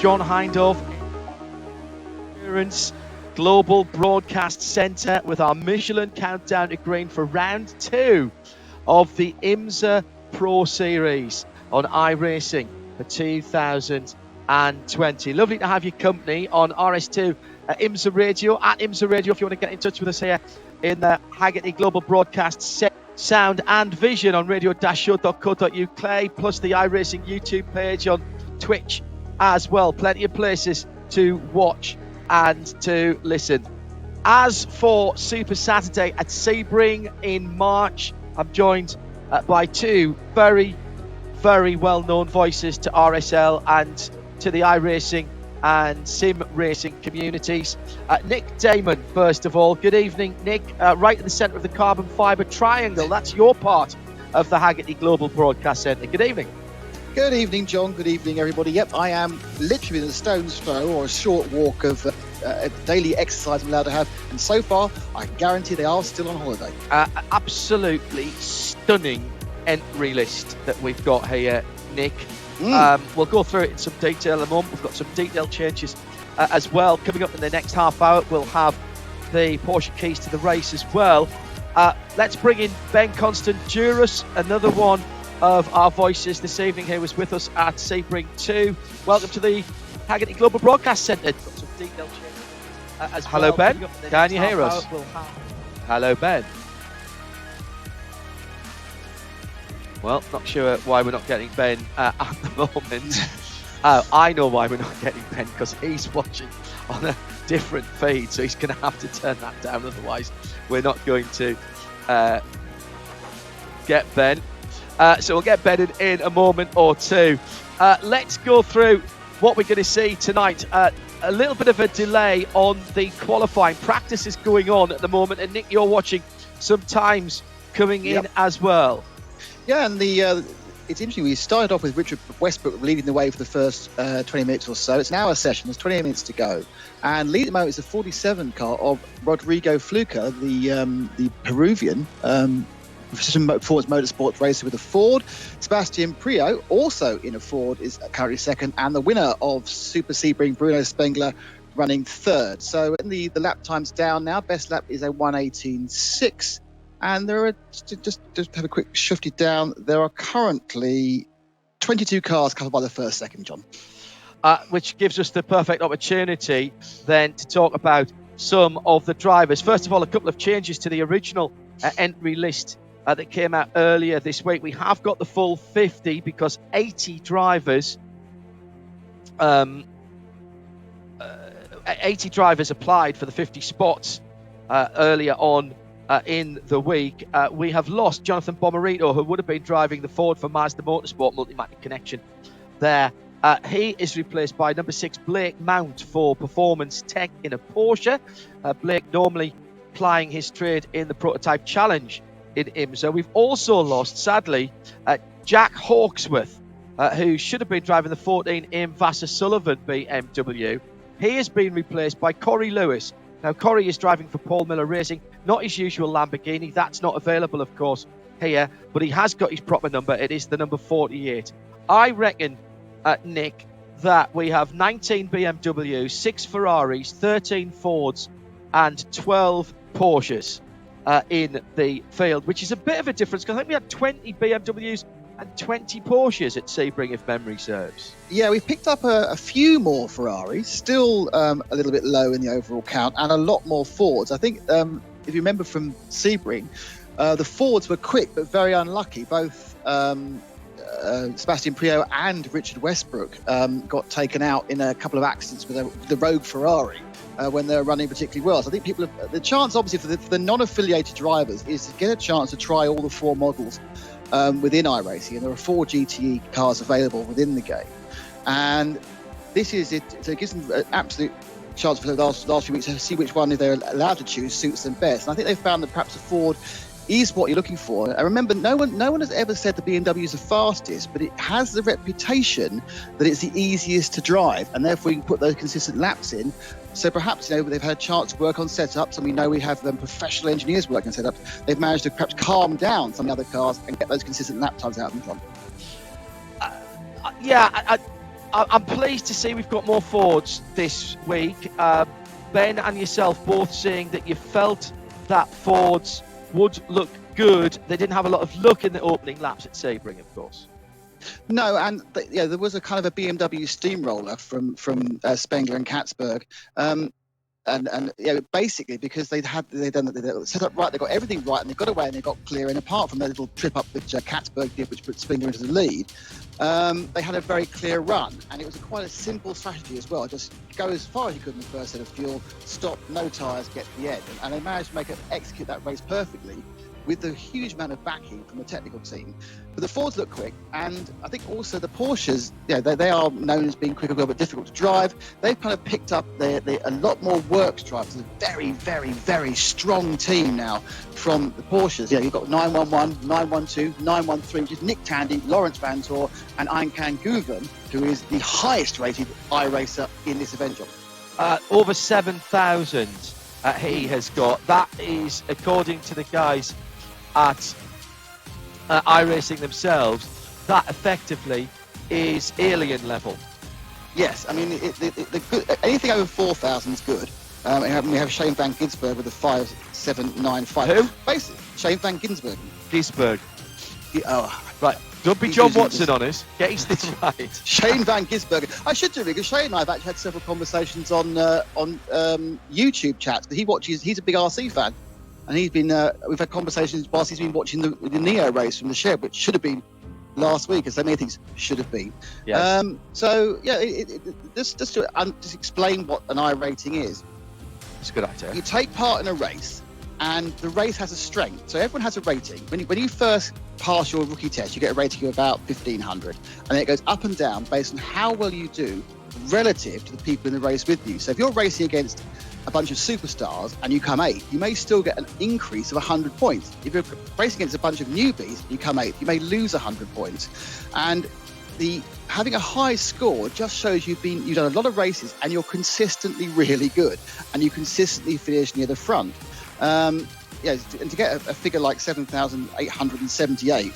John Hindorf, Global Broadcast Centre, with our Michelin countdown to green for round 2 of the IMSA Pro Series on iRacing for 2020. Lovely to have your company on RS2 IMSA Radio, at IMSA Radio, if you want to get in touch with us here in the Haggerty Global Broadcast Centre. Sound and vision on radio-show.co.uk, plus the iRacing YouTube page, on Twitch as well. Plenty of places to watch and to listen. As for Super Saturday at Sebring in March, I'm joined by two very, very well-known voices to RSL and to the iRacing and sim racing communities. Nick Damon, first of all. Good evening, Nick. Right in the centre of the carbon fibre triangle. That's your part of the Haggerty Global Broadcast Centre. Good evening. Good evening, John. Good evening, everybody. Yep, I am literally in a stone's throw or a short walk of daily exercise I'm allowed to have. And so far, I can guarantee they are still on holiday. Absolutely stunning entry list that we've got here, Nick. We'll go through it in some detail in a moment. We've got some detailed changes as well. Coming up in the next half hour, we'll have the Porsche keys to the race as well. Let's bring in Ben Constant-Duras, another one of our voices this evening, who was with us at Sebring 2. Welcome to the Haggerty Global Broadcast Centre. Got some detailed changes as well. Hello, Ben. Can you hear us? Hello, Ben. Well, not sure why we're not getting Ben at the moment. I know why we're not getting Ben, because he's watching on a different feed, so he's going to have to turn that down, otherwise we're not going to get Ben. So we'll get Ben in a moment or two. Let's go through what we're going to see tonight. A little bit of a delay on the qualifying. Practice is going on at the moment, and Nick, you're watching some times coming in as well. Yeah, and it's interesting. We started off with Richard Westbrook leading the way for the first 20 minutes or so. It's an hour session. There's 28 minutes to go. And leading at the moment is the 47 car of Rodrigo Fluca, the Peruvian Precision Performance Motorsports racer with a Ford. Sebastian Priaulx, also in a Ford, is currently second. And the winner of Super Sebring, Bruno Spengler, running third. So in the lap times down now. Best lap is a 1:18.6. And there are, just have a quick shifted down, there are currently 22 cars covered by the first second, John. Which gives us the perfect opportunity then to talk about some of the drivers. First of all, a couple of changes to the original entry list that came out earlier this week. We have got the full 50 because 80 drivers applied for the 50 spots earlier on in the week. We have lost Jonathan Bomarito, who would have been driving the Ford for Mazda Motorsport, Multimatic Connection there. He is replaced by number 6 Blake Mount for Performance Tech in a Porsche. Blake normally plying his trade in the Prototype Challenge in IMSA. We've also lost, sadly, Jack Hawksworth, who should have been driving the 14 Aim Vassar Sullivan BMW. He has been replaced by Corey Lewis. Now, Corey is driving for Paul Miller Racing, not his usual Lamborghini. That's not available, of course, here, but he has got his proper number. It is the number 48. I reckon, Nick, that we have 19 BMWs, 6 Ferraris, 13 Fords, and 12 Porsches in the field, which is a bit of a difference, because I think we had 20 BMWs and 20 Porsches at Sebring, if memory serves. Yeah, we picked up a few more Ferraris, still a little bit low in the overall count, and a lot more Fords. I think, if you remember from Sebring, the Fords were quick but very unlucky. Both Sebastian Priaulx and Richard Westbrook got taken out in a couple of accidents with the Rogue Ferrari when they were running particularly well. So I think the chance, obviously, for the non-affiliated drivers is to get a chance to try all the 4 models within iRacing, and there are 4 GTE cars available within the game, and this is it. So it gives them an absolute chance for the last few weeks to see which one, if they're allowed to choose, suits them best. And I think they found that perhaps a Ford is what you're looking for. And remember, no one has ever said the BMW is the fastest, but it has the reputation that it's the easiest to drive, and therefore you can put those consistent laps in. So perhaps, they've had a chance to work on setups, and we know we have professional engineers working on setups. They've managed to perhaps calm down some of the other cars and get those consistent lap times out of them, John. I'm pleased to see we've got more Fords this week. Ben and yourself both saying that you felt that Fords would look good. They didn't have a lot of luck in the opening laps at Sebring, of course. No, and there was a kind of a BMW steamroller from Spengler and Katzberg. And basically because they set up right, they got everything right, and they got away and they got clear. And apart from their little trip up which Katzberg did, which put Spengler into the lead, they had a very clear run, and it was quite a simple strategy as well. Just go as far as you could in the first set of fuel, stop, no tyres, get to the end, and they managed to execute that race perfectly with a huge amount of backing from the technical team. But the Fords look quick, and I think also the Porsches, they are known as being quick, a little bit difficult to drive. They've kind of picked up a lot more works drivers. It's a very, very, very strong team now from the Porsches. You've got 911, 912, 913, which is Nick Tandy, Lawrence Vantor, and Einkan Guven, who is the highest rated iRacer in this event, John. Over 7,000 he has got. That is, according to the guys at iRacing themselves, that effectively is alien level. Yes, I mean, anything over 4,000 is good. We have Shane van Gisbergen with a 5.795. Who? Basically, Shane van Gisbergen. Gisberg. Right. Don't be John Watson on us. Get his this right. Shane van Gisbergen. I should do it because Shane and I have actually had several conversations on YouTube chats. But he's a big RC fan. And we've had conversations whilst he's been watching the Neo race from the shed, which should have been last week, as so many things should have been. Yes. Just to explain what an iRating is. It's a good idea. You take part in a race, and the race has a strength. So everyone has a rating. When you first pass your rookie test, you get a rating of about 1,500, and then it goes up and down based on how well you do relative to the people in the race with you. So if you're racing against a bunch of superstars and you come 8th, you may still get an increase of 100 points. If you're racing against a bunch of newbies, you come 8th, you may lose 100 points. And having a high score just shows you've done a lot of races and you're consistently really good, and you consistently finish near the front. And to get a figure like 7,878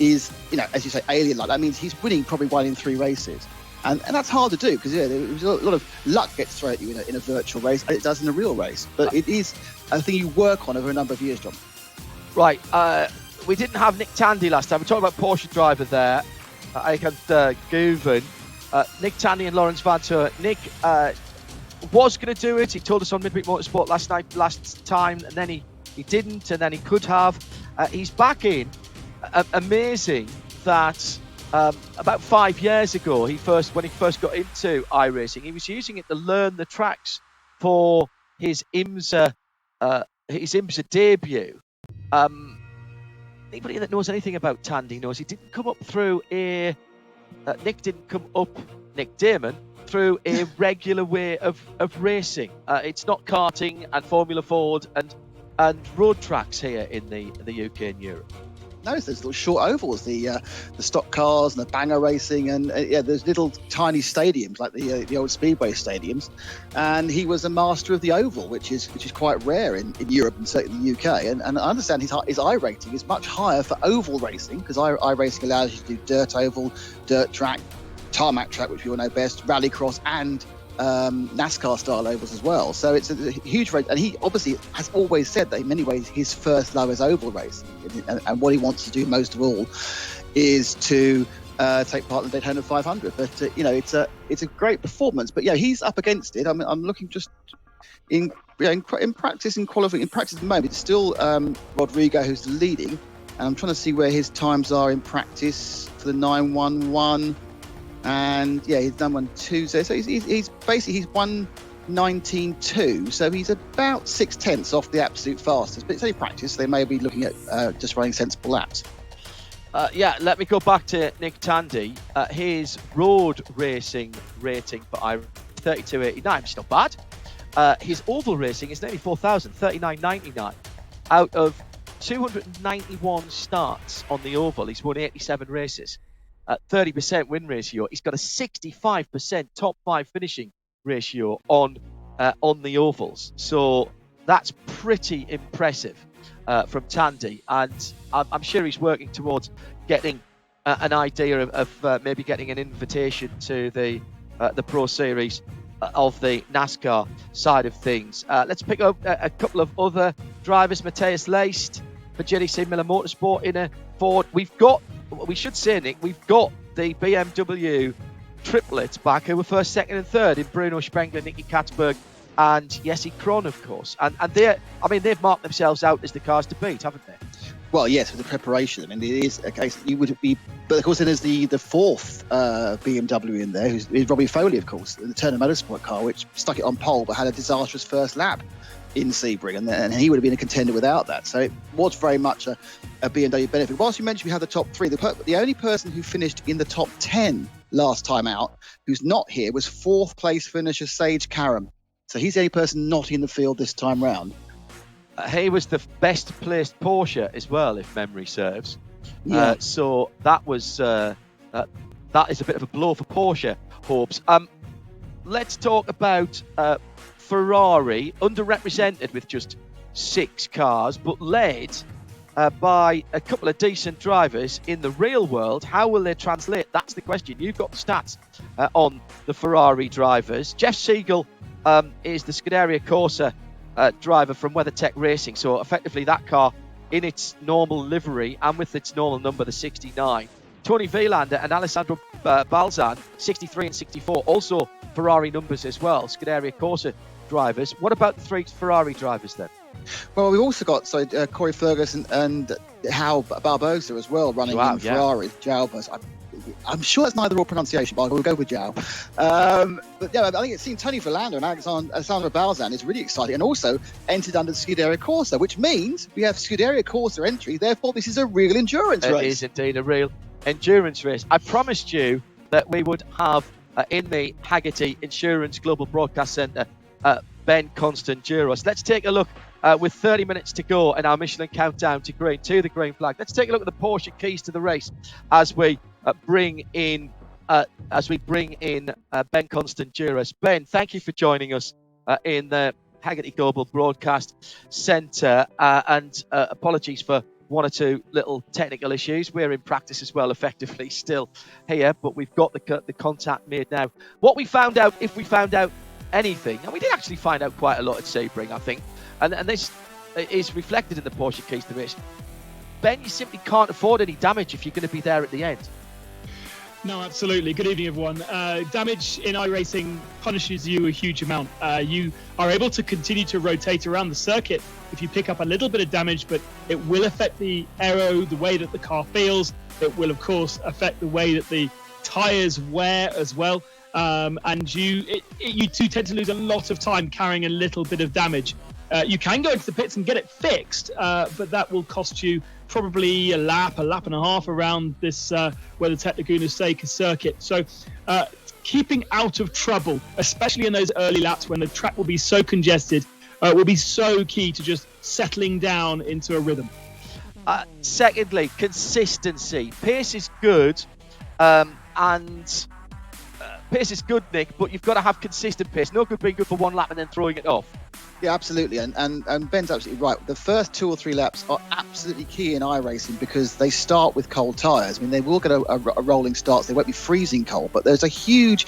is, as you say, alien like. That means he's winning probably 1 in 3 races. And that's hard to do because there's a lot of luck gets thrown at you in a virtual race, and it does in a real race. But it is a thing you work on over a number of years, John. Right. We didn't have Nick Tandy last time. We talked about Porsche driver there. Einkan Guven. Nick Tandy and Lawrence Vantor. Nick was going to do it. He told us on Midweek Motorsport last time, and then he didn't, and then he could have. He's back in. Amazing that about 5 years ago, when he first got into iRacing, he was using it to learn the tracks for his IMSA debut. Anybody that knows anything about Tandy knows he didn't come up through Nick Damon through a regular way of racing. It's not karting and Formula Ford and road tracks here in the UK and Europe. No, there's little short ovals, the stock cars and the banger racing, and there's little tiny stadiums like the old speedway stadiums. And he was a master of the oval, which is quite rare in Europe and certainly the UK. And I understand his I rating is much higher for oval racing, because iRacing allows you to do dirt oval, dirt track, tarmac track, which we all know best, rallycross, and NASCAR style ovals as well. So it's a huge race, and he obviously has always said that in many ways his first love is oval racing, and what he wants to do most of all is to take part in the Daytona 500. But it's a great performance. But he's up against it. I'm looking just in practice, in qualifying, in practice at the moment. It's still Rodrigo who's leading, and I'm trying to see where his times are in practice for the 911. And he's done 1:2, so he's basically 1:19.2, so he's about 6/10 off the absolute fastest. But it's only practice, so they may be looking at just running sensible laps. Let me go back to Nick Tandy. His road racing rating for I 32.89, which is not bad. His oval racing is nearly 4,000, 39.99. Out of 291 starts on the oval, he's won 87 races. 30% win ratio. He's got a 65% top 5 finishing ratio on the ovals. So that's pretty impressive from Tandy, and I'm sure he's working towards getting an idea of maybe getting an invitation to the Pro Series of the NASCAR side of things. Let's pick up a couple of other drivers. Matthias Leist for JDC Miller Motorsport in a Ford. We should say, Nick, we've got the BMW triplets back who were first, second and third in Bruno Spengler, Nicky Katzberg and Jesse Krohn, of course. And they've marked themselves out as the cars to beat, haven't they? Well, yes, with the preparation. I mean, it is a case that you would be, but of course, then there's the fourth BMW in there, who's Robbie Foley, of course, the Turner Motorsport car, which stuck it on pole but had a disastrous first lap in Sebring, and he would have been a contender without that. So it was very much a BMW benefit. Whilst you mentioned we had the top three, the only person who finished in the top 10 last time out, who's not here, was fourth place finisher Sage Karam. So he's the only person not in the field this time round. He was the best placed Porsche as well, if memory serves. Yeah. So that was that is a bit of a blow for Porsche hopes. Let's talk about Ferrari, underrepresented with just 6 cars, but led by a couple of decent drivers in the real world. How will they translate? That's the question. You've got the stats on the Ferrari drivers. Jeff Siegel is the Scuderia Corsa driver from WeatherTech Racing, so effectively that car in its normal livery and with its normal number, the 69. Tony Vielander and Alessandro Balzan, 63 and 64, also Ferrari numbers as well, Scuderia Corsa drivers. What about the 3 Ferrari drivers then? Well, we've also got Corey Ferguson and João Barbosa as well running in Ferrari. João, I'm sure that's neither or pronunciation, but we'll go with João. But yeah, I think it's seen Tony Villander and Alessandro Balzan is really exciting, and also entered under the Scuderia Corsa, which means we have Scuderia Corsa entry. Therefore, this is a real endurance race. It is indeed a real endurance race. I promised you that we would have in the Haggerty Insurance Global Broadcast Centre Ben Constanduros. Let's take a look with 30 minutes to go in our Michelin countdown to the green flag. Let's take a look at the Porsche keys to the race as we bring in Ben Constanduros. Ben, thank you for joining us in the Haggerty Global Broadcast Centre, and apologies for one or two little technical issues. We're in practice as well, effectively still here, but we've got the contact made now. What we found out, if we found out anything, and we did actually find out quite a lot at Sebring, I think, and this is reflected in the Porsche keys to the race. Ben, you simply can't afford any damage if you're going to be there at the end. No, absolutely. Good evening, everyone. Damage in iRacing punishes you a huge amount. You are able to continue to rotate around the circuit if you pick up a little bit of damage, but it will affect the aero, the way that the car feels. It will, of course, affect the way that the tyres wear as well. And you do tend to lose a lot of time carrying a little bit of damage. You can go into the pits and get it fixed, but that will cost you probably a lap and a half around this WeatherTech Laguna Seca circuit. So keeping out of trouble, especially in those early laps when the track will be so congested, will be so key to just settling down into a rhythm. Secondly, consistency. Pace is good, pace is good, Nick, but you've got to have consistent pace. No good being good for one lap and then throwing it off. Yeah, absolutely. And Ben's absolutely right. The first 2 or 3 laps are absolutely key in iRacing because they start with cold tyres. I mean, they will get a rolling start, so they won't be freezing cold, but there's a huge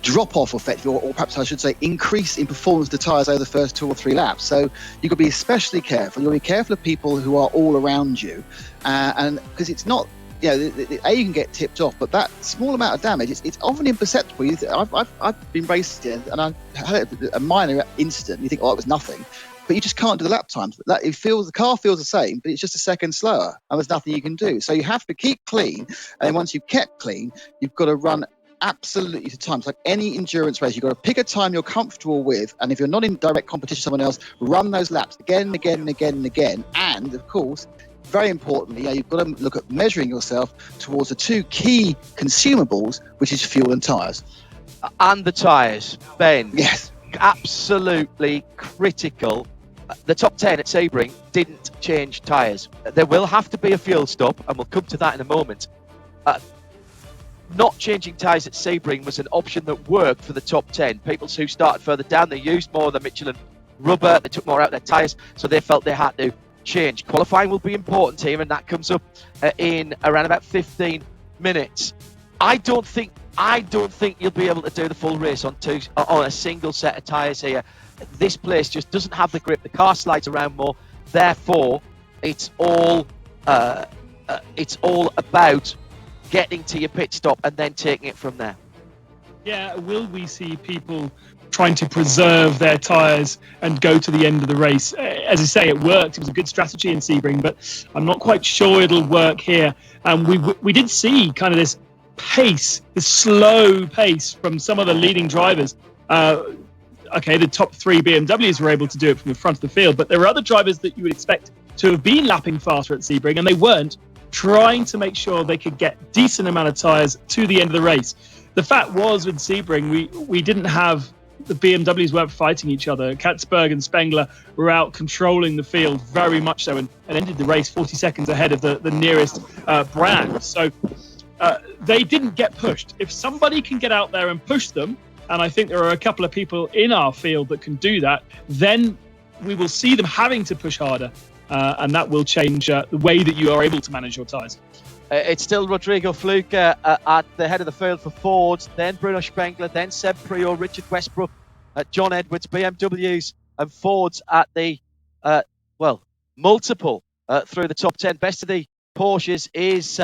drop-off effect, or perhaps I should say increase in performance of the tyres over the first 2 or 3 laps. So you've got to be especially careful. You've got to be careful of people who are all around you. And because it's not, you can get tipped off, but that small amount of damage, it's often imperceptible. I've been racing and I had a minor incident. You think, it was nothing, but you just can't do the lap times. The car feels the same, but it's just a second slower, and there's nothing you can do. So you have to keep clean, and once you've kept clean, you've got to run absolutely to time. It's like any endurance race. You've got to pick a time you're comfortable with, and if you're not in direct competition with someone else, run those laps again and again and again and again. And of course, very importantly, you've got to look at measuring yourself towards the 2 key consumables, which is fuel and tyres. And the tyres, Ben. Yes. Absolutely critical. The top 10 at Sebring didn't change tyres. There will have to be a fuel stop, and we'll come to that in a moment. Not changing tyres at Sebring was an option that worked for the top 10. People who started further down, they used more of the Michelin rubber, they took more out of their tyres, so they felt they had to change. Qualifying will be important here, and that comes up in around about 15 minutes. I don't think you'll be able to do the full race on a single set of tyres here. This place just doesn't have the grip. The car slides around more. Therefore, it's all about getting to your pit stop and then taking it from there. Yeah, will we see people trying to preserve their tyres and go to the end of the race? As I say, it worked. It was a good strategy in Sebring, but I'm not quite sure it'll work here. And we did see kind of this pace, this slow pace from some of the leading drivers. Okay, the top 3 BMWs were able to do it from the front of the field, but there were other drivers that you would expect to have been lapping faster at Sebring, and they weren't, trying to make sure they could get decent amount of tyres to the end of the race. The fact was, with Sebring, we didn't have, the BMWs weren't fighting each other. Katzberg and Spengler were out controlling the field very much so, and ended the race 40 seconds ahead of the nearest brand. So they didn't get pushed. If somebody can get out there and push them, and I think there are a couple of people in our field that can do that, then we will see them having to push harder, and that will change the way that you are able to manage your tyres. It's still Rodrigo Fluke at the head of the field for Ford, then Bruno Spengler, then Seb Prior, Richard Westbrook, John Edwards, BMWs and Fords at the, multiple through the top 10. Best of the Porsches is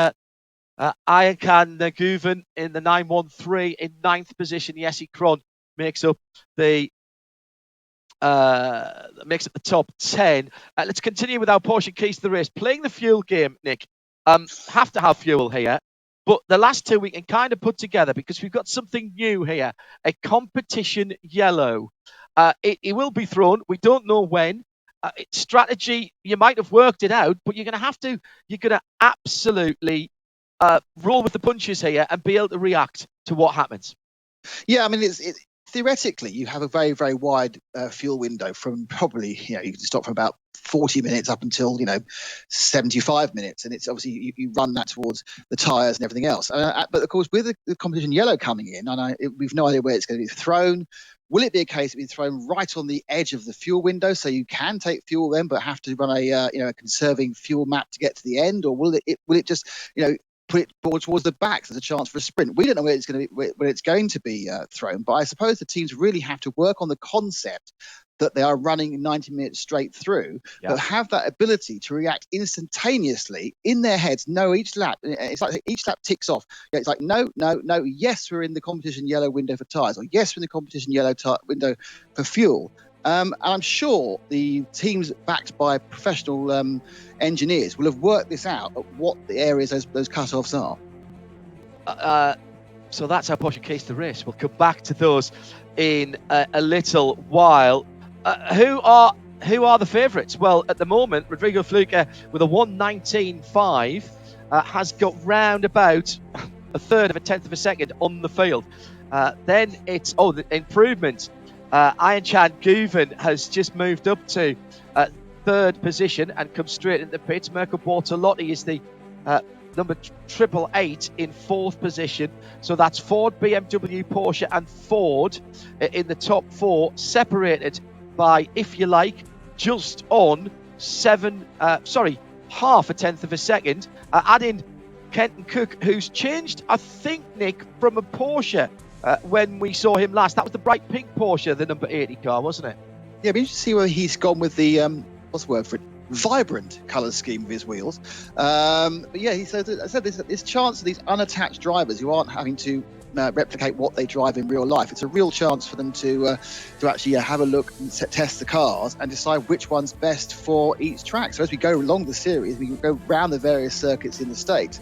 Ayhan Naguven in the 913 in 9th position. Jesse Kron makes up the top 10. Let's continue with our Porsche keys to the race. Playing the fuel game, Nick. Have to have fuel here, but the last 2 we can kind of put together because we've got something new here, a competition yellow. It will be thrown. We don't know when. Strategy, you might have worked it out, but you're going to absolutely roll with the punches here and be able to react to what happens. Yeah, I mean, theoretically, you have a very, very wide fuel window from probably, you can stop from about 40 minutes up until, 75 minutes. And it's obviously, you run that towards the tyres and everything else. But of course, with the competition yellow coming in, and we've no idea where it's going to be thrown. Will it be a case of being thrown right on the edge of the fuel window so you can take fuel then, but have to run a conserving fuel map to get to the end? Or will it just, put it towards the back? There's a chance for a sprint. We don't know where it's going to be thrown, but I suppose the teams really have to work on the concept that they are running 90 minutes straight through, but have that ability to react instantaneously in their heads. No, each lap, it's like each lap ticks off. It's like, no, yes, we're in the competition yellow window for tyres, or yes, we're in the competition yellow window for fuel. And I'm sure the teams backed by professional engineers will have worked this out at what the areas those cut-offs are. So that's our Porsche case to the race. We'll come back to those in a little while. Who are the favourites? Well, at the moment, Rodrigo Fluke with a 1:19.5 has got round about a third of a tenth of a second on the field. Then it's the improvement. Ayhan Guven has just moved up to third position and come straight into the pits. Mirko Bortolotti is the number 888 in fourth position. So that's Ford, BMW, Porsche and Ford in the top 4, separated by, if you like, just on half a tenth of a second. Add in Kenton Cook, who's changed, I think, Nick, from a Porsche when we saw him last. That was the bright pink Porsche, the number 80 car, wasn't it? Yeah, it'd be interesting to see whether he's gone with the, what's the word for it? Vibrant colour scheme of his wheels. But yeah, he said there's chance of these unattached drivers who aren't having to replicate what they drive in real life. It's a real chance for them to actually have a look and test the cars and decide which one's best for each track. So as we go along the series, we go round the various circuits in the state,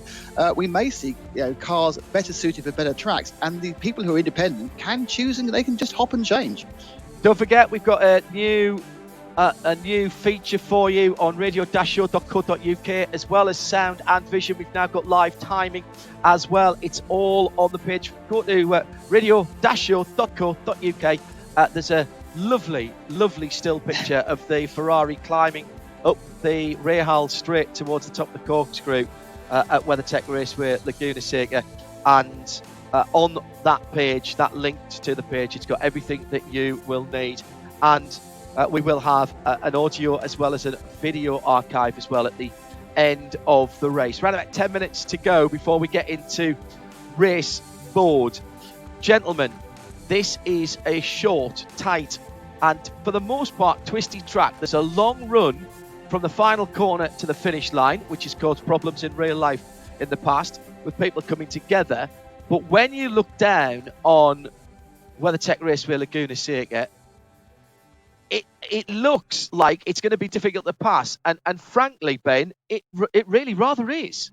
we may see cars better suited for better tracks, and the people who are independent can choose and they can just hop and change. Don't forget, we've got a new feature for you on radio-show.co.uk, as well as sound and vision. We've now got live timing as well. It's all on the page. Go to radio-show.co.uk. There's a lovely still picture of the Ferrari climbing up the Rahal straight towards the top of the corkscrew at WeatherTech Raceway Laguna Seca. And on that page, that linked to the page, it's got everything that you will need. And we will have an audio as well as a video archive as well at the end of the race. Around about 10 minutes to go before we get into race board. Gentlemen, this is a short, tight, and for the most part, twisty track. There's a long run from the final corner to the finish line, which has caused problems in real life in the past with people coming together. But when you look down on WeatherTech Raceway Laguna Seca, it looks like it's going to be difficult to pass. And frankly, Ben, it really rather is.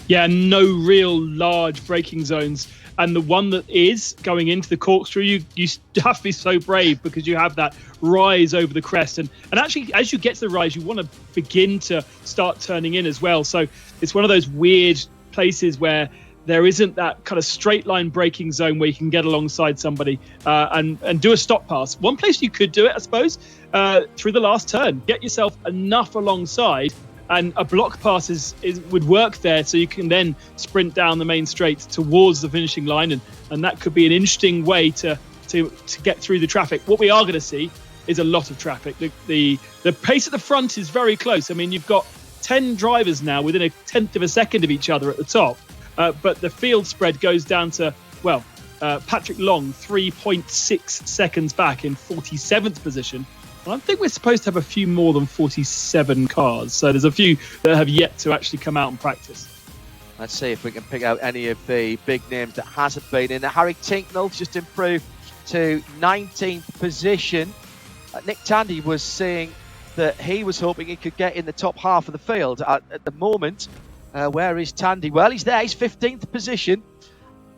Yeah, no real large braking zones. And the one that is going into the corkscrew, you have to be so brave because you have that rise over the crest. And actually, as you get to the rise, you want to begin to start turning in as well. So it's one of those weird places where there isn't that kind of straight line braking zone where you can get alongside somebody and do a stop pass. One place you could do it, I suppose, through the last turn. Get yourself enough alongside, and a block pass would work there, so you can then sprint down the main straight towards the finishing line, and that could be an interesting way to get through the traffic. What we are going to see is a lot of traffic. The pace at the front is very close. I mean, you've got 10 drivers now within a tenth of a second of each other at the top. But the field spread goes down to, Patrick Long, 3.6 seconds back in 47th position. And I think we're supposed to have a few more than 47 cars. So there's a few that have yet to actually come out and practice. Let's see if we can pick out any of the big names that hasn't been in. Harry Tinknell's just improved to 19th position. Nick Tandy was saying that he was hoping he could get in the top half of the field. At the moment, where is Tandy? Well, he's there. He's 15th position.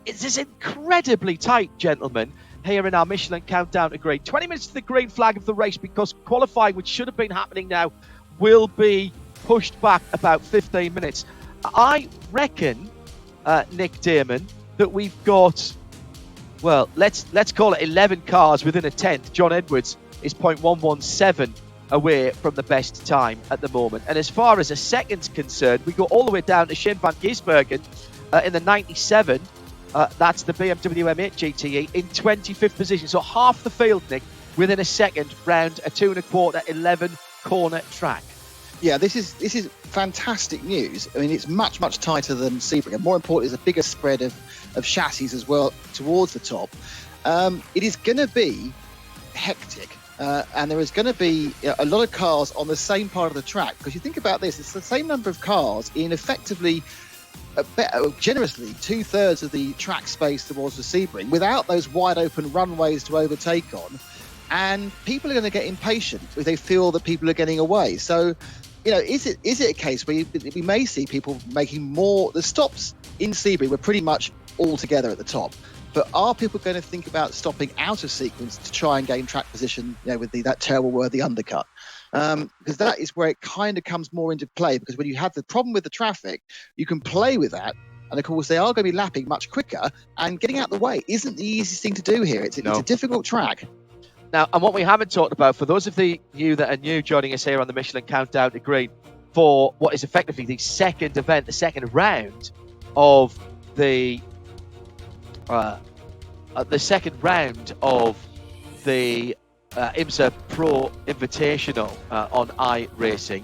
It's this incredibly tight, gentlemen, here in our Michelin countdown to green. 20 minutes to the green flag of the race, because qualifying, which should have been happening now, will be pushed back about 15 minutes. I reckon, Nick Damon, that we've got, let's call it 11 cars within a tenth. John Edwards is 0.117 away from the best time at the moment. And as far as a second's concerned, we go all the way down to Shane van Gisbergen in the 97. That's the BMW M8 GTE in 25th position. So half the field, Nick, within a second round a 2 1/4 11 corner track. Yeah, this is fantastic news. I mean, it's much tighter than Sebring, and more importantly, there's a bigger spread of chassis as well towards the top. It is going to be hectic. And there is going to be a lot of cars on the same part of the track, because you think about this, it's the same number of cars in effectively, generously, 2/3 of the track space towards the Sebring, without those wide open runways to overtake on. And people are going to get impatient if they feel that people are getting away. So, is it a case where we may see people making more? The stops in Sebring were pretty much all together at the top. But are people going to think about stopping out of sequence to try and gain track position, with that terrible word, the undercut? Because that is where it kind of comes more into play, because when you have the problem with the traffic, you can play with that. And of course, they are going to be lapping much quicker, and getting out the way isn't the easiest thing to do here. It's a difficult track. Now, and what we haven't talked about, for those of you that are new joining us here on the Michelin Countdown to Green, for what is effectively the second event, the second round of the IMSA Pro Invitational on iRacing.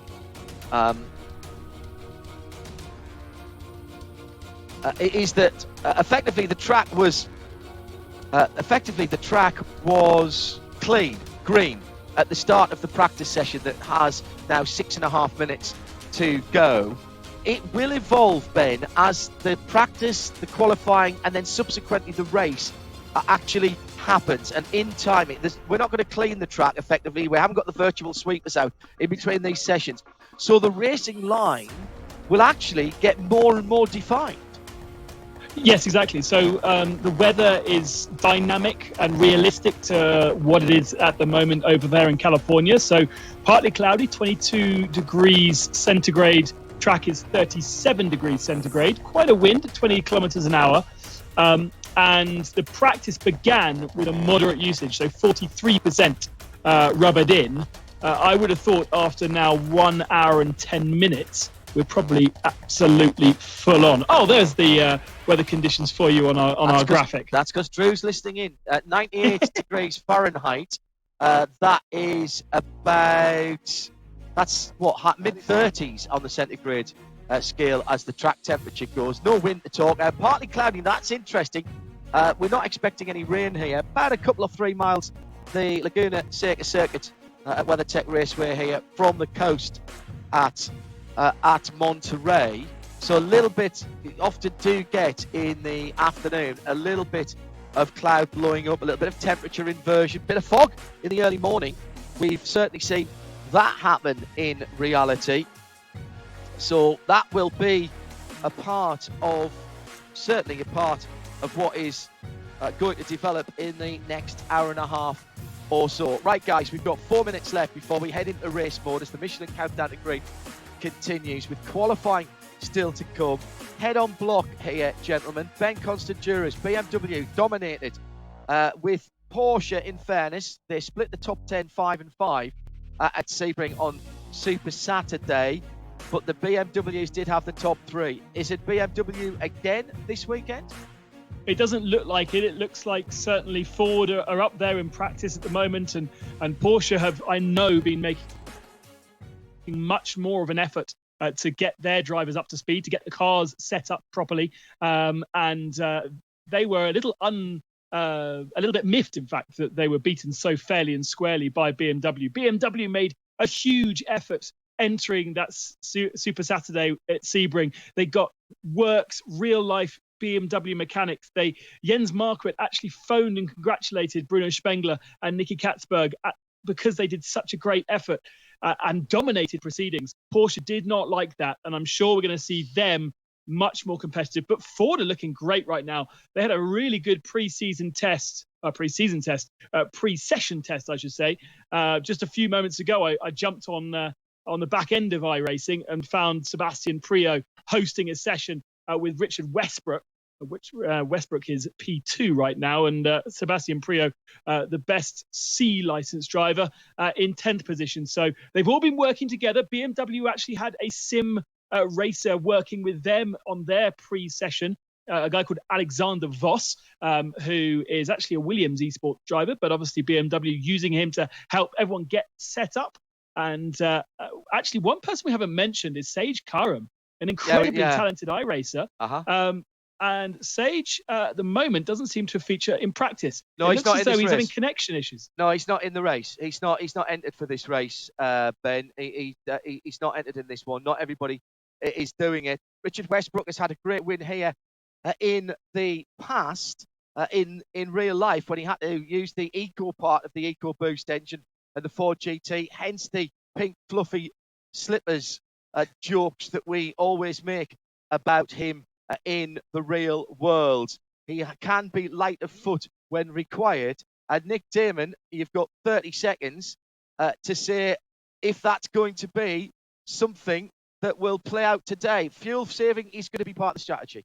Is that effectively the track was clean, green at the start of the practice session that has now 6.5 minutes to go. It will evolve, Ben, as the practice, the qualifying, and then subsequently the race actually happens. And in time, we're not going to clean the track effectively. We haven't got the virtual sweepers out in between these sessions. So the racing line will actually get more and more defined. Yes, exactly. So the weather is dynamic and realistic to what it is at the moment over there in California. So partly cloudy, 22 degrees centigrade. Track is 37 degrees centigrade. Quite a wind, 20 kilometers an hour. And the practice began with a moderate usage, so 43% rubbered in. I would have thought after now 1 hour and 10 minutes, we're probably absolutely full on. Oh, there's the weather conditions for you on our graphic. That's because Drew's listening in. At 98 degrees Fahrenheit, that is about That's what, mid-30s on the centigrade scale as the track temperature goes. No wind to talk. Partly cloudy, that's interesting. We're not expecting any rain here. About a couple of 3 miles, the Laguna Seca circuit at WeatherTech Raceway here from the coast at Monterey. So a little bit, you often do get in the afternoon, a little bit of cloud blowing up, a little bit of temperature inversion, bit of fog in the early morning. We've certainly seen that happen in reality. So that will be certainly a part of what is going to develop in the next hour and a half or so. Right, guys, we've got 4 minutes left before we head into race mode as the Michelin Countdown to Green continues with qualifying still to come. Head on block here, gentlemen. Ben Constant Jurors, BMW dominated with Porsche. In fairness, they split the top 10 5 and 5 at Sebring on Super Saturday, but the BMWs did have the top 3. Is it BMW again this weekend? It doesn't look like it. It looks like certainly Ford are up there in practice at the moment, and Porsche have, I know, been making much more of an effort to get their drivers up to speed, to get the cars set up properly, and they were a little bit miffed, in fact, that they were beaten so fairly and squarely by BMW. BMW made a huge effort entering that Super Saturday at Sebring. They got works, real-life BMW mechanics. Jens Marquardt actually phoned and congratulated Bruno Spengler and Nicky Katzberg because they did such a great effort and dominated proceedings. Porsche did not like that, and I'm sure we're going to see them much more competitive. But Ford are looking great right now. They had a really good pre-session test, I should say. Just a few moments ago, I jumped on the back end of iRacing and found Sebastian Priaulx hosting a session with Richard Westbrook, which Westbrook is P2 right now, and Sebastian Priaulx, the best C license driver, in 10th position. So they've all been working together. BMW actually had a sim racer working with them on their pre-session, a guy called Alexander Voss, who is actually a Williams eSport driver, but obviously BMW using him to help everyone get set up. And actually, one person we haven't mentioned is Sage Karam, an incredibly talented iRacer. And Sage, at the moment, doesn't seem to feature in practice. No, he's not in this race. He's having connection issues. No, he's not in the race. He's not entered for this race, Ben. He's not entered in this one. Not everybody is doing it. Richard Westbrook has had a great win here in the past, in real life, when he had to use the eco part of the EcoBoost engine and the Ford GT, hence the pink fluffy slippers jokes that we always make about him in the real world. He can be light of foot when required. And Nick Damon, you've got 30 seconds to say if that's going to be something that will play out today. Fuel saving is going to be part of the strategy.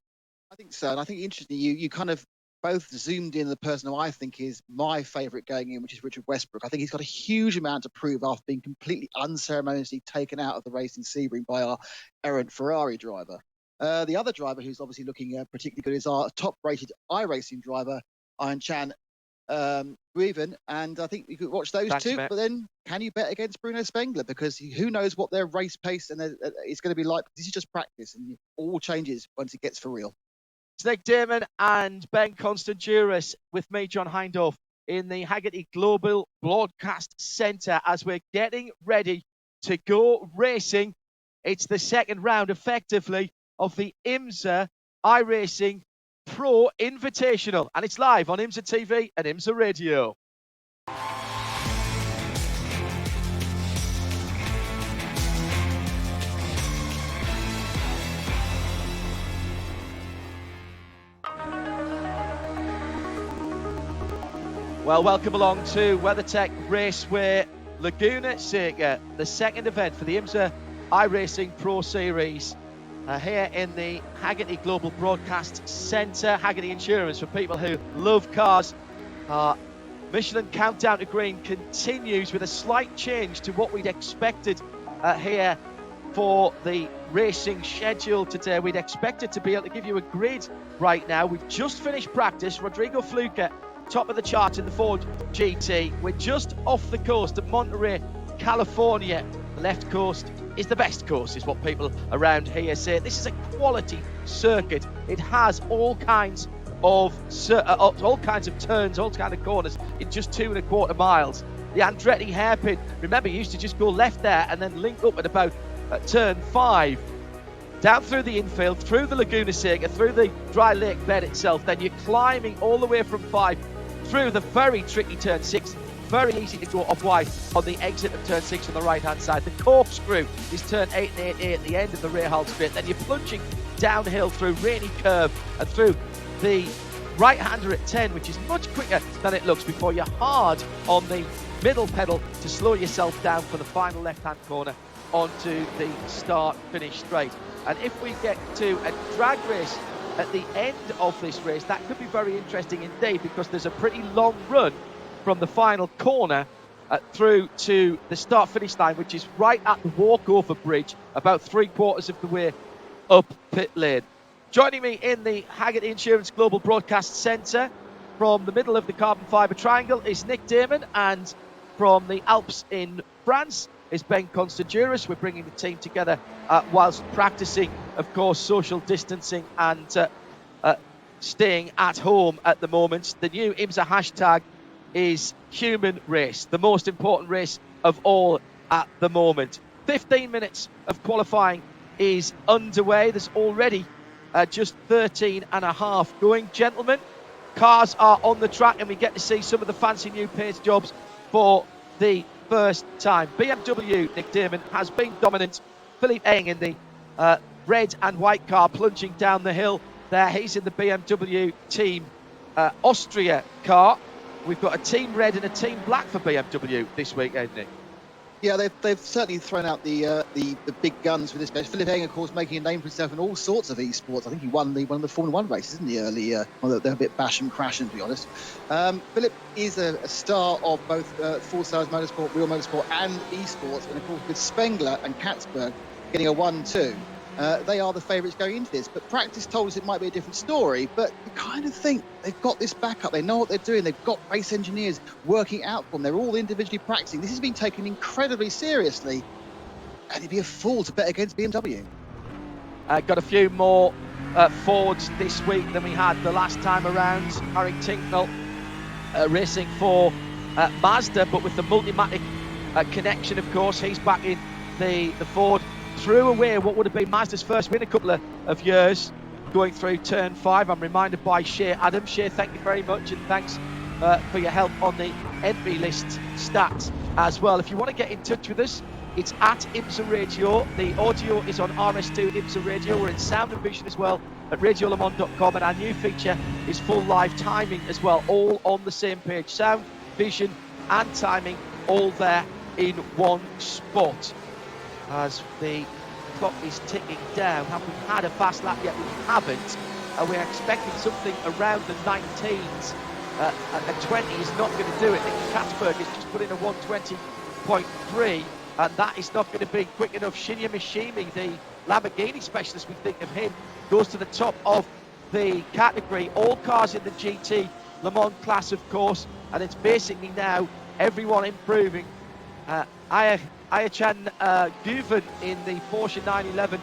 I think so. And I think interestingly, you kind of both zoomed in the person who I think is my favourite going in, which is Richard Westbrook. I think he's got a huge amount to prove after being completely unceremoniously taken out of the race in Sebring by our errant Ferrari driver. The other driver who's obviously looking particularly good is our top-rated iRacing driver, Ian Chan Breven. And I think you could watch those two. Mate. But then, can you bet against Bruno Spengler? Because who knows what their race pace and it's going to be like. This is just practice, and it all changes once it gets for real. Nick Damon and Ben Constant Jurors with me, John Hindhaugh, in the Haggerty Global Broadcast Centre as we're getting ready to go racing. It's the second round, effectively, of the IMSA iRacing Pro Invitational, and it's live on IMSA TV and IMSA Radio. Well, welcome along to WeatherTech Raceway Laguna Seca, the second event for the IMSA iRacing Pro Series. Here in the Haggerty Global Broadcast Centre, Haggerty Insurance for people who love cars. Michelin Countdown to Green continues with a slight change to what we'd expected here for the racing schedule today. We'd expected to be able to give you a grid right now. We've just finished practice. Rodrigo Fluker, top of the chart in the Ford GT. We're just off the coast of Monterey, California. The left coast is the best course, is what people around here say. This is a quality circuit. It has all kinds of turns, all kinds of corners in just 2.25 miles. The Andretti hairpin, remember, you used to just go left there and then link up at about turn 5. Down through the infield, through the Laguna Seca, through the dry lake bed itself. Then you're climbing all the way from 5 through the very tricky turn 6. Very easy to go off wide on the exit of turn 6 on the right-hand side. The corkscrew is turn 8 and 8A at the end of the Rahal straight. Then you're plunging downhill through Rainy Curve and through the right-hander at 10, which is much quicker than it looks, before you're hard on the middle pedal to slow yourself down for the final left-hand corner onto the start-finish straight. And if we get to a drag race at the end of this race, that could be very interesting indeed, because there's a pretty long run from the final corner through to the start-finish line, which is right at the walkover bridge, about 3/4 of the way up pit lane. Joining me in the Haggerty Insurance Global Broadcast Centre from the middle of the carbon fibre triangle is Nick Damon, and from the Alps in France is Ben Constanduris. We're bringing the team together whilst practicing, of course, social distancing and staying at home at the moment. The new IMSA hashtag is human race, the most important race of all at the moment. 15 minutes of qualifying is underway. There's already just 13 and a half going. Gentlemen, cars are on the track and we get to see some of the fancy new paint jobs for the first time. BMW, Nick Damon, has been dominant. Philippe Eng in the red and white car plunging down the hill there. He's in the BMW Team Austria car. We've got a team red and a team black for BMW this weekend, Nick. Yeah, they've certainly thrown out the big guns for this match. Philippe Eng, of course, making a name for himself in all sorts of esports. I think he won one of the Formula 1 races in the early. Well, they're a bit bash and crashing, to be honest. Philippe is a star of both Full Size Motorsport, Real Motorsport, and esports. And of course, with Spengler and Katzberg getting a 1-2, they are the favourites going into this. But practice told us it might be a different story. But you kind of think they've got this backup. They know what they're doing. They've got race engineers working out for them. They're all individually practicing. This has been taken incredibly seriously. And it'd be a fool to bet against BMW. Got a few more Fords this week than we had the last time around. Harry Tinknell racing for Mazda, but with the Multimatic connection, of course. He's back in the Ford. Threw away what would have been Mazda's first win a couple of years going through turn 5. I'm reminded by Shea Adams. Shea, thank you very much, and thanks for your help on the entry list stats as well. If you want to get in touch with us, it's at IMSA Radio. The audio is on RS2 IMSA Radio. We're in sound and vision as well at radiolemans.com, and our new feature is full live timing as well, all on the same page. Sound, vision and timing all there in one spot. As the clock is ticking down, have we had a fast lap yet? We haven't. We're expecting something around the 19s. A 20 is not going to do it. Nicky Katzberg has just put in a 120.3, and that is not going to be quick enough. Shinya Mishimi, the Lamborghini specialist, we think of him, goes to the top of the category. All cars in the GT Le Mans class, of course, and it's basically now everyone improving. Ayachan Guven in the Porsche 911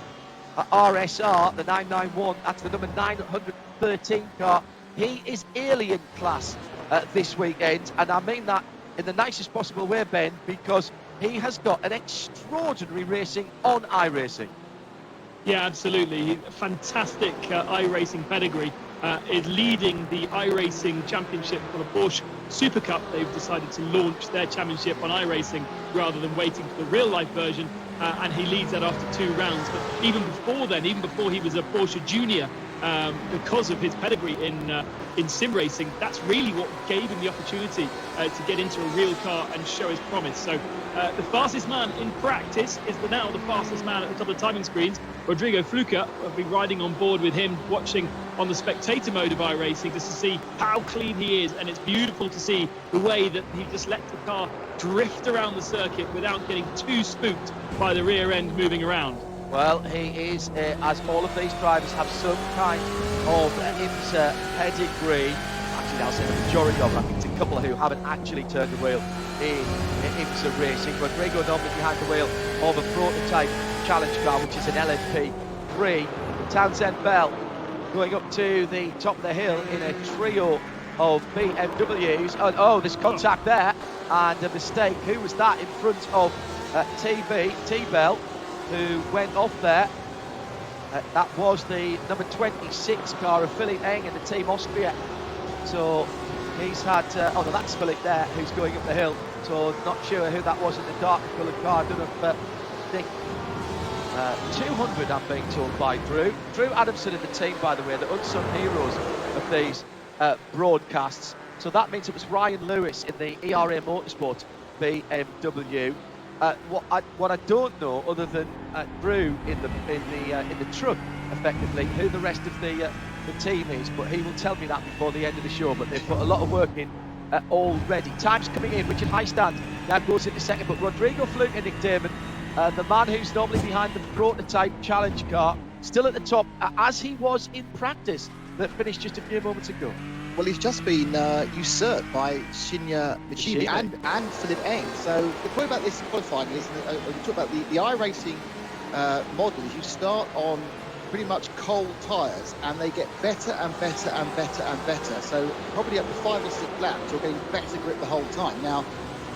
RSR, the 991, that's the number 913 car. He is alien class this weekend, and I mean that in the nicest possible way, Ben, because he has got an extraordinary racing on iRacing. Yeah, absolutely. Fantastic iRacing pedigree. Is leading the iRacing Championship for the Porsche Super Cup. They've decided to launch their championship on iRacing rather than waiting for the real-life version, and he leads that after 2 rounds. But even before then, even before he was a Porsche Junior, because of his pedigree in sim racing, that's really what gave him the opportunity to get into a real car and show his promise. So the fastest man in practice is now the fastest man at the top of the timing screens. Rodrigo Fluker. I'll be riding on board with him, watching on the spectator mode of iRacing just to see how clean he is, and it's beautiful to see the way that he just lets the car drift around the circuit without getting too spooked by the rear end moving around. Well, he is, as all of these drivers have some kind of IMSA pedigree. actually I'll say the majority of them. I think it's a couple who haven't actually turned the wheel in IMSA racing. Rodrigo normally behind the wheel of a prototype challenge car, which is an LMP3. Townsend Bell going up to the top of the hill in a trio of BMWs. Oh, there's contact there and a mistake. Who was that in front of T-Bell, who went off there? That was the number 26 car of Philipp Eng in the Team Austria. So he's had, no, that's Philipp there, who's going up the hill. So not sure who that was in the dark coloured car. I don't know if, I think 200, I'm being told by Drew Adamson in the team, by the way, the unsung heroes of these broadcasts. So that means it was Ryan Lewis in the ERA Motorsport BMW. What I don't know, other than Drew in the truck, effectively, who the rest of the team is, but he will tell me that before the end of the show. But they've put a lot of work in already. Time's coming in. Richard Highstand now goes into second, but Rodrigo Fluke and Nick Damon, the man who's normally behind the prototype challenge car, still at the top, as he was in practice that finished just a few moments ago. Well, he's just been usurped by Shinya Michini and Philipp Eng. So the point about this qualifying is, we talk about the iRacing model, is you start on pretty much cold tyres and they get better and better and better and better. So probably up to 5 or 6 laps, you're getting better grip the whole time. Now,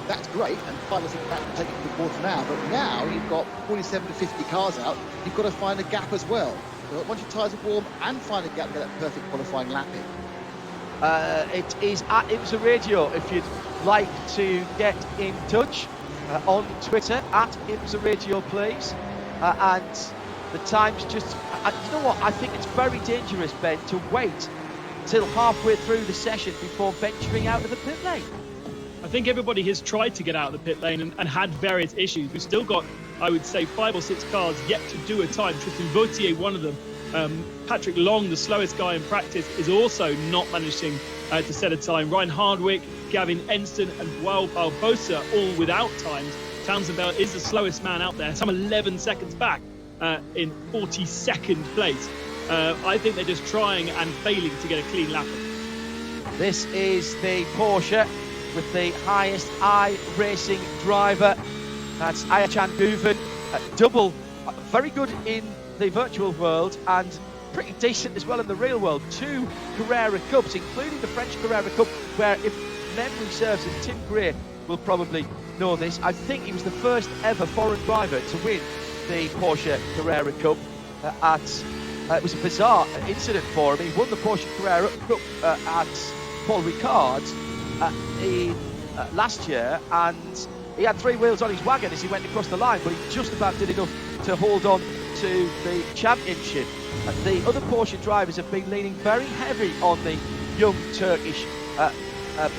that's great, and 5 or 6 laps will take it to the quarter of an hour, but now you've got 47 to 50 cars out, you've got to find a gap as well. So once your tyres are warm and find a gap, get that perfect qualifying lap in. It is at IMSA Radio if you'd like to get in touch on Twitter at IMSA Radio, please. And the time's just, you know what, I think it's very dangerous, Ben, to wait till halfway through the session before venturing out of the pit lane. I think everybody has tried to get out of the pit lane and had various issues. We've still got, I would say, 5 or 6 cars yet to do a time. Tristan Vautier, one of them. Patrick Long, the slowest guy in practice, is also not managing to set a time. Ryan Hardwick, Gavin Enston and Joao Barbosa all without times. Townsend Bell is the slowest man out there, some 11 seconds back in 42nd place. I think they're just trying and failing to get a clean lap. This is the Porsche with the highest iRacing driver. That's Ayachan Guven, double, very good in the virtual world and pretty decent as well in the real world. 2 Carrera Cups, including the French Carrera Cup, where, if memory serves, and Tim Gray will probably know this, I think he was the first ever foreign driver to win the Porsche Carrera Cup. It was a bizarre incident for him. He won the Porsche Carrera Cup at Paul Ricard's last year, and he had 3 wheels on his wagon as he went across the line, but he just about did enough to hold on to the championship. The other Porsche drivers have been leaning very heavy on the young Turkish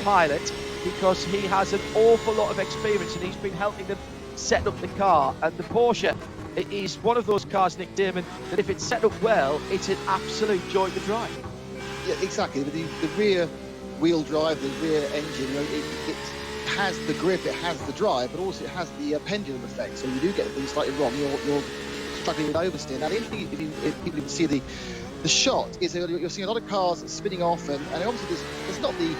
pilot, because he has an awful lot of experience and he's been helping them set up the car. And the Porsche, it is one of those cars, Nick Damon, that if it's set up well, it's an absolute joy to drive. Yeah, exactly. The rear wheel drive, the rear engine, it has the grip, it has the drive, but also it has the pendulum effect. So you do get things slightly wrong. You're struggling with oversteer. Now, the interesting, if people can see the shot, is that you're seeing a lot of cars spinning off, and obviously there's not the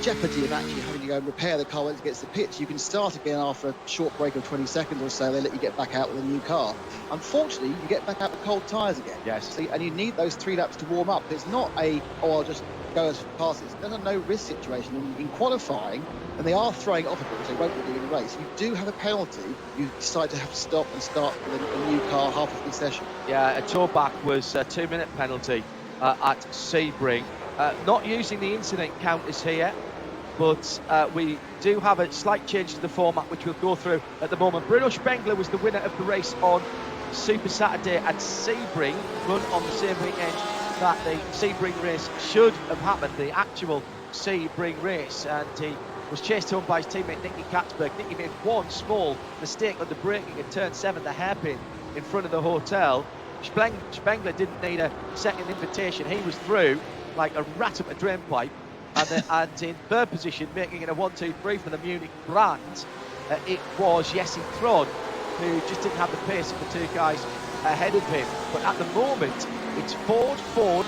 jeopardy of actually having to go and repair the car once it gets to the pitch. You can start again after a short break of 20 seconds or so. They let you get back out with a new car. Unfortunately, you get back out with cold tyres again. Yes. So, and you need those 3 laps to warm up. It's not I'll just go as fast. It's a no-risk situation. In qualifying, and they are throwing off a bit, which they won't be doing in the race, you do have a penalty. You decide to have to stop and start with a new car halfway through the session. Yeah, a toeback was a 2-minute penalty at Sebring. Not using the incident counters here, but we do have a slight change to the format, which we'll go through at the moment. Bruno Spengler was the winner of the race on Super Saturday at Sebring, run on the same weekend that the Sebring race should have happened, the actual Sebring race, and he was chased home by his teammate Nicky Katzberg. Nicky made one small mistake under braking at turn 7, the hairpin in front of the hotel. Spengler didn't need a second invitation. He was through like a rat up a drain pipe, and in third position, making it a 1-2-3 for the Munich brand, it was Jesse Throd, who just didn't have the pace of the 2 guys ahead of him. But at the moment, It's Ford,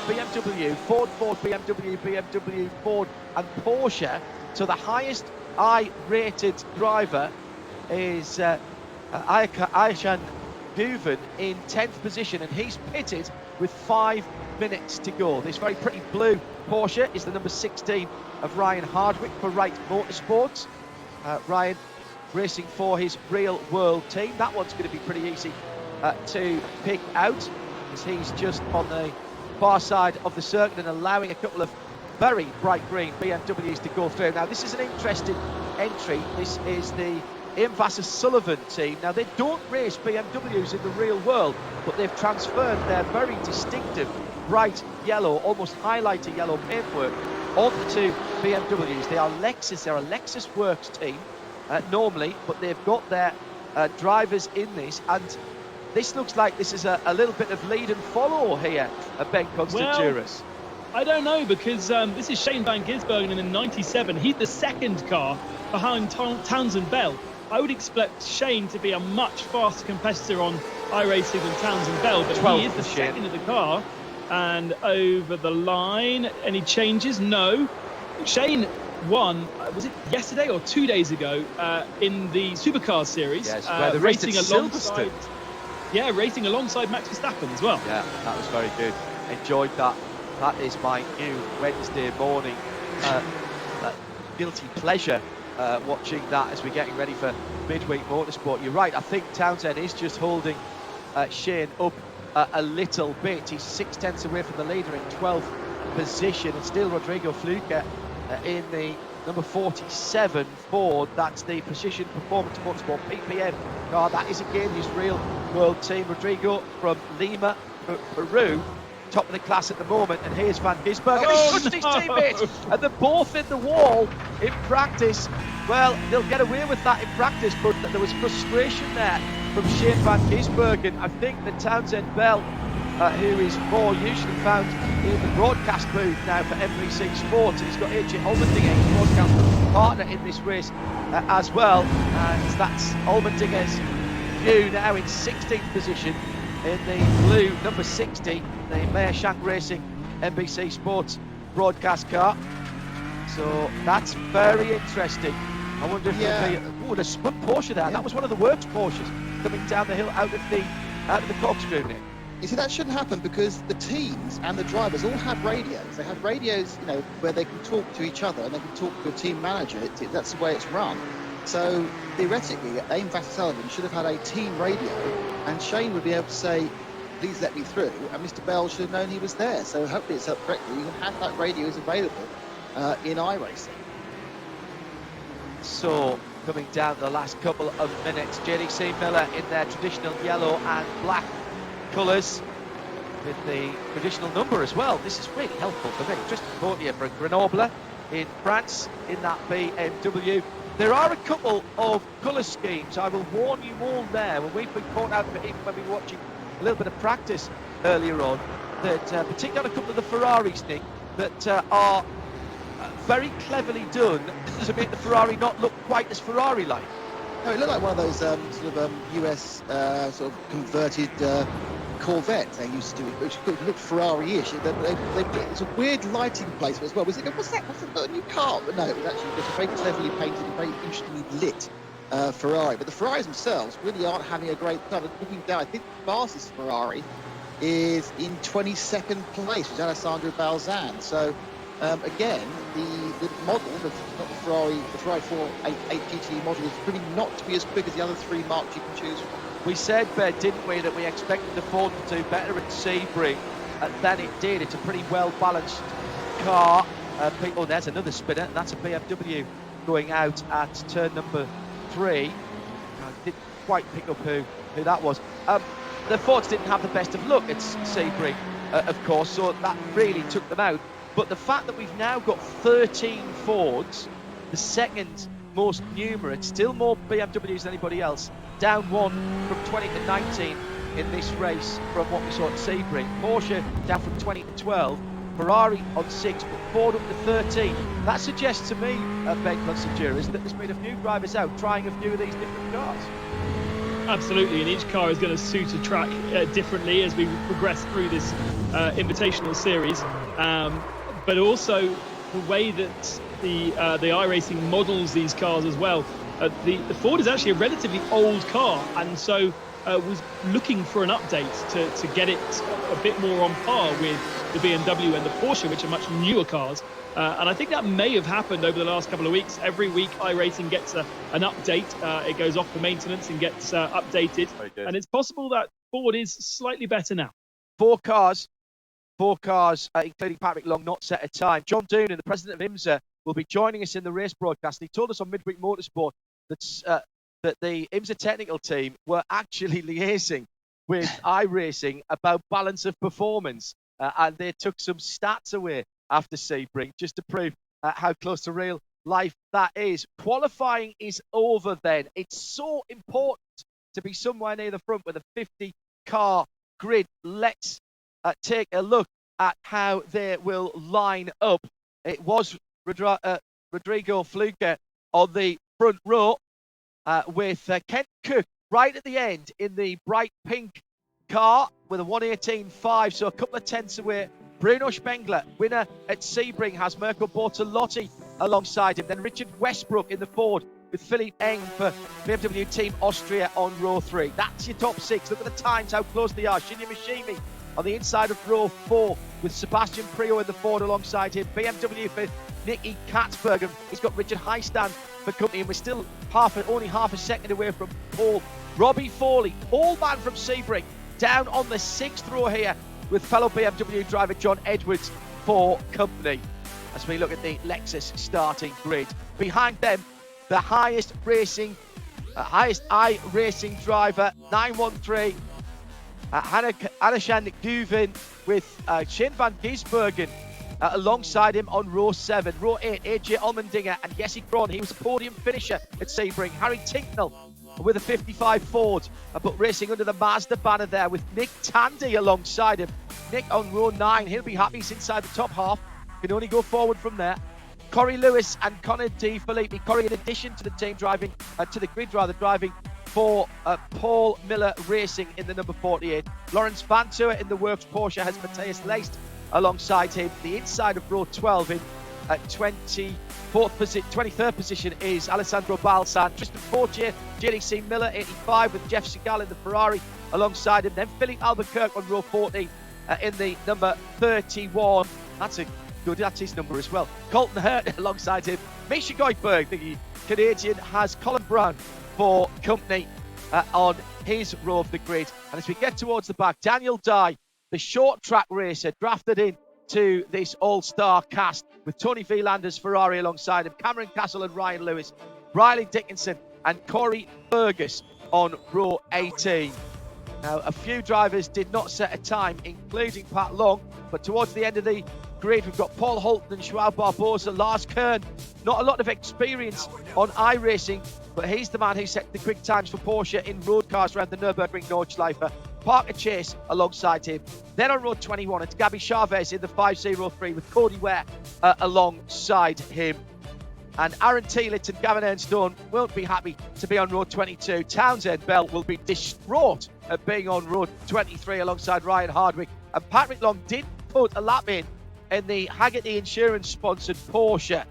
BMW, Ford, BMW, BMW, Ford, and Porsche. So the highest I-rated driver is Aishan Guven in 10th position, and he's pitted with 5 minutes to go. This very pretty blue Porsche is the number 16 of Ryan Hardwick for Wright Motorsports. Ryan racing for his real world team. That one's going to be pretty easy to pick out, as he's just on the far side of the circuit and allowing a couple of very bright green BMWs to go through. Now, this is an interesting entry. This is the IMSA Sullivan team. Now, they don't race BMWs in the real world, but they've transferred their very distinctive bright yellow, almost highlighter yellow paintwork onto BMWs. They are Lexus. They're a Lexus Works team normally, but they've got their drivers in this, and this looks like this is a little bit of lead and follow here at Ben Constanturis. Well, I don't know, because this is Shane Van Gisbergen in 97. He's the second car behind Townsend Bell. I would expect Shane to be a much faster competitor on iRacing than Townsend Bell, but he is the second of the car. And over the line, any changes? No. Shane won, was it yesterday or 2 days ago, in the Supercars series? Yes, where the racing alongside. Yeah, racing alongside Max Verstappen as well. Yeah, that was very good. Enjoyed that. That is my new Wednesday morning guilty pleasure, watching that as we're getting ready for midweek motorsport. You're right, I think Townsend is just holding Shane up a little bit. He's 6/10 away from the leader in 12th position, and still Rodrigo Fluke in the number 47 Ford. That's the Precision Performance Motorsport PPM car. That is again his real world team. Rodrigo from Lima, Peru, top of the class at the moment, and here's Van Gisbergen. He touched his teammate, and they're both in the wall in practice. Well, they'll get away with that in practice, but there was frustration there from Shane Van Gisbergen. I think that Townsend Bell, who is more usually found in the broadcast booth now for NBC Sports, and he's got AJ Allmendinger, his broadcast partner in this race as well, and that's Allmendinger's view now in 16th position in the blue number 60, the Meyer Shank Racing NBC Sports broadcast car. So that's very interesting. I wonder if there'll be a spun Porsche there. Yeah. That was one of the works Porsches coming down the hill out of the corkscrew, Nick. You see, that shouldn't happen, because the teams and the drivers all have radios. They have radios, where they can talk to each other and they can talk to a team manager. That's the way it's run. So theoretically, Aim Sullivan should have had a team radio, and Shane would be able to say, "Please let me through," and Mr. Bell should have known he was there. So hopefully it's up correctly. You can have that radio is available in iRacing. So coming down the last couple of minutes, JDC Miller in their traditional yellow and black colours with the traditional number as well. This is really helpful for me. Tristan Poitier for Grenoble in France in that BMW. There are a couple of colour schemes. I will warn you all there. When we've been caught out of it, even when we were watching a little bit of practice earlier on, that particularly on a couple of the Ferraris, Nick, that are very cleverly done to make the Ferrari not look quite as Ferrari-like. No, it looked like one of those US sort of converted Corvettes they used to do, which looked Ferrari-ish. It's a weird lighting placement as well. Was it? What's that? What's a new car? But no, it was actually just a very cleverly painted, very interestingly lit Ferrari. But the Ferraris themselves really aren't having a great time. Looking down, I think the fastest Ferrari is in 22nd place, which is Alessandro Balzan. So again, the model, not the Ferrari 488 GT model, is pretty not to be as quick as the other three marks you can choose from. We said, Ben, didn't we, that we expected the Ford to do better at Sebring than it did. It's a pretty well-balanced car. Oh, there's another spinner, and that's a BMW going out at turn number 3. I didn't quite pick up who that was. The Fords didn't have the best of luck at Sebring, of course, so that really took them out. But the fact that we've now got 13 Fords, the second most numerous, still more BMWs than anybody else, down one from 20 to 19 in this race from what we saw at Sebring. Porsche down from 20 to 12, Ferrari on 6, but Ford up to 13. That suggests to me, Ben Constanturis, that there's been a few drivers out trying a few of these different cars. Absolutely, and each car is going to suit a track differently as we progress through this invitational series. But also the way that the iRacing models these cars as well. The Ford is actually a relatively old car, and so was looking for an update to get it a bit more on par with the BMW and the Porsche, which are much newer cars. And I think that may have happened over the last couple of weeks. Every week, iRacing gets an update. It goes off for maintenance and gets updated. And it's possible that Ford is slightly better now. Four cars, including Patrick Long, not set a time. John Doonan, the president of IMSA, will be joining us in the race broadcast. He told us on Midweek Motorsport that the IMSA technical team were actually liaising with iRacing about balance of performance. And they took some stats away after Sebring, just to prove how close to real life that is. Qualifying is over then. It's so important to be somewhere near the front with a 50-car grid. Let's take a look at how they will line up. It was Rodrigo Fluker on the front row with Kent Cook right at the end in the bright pink car with a 1:18.5, so a couple of tenths away. Bruno Spengler, winner at Sebring, has Mirko Bortolotti alongside him. Then Richard Westbrook in the Ford with Philippe Eng for BMW Team Austria on row 3. That's your top 6. Look at the times, how close they are. Shinya Mishimi on the inside of row 4 with Sebastian Priaulx in the Ford alongside him. BMW for Nicky Katzberg, and he's got Richard Heistand for company, and we're still only half a second away from Paul. Robbie Foley, pole man from Sebring, down on the 6th row here with fellow BMW driver John Edwards for company. As we look at the Lexus starting grid, behind them, the highest iRacing driver, 913, Anashan Duvin with Shane van Gisbergen alongside him on row 7. Row 8, AJ Allmendinger and Jesse Krohn. He was a podium finisher at Sebring. Harry Tinknell with a 55 Ford, but racing under the Mazda banner there with Nick Tandy alongside him. Nick on row 9, he'll be happy. He's inside the top half, can only go forward from there. Corey Lewis and Connor D. Filippi. Corey, in addition to the team driving, to the grid rather, driving for Paul Miller Racing in the number 48. Lawrence Van Tour in the Works Porsche has Matthias Leist alongside him. The inside of row 12 in 23rd position is Alessandro Balsan. Tristan Fortier, JDC Miller, 85, with Jeff Segal in the Ferrari alongside him. Then Philippe Albuquerque on row 14 in the number 31. That's his number as well. Colton Hurt alongside him. Misha Goldberg, the Canadian, has Colin Brown for company on his row of the grid. And as we get towards the back, Daniel Dye, the short track racer, drafted in to this all-star cast with Tony Vielander's Ferrari alongside him, Cameron Castle and Ryan Lewis, Riley Dickinson and Corey Fergus on row 18. Now, a few drivers did not set a time, including Pat Long, but towards the end of the grid, we've got Paul Holton and Joao Barbosa, Lars Kern. Not a lot of experience on iRacing, but he's the man who set the quick times for Porsche in road cars around the Nürburgring Nordschleife. Parker Chase alongside him. Then on road 21, it's Gabby Chavez in the 503 with Cody Ware alongside him. And Aaron Teelitz and Gavin Ernstone won't be happy to be on road 22. Townsend Bell will be distraught at being on road 23 alongside Ryan Hardwick. And Patrick Long did put a lap in the Haggerty Insurance sponsored Porsche.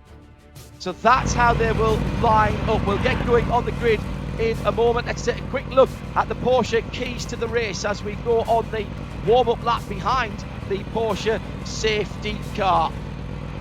So that's how they will line up. We'll get going on the grid in a moment. Let's take a quick look at the Porsche keys to the race as we go on the warm-up lap behind the Porsche safety car.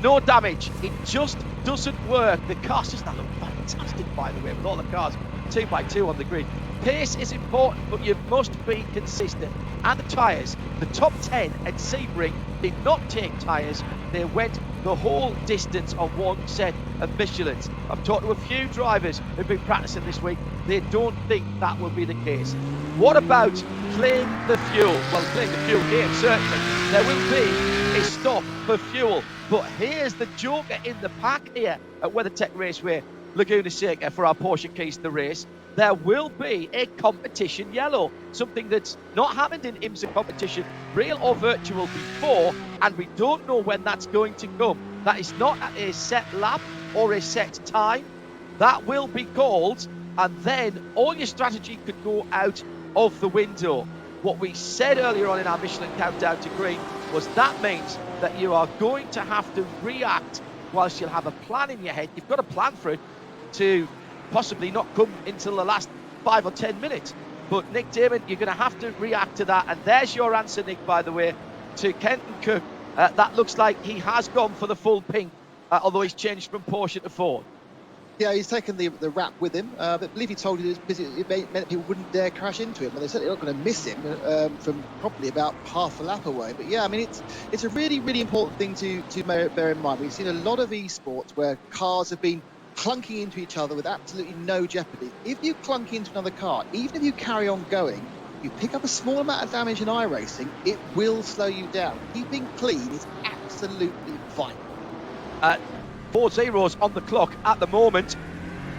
No damage. It just doesn't work. The cars just look fantastic, by the way, with all the cars 2 by 2 on the grid. Pace is important, but you must be consistent. And the tyres, the top 10 at Sebring did not take tyres. They went the whole distance on one set of Michelins. I've talked to a few drivers who've been practicing this week. They don't think that will be the case. What about clearing the fuel? Well, clearing the fuel here, certainly. There will be a stop for fuel. But here's the joker in the pack here at WeatherTech Raceway Laguna Seca for our Porsche keys to the race. There will be a competition yellow, something that's not happened in IMSA competition, real or virtual, before, and we don't know when that's going to come. That is not at a set lap or a set time. That will be called and then all your strategy could go out of the window. What we said earlier on in our Michelin Countdown to Green was that means that you are going to have to react whilst you'll have a plan in your head. You've got a plan for it to possibly not come until the last 5 or 10 minutes. But Nick Damon, you're going to have to react to that. And there's your answer, Nick, by the way, to Kenton Cook. That looks like he has gone for the full pink, although he's changed from Porsche to Ford. Yeah, he's taken the wrap with him, but I believe he told you it meant people wouldn't dare crash into him. Well, they're certainly not going to miss him from probably about half a lap away. But yeah, I mean, it's a really, really important thing to bear in mind. We've seen a lot of esports where cars have been clunking into each other with absolutely no jeopardy. If you clunk into another car, even if you carry on going, you pick up a small amount of damage in iRacing, it will slow you down. Keeping clean is absolutely vital. 4 zeros on the clock at the moment.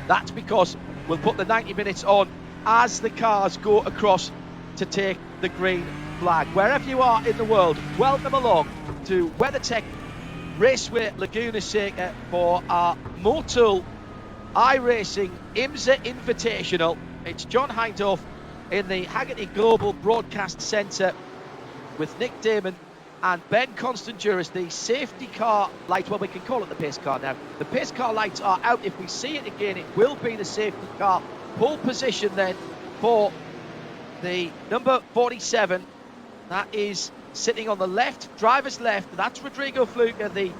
That's because we'll put the 90 minutes on as the cars go across to take the green flag. Wherever you are in the world, welcome along to WeatherTech Raceway Laguna Seca for our Motul iRacing IMSA Invitational. It's John Hindhaugh in the Haggerty Global Broadcast Centre with Nick Damon and Ben Constanduris. The safety car lights, well, we can call it the pace car now. The pace car lights are out. If we see it again, it will be the safety car. Pole position then for the number 47. That is sitting on the left, driver's left. That's Rodrigo Fluker, the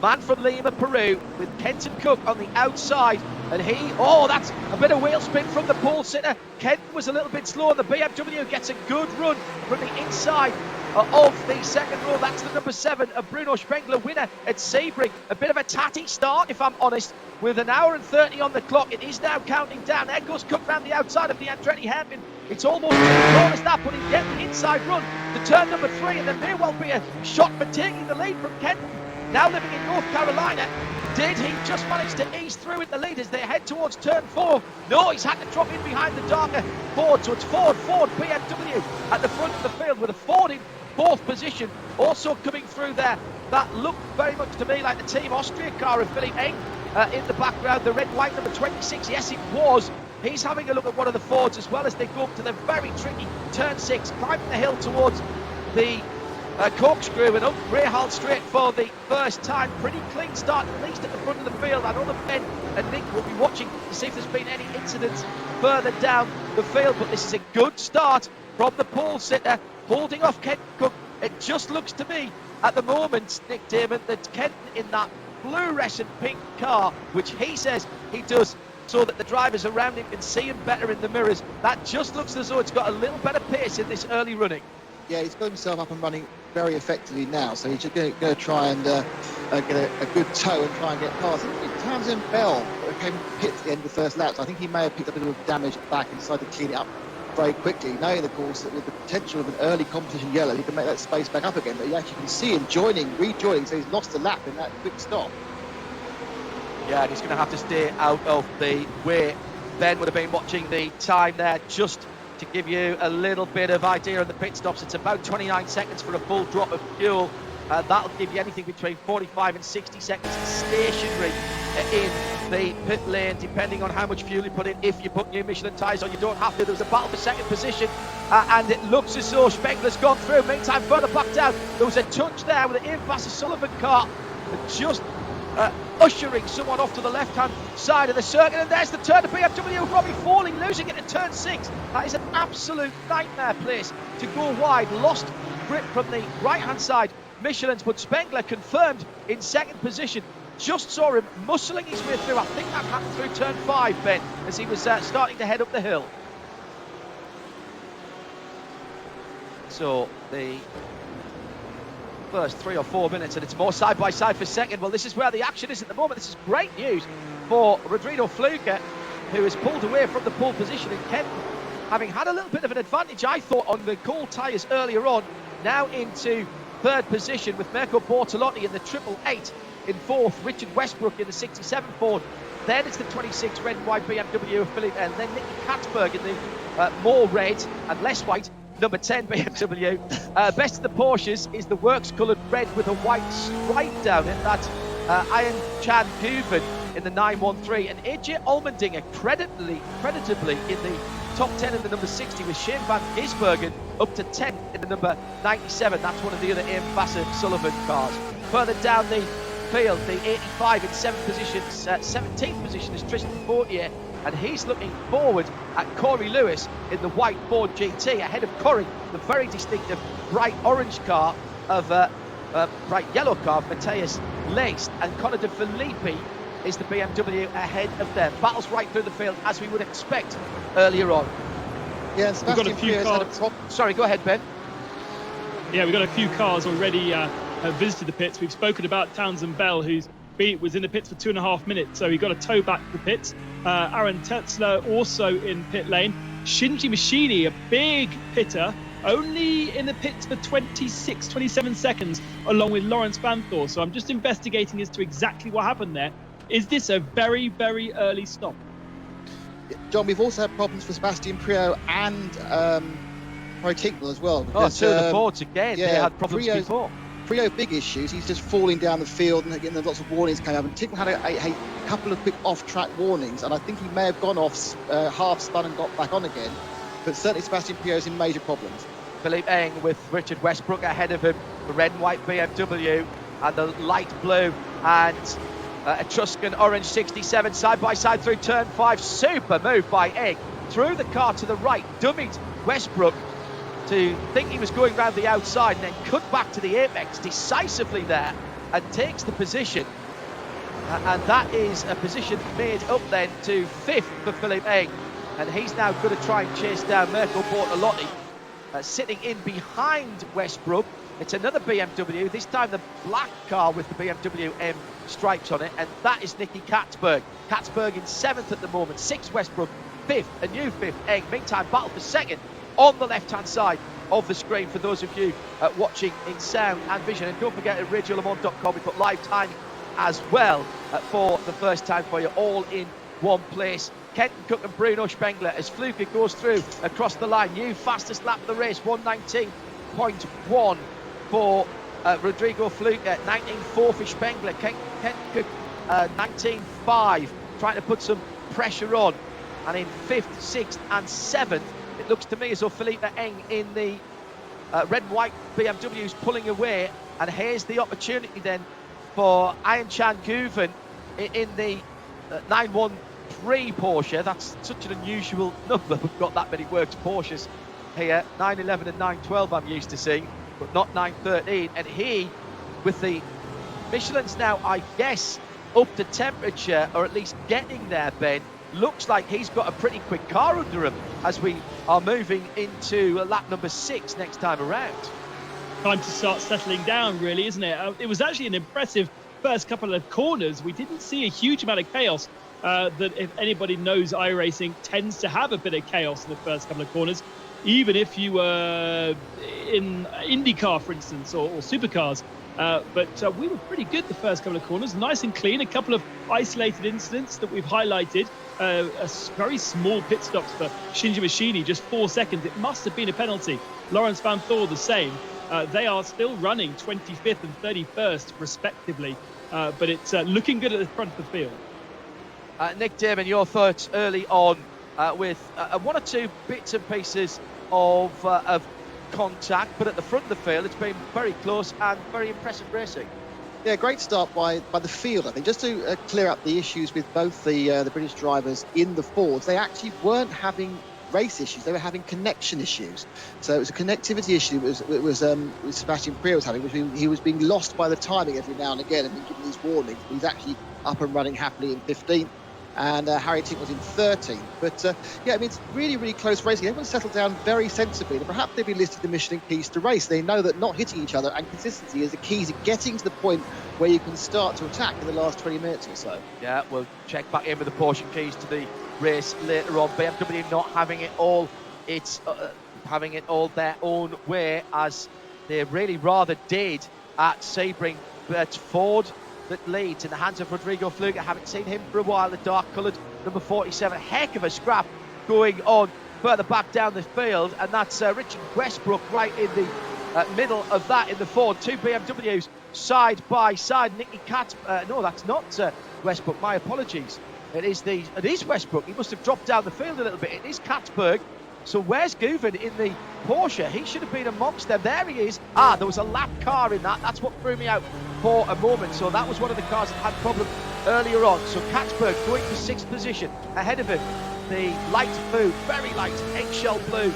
man from Lima, Peru, with Kenton Cook on the outside. And that's a bit of wheel spin from the pole sitter. Kenton was a little bit slow, and the BMW gets a good run from the inside of the second row. That's the number 7 of Bruno Spengler, winner at Sebring. A bit of a tatty start, if I'm honest, with an hour and 30 on the clock. It is now counting down. There goes Cook round the outside of the Andretti hairpin. It's almost as tall as that, but he's getting the inside run to turn number 3, and there may well be a shot for taking the lead from Kenton. Now living in North Carolina, did he just manage to ease through with the lead as they head towards turn 4? No, he's had to drop in behind the darker Ford, so it's Ford, BMW at the front of the field with a Ford in 4th position. Also coming through there, that looked very much to me like the Team Austria car of Philippe Eng in the background, the red-white number 26. Yes, it was. He's having a look at one of the Fords as well as they go up to the very tricky turn 6, climbing the hill towards the corkscrew and up Greyhall straight for the first time. Pretty clean start, at least at the front of the field. I know that Ben and Nick will be watching to see if there's been any incidents further down the field, but this is a good start from the pole sitter, holding off Kenton Cook. It just looks to me at the moment, Nick Damon, that Kenton in that fluorescent pink car, which he says he does so that the drivers around him can see him better in the mirrors, that just looks as though it's got a little better pace in this early running. Yeah, he's got himself up and running very effectively now, so he's just going to try and get a good toe and try and get past. Townsend Bell came pit at the end of the first lap, so I think he may have picked up a little damage back and decided to clean it up very quickly, knowing, of course, that with the potential of an early competition yellow, he can make that space back up again, but you actually can see him rejoining, so he's lost a lap in that quick stop. Yeah, and he's going to have to stay out of the way. Ben would have been watching the time there just to give you a little bit of idea of the pit stops. It's about 29 seconds for a full drop of fuel. That'll give you anything between 45 and 60 seconds stationary in the pit lane, depending on how much fuel you put in. If you put new Michelin tyres on, you don't have to. There was a battle for second position, and it looks as though Spengler's gone through. Meantime, further back down, there was a touch there with the Ian Vassar-Sullivan car, just ushering someone off to the left-hand side of the circuit. And there's the turn to BMW. Robbie Falling, losing it at turn 6. That is an absolute nightmare place to go wide. Lost grip from the right-hand side Michelin's, but Spengler confirmed in second position. Just saw him muscling his way through. I think that happened through turn 5, Ben, as he was starting to head up the hill. So the first 3 or 4 minutes, and it's more side by side for second. Well, this is where the action is at the moment. This is great news for Rodrigo Fluker, who has pulled away from the pole position in Kenton, having had a little bit of an advantage, I thought, on the cold tyres earlier on. Now into third position with Mirko Bortolotti in the 888 in 4th, Richard Westbrook in the 67 Ford. Then it's the 26 red and white BMW of Philippe, and then Nicky Katzberg in the more red and less white number 10 BMW. Best of the Porsches is the works coloured red with a white stripe down it. That's Ian Chan Guven in the 913, and AJ Allmendinger creditably in the top 10 in the number 60, with Shane van Gisbergen up to 10th in the number 97. That's one of the other Ian Vassar-Sullivan cars. Further down the field, the 85 in 17th position is Tristan Fortier, and he's looking forward at Corey Lewis in the white Ford GT, ahead of Corey, the very distinctive bright orange car of bright yellow car of Matthias Leist, and Connor De Filippi is the BMW ahead of them. Battles right through the field, as we would expect earlier on. Yeah, and Sebastian Priaulx had a problem. Sorry, go ahead, Ben. Yeah, we've got a few cars already visited the pits. We've spoken about Townsend Bell, who's was in the pits for 2.5 minutes, so he got a tow back to the pits. Aaron Tetzler also in pit lane. Shinji Machini, a big pitter, only in the pits for 27 seconds, along with Lawrence Vanthor. So I'm just investigating as to exactly what happened there. Is this a very, very early stop? John, we've also had problems for Sebastian Priaulx and Tinknell as well. Because, two of the Fords again, they had problems before. Priaulx, big issues. He's just falling down the field, and again, there's lots of warnings coming up. And Tinknell had a couple of quick off-track warnings, and I think he may have gone off, half spun and got back on again. But certainly Sebastian Priaulx is in major problems. Philippe Eng with Richard Westbrook ahead of him, the red and white BMW and the light blue and Etruscan orange 67 side by side through turn 5. Super move by Eng, threw the car to the right, dummied Westbrook to think he was going round the outside, and then cut back to the apex decisively there and takes the position. And that is a position made up then to 5th for Philippe Eng, and he's now going to try and chase down Mirko Bortolotti, sitting in behind Westbrook. It's another BMW, this time the black car with the BMW M stripes on it, and that is Nicky Katzberg. Katzberg in 7th at the moment, 6th Westbrook, 5th, a new 5th Eng. Meantime, battle for 2nd on the left-hand side of the screen for those of you watching in sound and vision. And don't forget at radiolemans.com, we put live timing as well for the first time for you, all in one place. Kenton Cook and Bruno Spengler as Fluker goes through across the line. New fastest lap of the race, 1:19.1 for Rodrigo Fluker, 19.4 for Spengler. Kenton Cook, 19.5, trying to put some pressure on. And in 5th, 6th and 7th, it looks to me as though Philippe Eng in the red and white BMW is pulling away. And here's the opportunity then for Ian Chan Guven in the 913 Porsche. That's such an unusual number. We've got that many works Porsches here. 911 and 912 I'm used to seeing, but not 913. And he, with the Michelin's now, I guess, up to temperature, or at least getting there, Ben, looks like he's got a pretty quick car under him as we are moving into lap number 6 next time around. Time to start settling down, really, isn't it? It was actually an impressive first couple of corners. We didn't see a huge amount of chaos. That if anybody knows iRacing, tends to have a bit of chaos in the first couple of corners, even if you were in IndyCar, for instance, or supercars. But we were pretty good the first couple of corners, nice and clean. A couple of isolated incidents that we've highlighted. A very small pit stops for Shinji Machini, just 4 seconds. It must have been a penalty. Lawrence Vanthor the same. They are still running 25th and 31st respectively, but it's looking good at the front of the field. Nick Damon, your thoughts early on with one or two bits and pieces of contact, but at the front of the field it's been very close and very impressive racing. Yeah, great start by the field, I think. Just to clear up the issues with both the British drivers in the Fords, they actually weren't having race issues, they were having connection issues. So it was a connectivity issue it was Sebastian Priaulx was having, which he was being lost by the timing every now and again and being given these warnings. He's actually up and running happily in 15th. And Harry Tink was in 13th. But yeah, I mean, it's really, really close racing. Everyone settled down very sensibly. And perhaps they've been listed the Michelin keys to race. They know that not hitting each other and consistency is the key to getting to the point where you can start to attack in the last 20 minutes or so. Yeah, we'll check back in with the Porsche keys to the race later on. BMW not having it all. It's having it all their own way, as they really rather did at Sebring. But Ford that leads in the hands of Rodrigo Fluker. Haven't seen him for a while. The dark coloured number 47. Heck of a scrap going on further back down the field, and that's Richard Westbrook right in the middle of that in the Ford. Two BMWs side by side. Nicky Katz, no, that's not Westbrook. My apologies. It is Westbrook. He must have dropped down the field a little bit. It is Katzberg. So where's Guven in the Porsche? He should have been amongst them. There he is. There was a lap car in that. That's what threw me out for a moment. So that was one of the cars that had problems earlier on. So Katzberg going for 6th position. Ahead of him, the light blue, very light, eggshell blue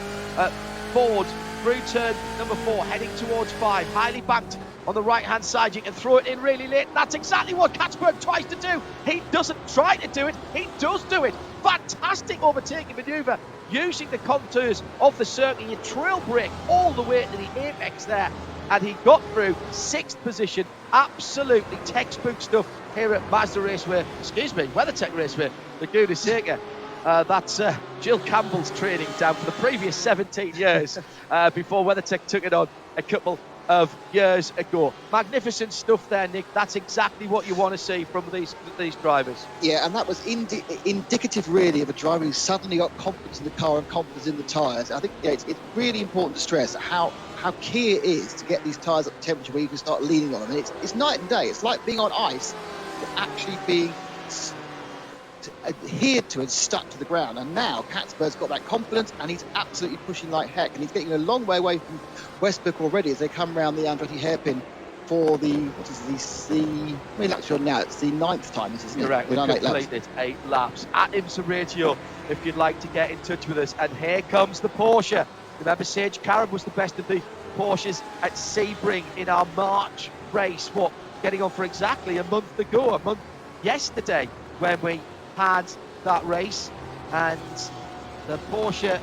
Ford through turn number 4, heading towards 5. Highly banked on the right-hand side. You can throw it in really late. That's exactly what Katzberg tries to do. He doesn't try to do it. He does do it. Fantastic overtaking manoeuvre using the contours of the circuit. You trail brake all the way to the apex there. And he got through 6th position. Absolutely textbook stuff here at WeatherTech Raceway Laguna Seca. That's Jill Campbell's training down for the previous 17 years before WeatherTech took it on a couple of years ago. Magnificent stuff there, Nick. That's exactly what you want to see from these drivers. Yeah, and that was indicative, really, of a driver who suddenly got confidence in the car and confidence in the tyres. I think it's really important to stress how key it is to get these tyres up to temperature where you can start leaning on them. And it's night and day. It's like being on ice, but actually being adhered to and stuck to the ground. And now Katzberg's got that confidence, and he's absolutely pushing like heck, and he's getting a long way away from Westbrook already as they come around the Andretti hairpin for the how many laps are on now? It's the 9th time, isn't it? Correct. We've completed 8 laps. At IMSA Radio, if you'd like to get in touch with us. And here comes the Porsche. Remember, Sage Karam was the best of the Porsches at Sebring in our March race. Getting on for exactly a month yesterday, when we had that race, and the Porsche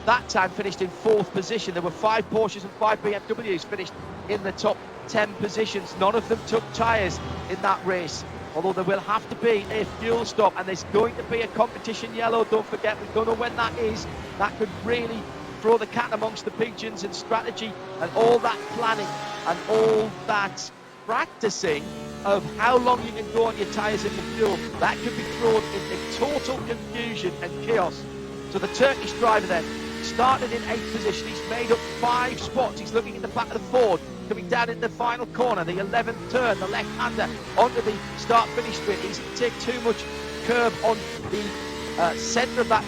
that time finished in 4th position. There were 5 Porsches and 5 BMWs finished in the top 10 positions. None of them took tyres in that race, although there will have to be a fuel stop, and there's going to be a competition yellow. Don't forget, we don't know when that is. That could really throw the cat amongst the pigeons, and strategy and all that planning and all that practicing of how long you can go on your tyres and the fuel, that could be thrown into total confusion and chaos. So the Turkish driver then started in 8th position. He's made up 5 spots. He's looking in the back of the Ford, coming down in the final corner, the 11th turn, the left-hander onto the start-finish straight. He's take too much curb on the centre of that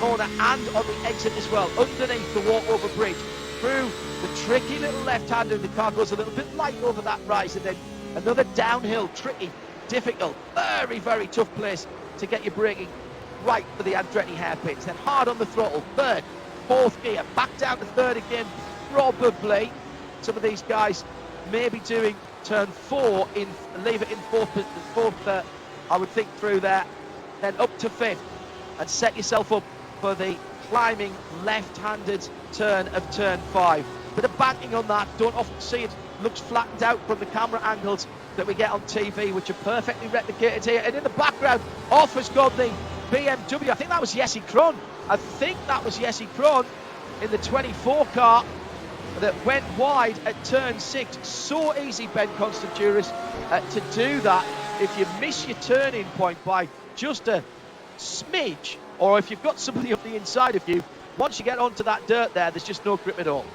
corner and on the exit as well, underneath the walk-over bridge, through the tricky little left-hander. The car goes a little bit light over that rise, and then another downhill, tricky, difficult, very, very tough place to get your braking right for the Andretti hairpins. Then hard on the throttle, 3rd, 4th gear, back down to 3rd again, probably. Some of these guys may be doing turn 4, leave it in 4th, I would think, through there, then up to 5th, and set yourself up for the climbing left-handed turn of turn 5. Bit of banking on that, don't often see it. Looks flattened out from the camera angles that we get on TV, which are perfectly replicated here. And in the background, off has gone the BMW. I think that was Jesse Krohn. In the 24 car that went wide at turn 6. So easy, Ben Constanturis, to do that. If you miss your turning point by just a smidge, or if you've got somebody up the inside of you, once you get onto that dirt there's just no grip at all.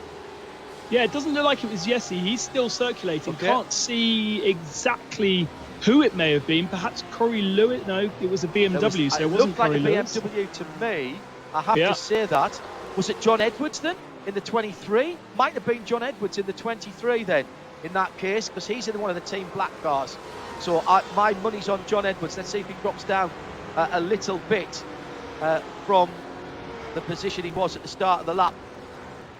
Yeah, it doesn't look like it was Jesse. He's still circulating. Okay. Can't see exactly who it may have been. Perhaps Corey Lewis. No, it was a BMW, so it wasn't Corey Lewis. It looked like a BMW to me. I have to say that. Was it John Edwards then in the 23? Might have been John Edwards in the 23 then, in that case, because he's in one of the Team Black cars. So my money's on John Edwards. Let's see if he drops down a little bit from the position he was at the start of the lap.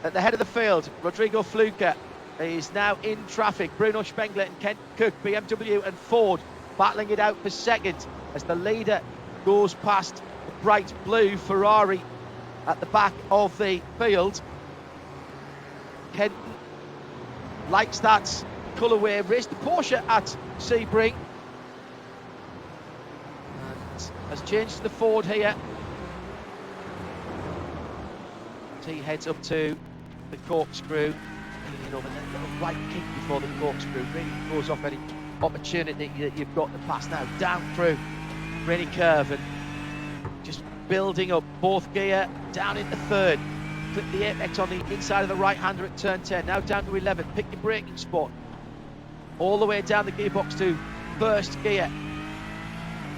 At the head of the field, Rodrigo Fluker is now in traffic. Bruno Spengler and Kent Cook, BMW and Ford, battling it out for second as the leader goes past the bright blue Ferrari at the back of the field. Kent likes that colourway. Raced the Porsche at Sebring and has changed to the Ford here. He heads up to the corkscrew, leaning over that little right kick before the corkscrew really throws off any opportunity that you've got to pass. Now down through really curve and just building up. 4th gear down into 3rd, clip the apex on the inside of the right hander at turn 10. Now down to 11, pick your braking spot. all the way down the gearbox to first gear,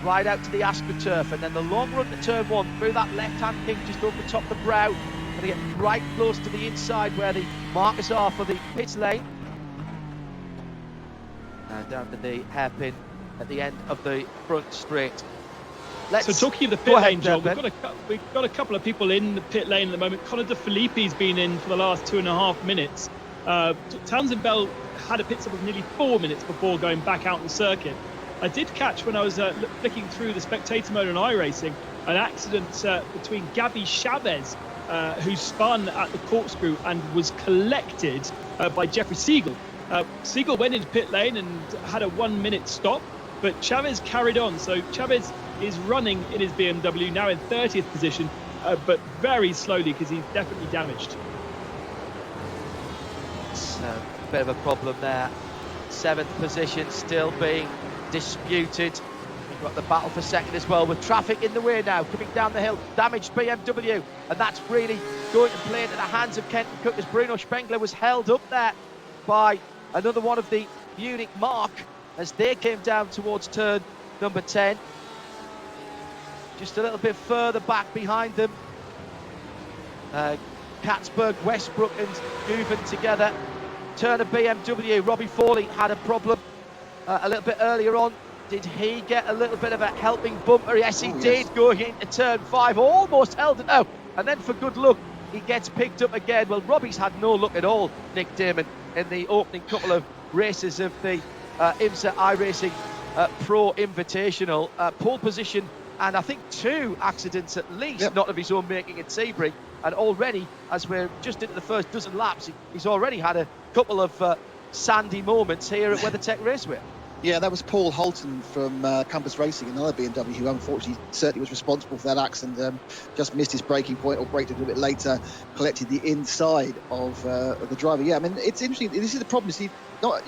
right out to the AstroTurf, and then the long run to turn 1 through that left-hand kink just over the top of the brow, and they get right close to the inside where the markers are for the pit lane, and down to the hairpin at the end of the front straight. So talking of the pit lane, Joel, we've got a couple of people in the pit lane at the moment. Connor De Filippi's been in for the last 2.5 minutes. Townsend Bell had a pit stop of nearly 4 minutes before going back out on the circuit. I did catch, when I was flicking through the spectator mode on iRacing, an accident between Gabby Chavez, who spun at the corkscrew and was collected by Jeffrey Siegel. Siegel went into pit lane and had a 1 minute stop, but Chavez carried on. So Chavez is running in his BMW, now in 30th position, but very slowly because he's definitely damaged. It's a bit of a problem there. 7th position still being disputed. We've got the battle for second as well, with traffic in the way now, coming down the hill, damaged BMW, and that's really going to play into the hands of Kenton Cook, as Bruno Spengler was held up there by another one of the Munich mark as they came down towards turn number 10. Just a little bit further back behind them, Katzberg, Westbrook and Guven together. Turner BMW, Robbie Foley had a problem a little bit earlier on. Did he get a little bit of a helping bumper? Yes, he did, yes. Going into turn 5, almost held it out. And then for good luck, he gets picked up again. Well, Robbie's had no luck at all, Nick Damon, in the opening couple of races of the IMSA iRacing Pro Invitational. Pole position, and I think 2 accidents at least, not of his own making at Sebring. And already, as we're just into the first dozen laps, he's already had a couple of sandy moments here at WeatherTech Raceway. Yeah, that was Paul Holton from Compass Racing, another BMW, who unfortunately certainly was responsible for that accident. Just missed his braking point, or braked a little bit later, collected the inside of the driver. Yeah, I mean, it's interesting. This is the problem.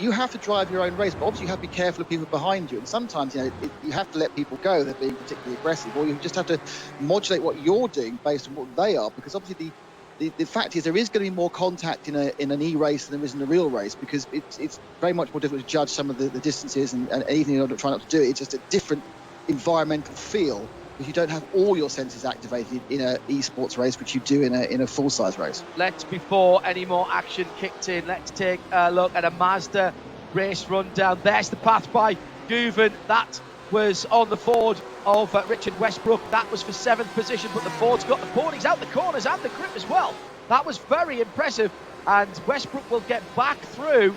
You have to drive your own race, but obviously you have to be careful of people behind you. And sometimes, you have to let people go. They're being particularly aggressive, or you just have to modulate what you're doing based on what they are. Because obviously the fact is there is going to be more contact in an e-race than there is in a real race, because it's very much more difficult to judge some of the distances, and even though you're trying not to do it, it's just a different environmental feel if you don't have all your senses activated in an esports race, which you do in a full-size race. Before any more action kicked in, let's take a look at a Mazda race rundown. There's the path by Guven. That was on the Ford of Richard Westbrook. That was for 7th position, but the Ford's got the ponies out the corners and the grip as well. That was very impressive, and Westbrook will get back through.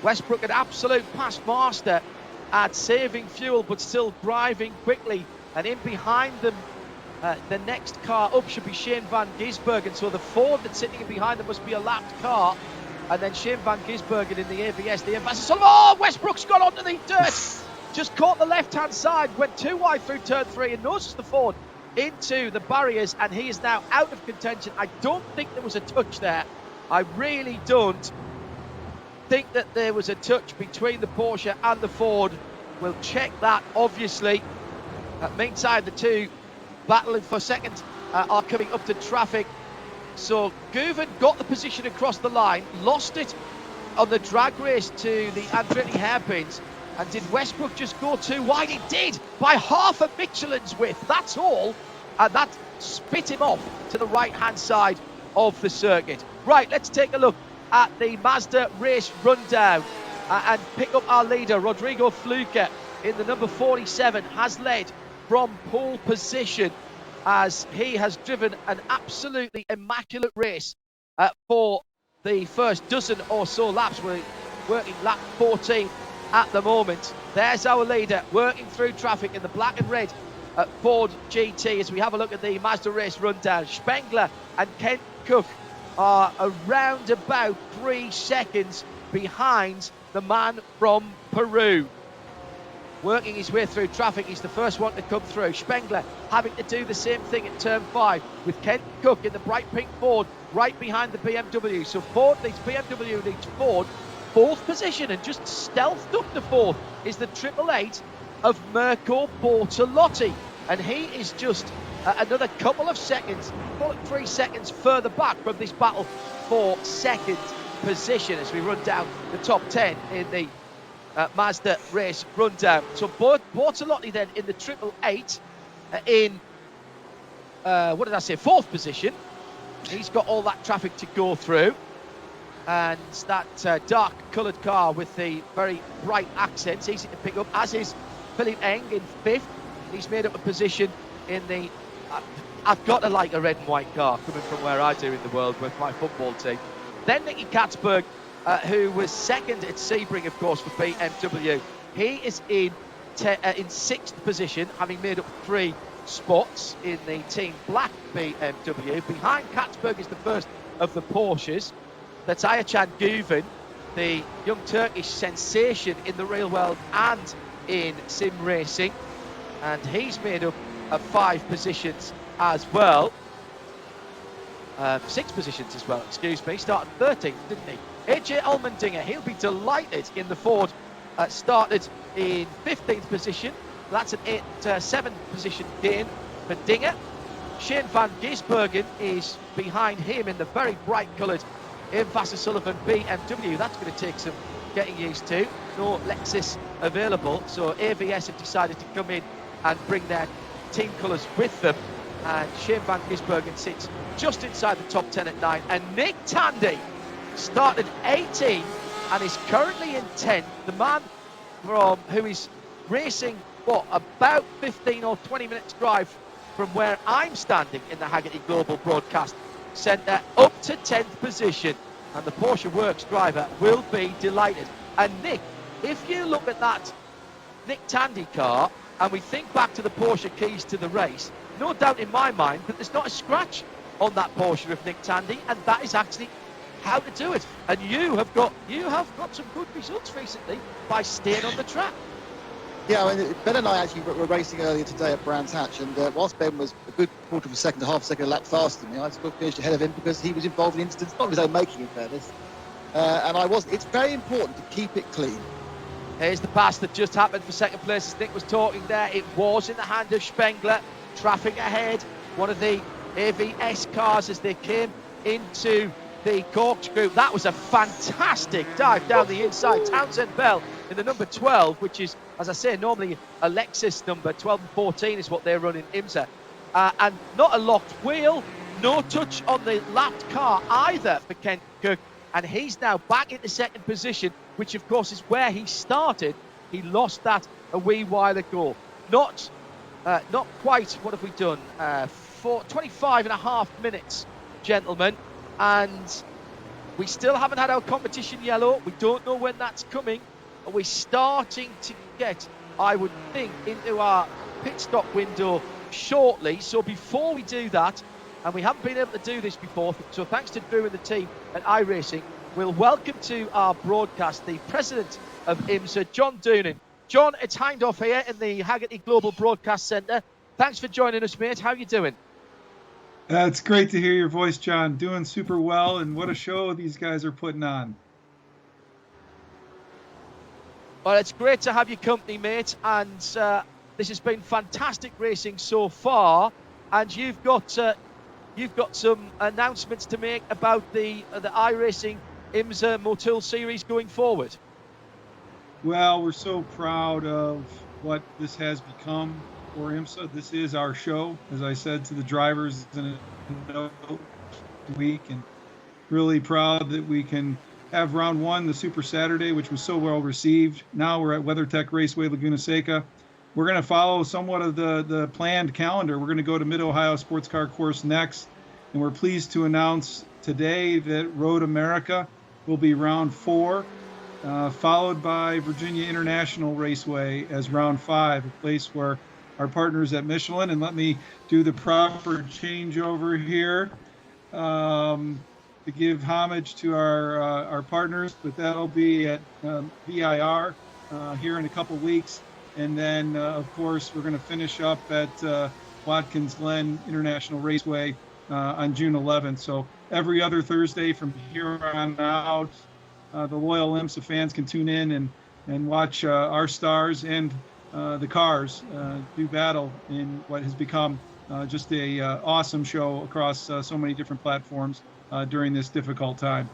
Westbrook, an absolute past master at saving fuel, but still driving quickly. And in behind them, the next car up should be Shane van Gisbergen. So the Ford that's sitting in behind them must be a lapped car. And then Shane van Gisbergen in the ABS, the ambassador. Oh, Westbrook's got onto the dirt. Just caught the left-hand side, went too wide through turn 3 and noses the Ford into the barriers, and he is now out of contention. I don't think there was a touch there. I really don't think that there was a touch between the Porsche and the Ford. We'll check that, obviously. Meantime, the 2 battling for second are coming up to traffic. So Guven got the position across the line, lost it on the drag race to the Andretti hairpins. And did Westbrook just go too wide? He did, by half a Michelin's width, that's all. And that spit him off to the right-hand side of the circuit. Right, let's take a look at the Mazda race rundown and pick up our leader, Rodrigo Fluke, in the number 47, has led from pole position as he has driven an absolutely immaculate race for the first dozen or so laps. We're working lap 14 at the moment. There's our leader working through traffic in the black and red Ford GT as we have a look at the Mazda race rundown. Spengler and Kent Cook are around about 3 seconds behind the man from Peru. Working his way through traffic, he's the first one to come through. Spengler having to do the same thing at turn 5 with Kent Cook in the bright pink Ford right behind the BMW. So BMW needs Ford 4th position, and just stealthed up to 4th is the 888 of Mirko Bortolotti, and he is just another couple of seconds, call it 3 seconds further back from this battle for 2nd position as we run down the top 10 in the Mazda race rundown. So Bortolotti then in the 888 in, what did I say, 4th position. He's got all that traffic to go through. And that dark coloured car with the very bright accents, easy to pick up, as is Philippe Eng in 5th. He's made up a position in the... I've got to like a red and white car coming from where I do in the world with my football team. Then Nicky Katzberg, who was 2nd at Sebring, of course, for BMW. He is in 6th position, having made up 3 spots in the Team Black BMW. Behind Katzberg is the first of the Porsches. That's Ayachan Guven, the young Turkish sensation in the real world and in sim racing. And he's made up of 5 positions as well. 6 positions as well, excuse me. Started 13th, didn't he? AJ Allmendinger, he'll be delighted in the Ford. Started in 15th position. That's an 7th position gain for Dinger. Shane van Gisbergen is behind him in the very bright coloured Vassar Sullivan BMW. That's going to take some getting used to. No Lexus available, so AVS have decided to come in and bring their team colours with them. And Shane van Gisbergen sits just inside the top 10 at 9. And Nick Tandy started 18 and is currently in 10th. The man who is racing, about 15 or 20 minutes drive from where I'm standing in the Haggerty Global Broadcast Centre, up to 10th position. And the Porsche Works driver will be delighted. And Nick, if you look at that Nick Tandy car, and we think back to the Porsche keys to the race, no doubt in my mind that there's not a scratch on that Porsche of Nick Tandy, and that is actually how to do it. And you have got some good results recently by staying on the track. Yeah, I mean, Ben and I actually were racing earlier today at Brands Hatch, and whilst Ben was a good quarter of a second to half a second a lap faster than me, I still finished ahead of him because he was involved in incidents, not of his own making, in fairness. And I wasn't. It's very important to keep it clean. Here's the pass that just happened for second place, as Nick was talking there. It was in the hand of Spengler. Traffic ahead. One of the AVS cars as they came into the corkscrew. That was a fantastic dive down the inside. Townsend Bell in the number 12, which is, as I say, normally a Lexus number. 12 and 14 is what they're running IMSA. And not a locked wheel, no touch on the lapped car either for Kent Cook. And he's now back into second position, which of course is where he started. He lost that a wee while ago. Not quite, what have we done? 25 and a half minutes, gentlemen. And we still haven't had our competition yellow. We don't know when that's coming. We're starting to get, I would think, into our pit stop window shortly. So before we do that, and we haven't been able to do this before, so thanks to Drew and the team at iRacing, we'll welcome to our broadcast the president of IMSA, John Doonan. John, it's Hindhoff here in the Haggerty Global Broadcast Centre. Thanks for joining us, mate. How are you doing? It's great to hear your voice, John. Doing super well, and what a show these guys are putting on. Well, it's great to have your company, mate, and this has been fantastic racing so far, and you've got some announcements to make about the iRacing IMSA Motul series going forward. Well, we're so proud of what this has become for IMSA. This is our show, as I said to the drivers in a week, and really proud that we can have round one, the Super Saturday, which was so well received. Now we're at WeatherTech Raceway Laguna Seca. We're going to follow somewhat of the planned calendar. We're going to go to Mid-Ohio Sports Car Course next, and we're pleased to announce today that Road America will be round 4, followed by Virginia International Raceway as round 5, a place where our partners at Michelin, and let me do the proper changeover here to give homage to our partners, but that'll be at VIR here in a couple weeks. And then, of course, we're going to finish up at Watkins Glen International Raceway on June 11th. So every other Thursday from here on out, the loyal IMSA fans can tune in and watch our stars and the cars do battle in what has become just a awesome show across so many different platforms during this difficult time.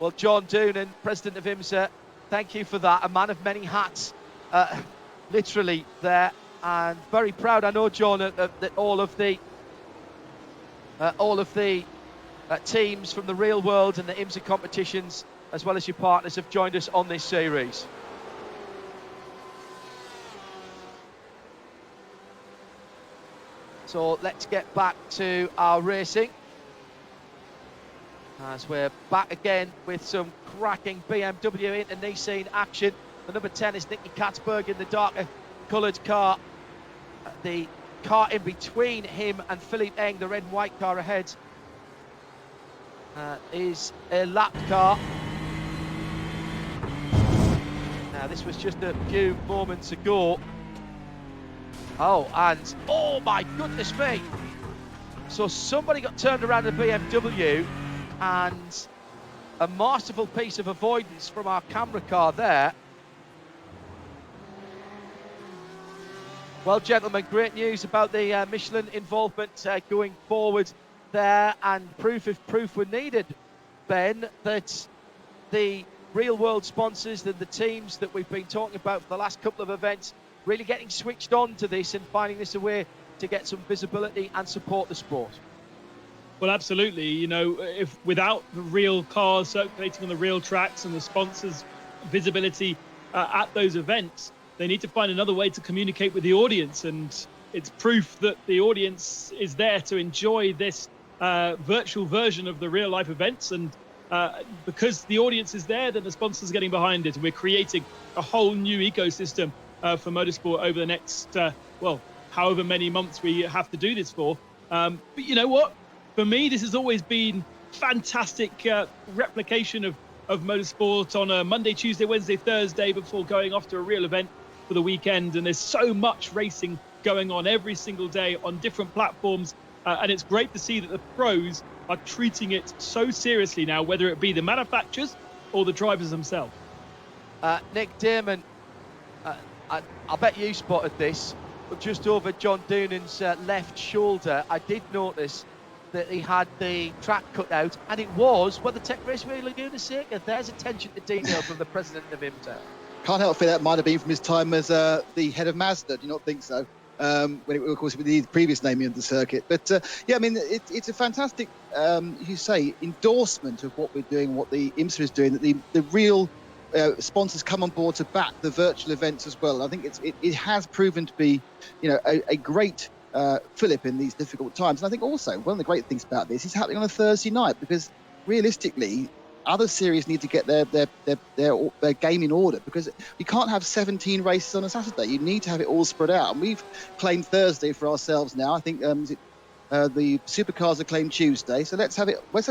Well, John Doonan, president of IMSA, thank you for that. A man of many hats, literally there, and very proud. I know, John, that all of the teams from the real world and the IMSA competitions, as well as your partners, have joined us on this series. So let's get back to our racing, as we're back again with some cracking BMW into Nissan action. The number 10 is Nicky Katzberg in the darker coloured car. The car in between him and Philippe Eng, the red and white car ahead, is a lap car. Now, this was just a few moments ago. Oh, and oh my goodness me! So somebody got turned around in the BMW, and a masterful piece of avoidance from our camera car there. Well, gentlemen, great news about the Michelin involvement going forward there, and proof, if proof were needed, Ben, that the real-world sponsors and the teams that we've been talking about for the last couple of events really getting switched on to this and finding this a way to get some visibility and support the sport. Well, absolutely. You know, if without the real cars circulating on the real tracks and the sponsors' visibility at those events, they need to find another way to communicate with the audience. And it's proof that the audience is there to enjoy this virtual version of the real life events. And because the audience is there, then the sponsors are getting behind it. And we're creating a whole new ecosystem for motorsport over the next, however many months we have to do this for. But you know what? For me, this has always been fantastic replication of motorsport on a Monday, Tuesday, Wednesday, Thursday before going off to a real event for the weekend. And there's so much racing going on every single day on different platforms. And it's great to see that the pros are treating it so seriously now, whether it be the manufacturers or the drivers themselves. Nick Damon, I bet you spotted this, but just over John Doonan's left shoulder, I did notice that he had the track cut out, and it was WeatherTech Raceway Laguna Seca. There's attention to detail from the president of IMSA. Can't help but that might have been from his time as the head of Mazda. Do you not think so? When it, of course, with the previous naming of the circuit. But yeah, I mean, it's a fantastic, you say, endorsement of what we're doing, what the IMSA is doing. That the real sponsors come on board to back the virtual events as well. I think it has proven to be, you know, a great fillip in these difficult times. And I think also one of the great things about this is happening on a Thursday night, because realistically, other series need to get their game in order, because you can't have 17 races on a Saturday. You need to have it all spread out. And we've claimed Thursday for ourselves now. I think the supercars are claimed Tuesday. So let's have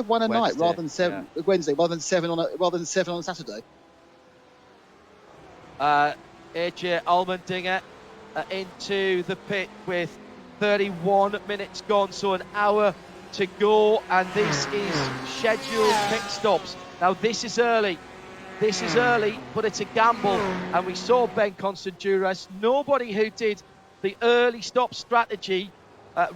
one a night rather than seven. Yeah. Wednesday rather than seven on a Saturday. AJ Allmendinger into the pit with 31 minutes gone, so an hour to go, and this is scheduled pit stops. Now this is early, but it's a gamble, and we saw Ben Constanduras. Nobody who did the early stop strategy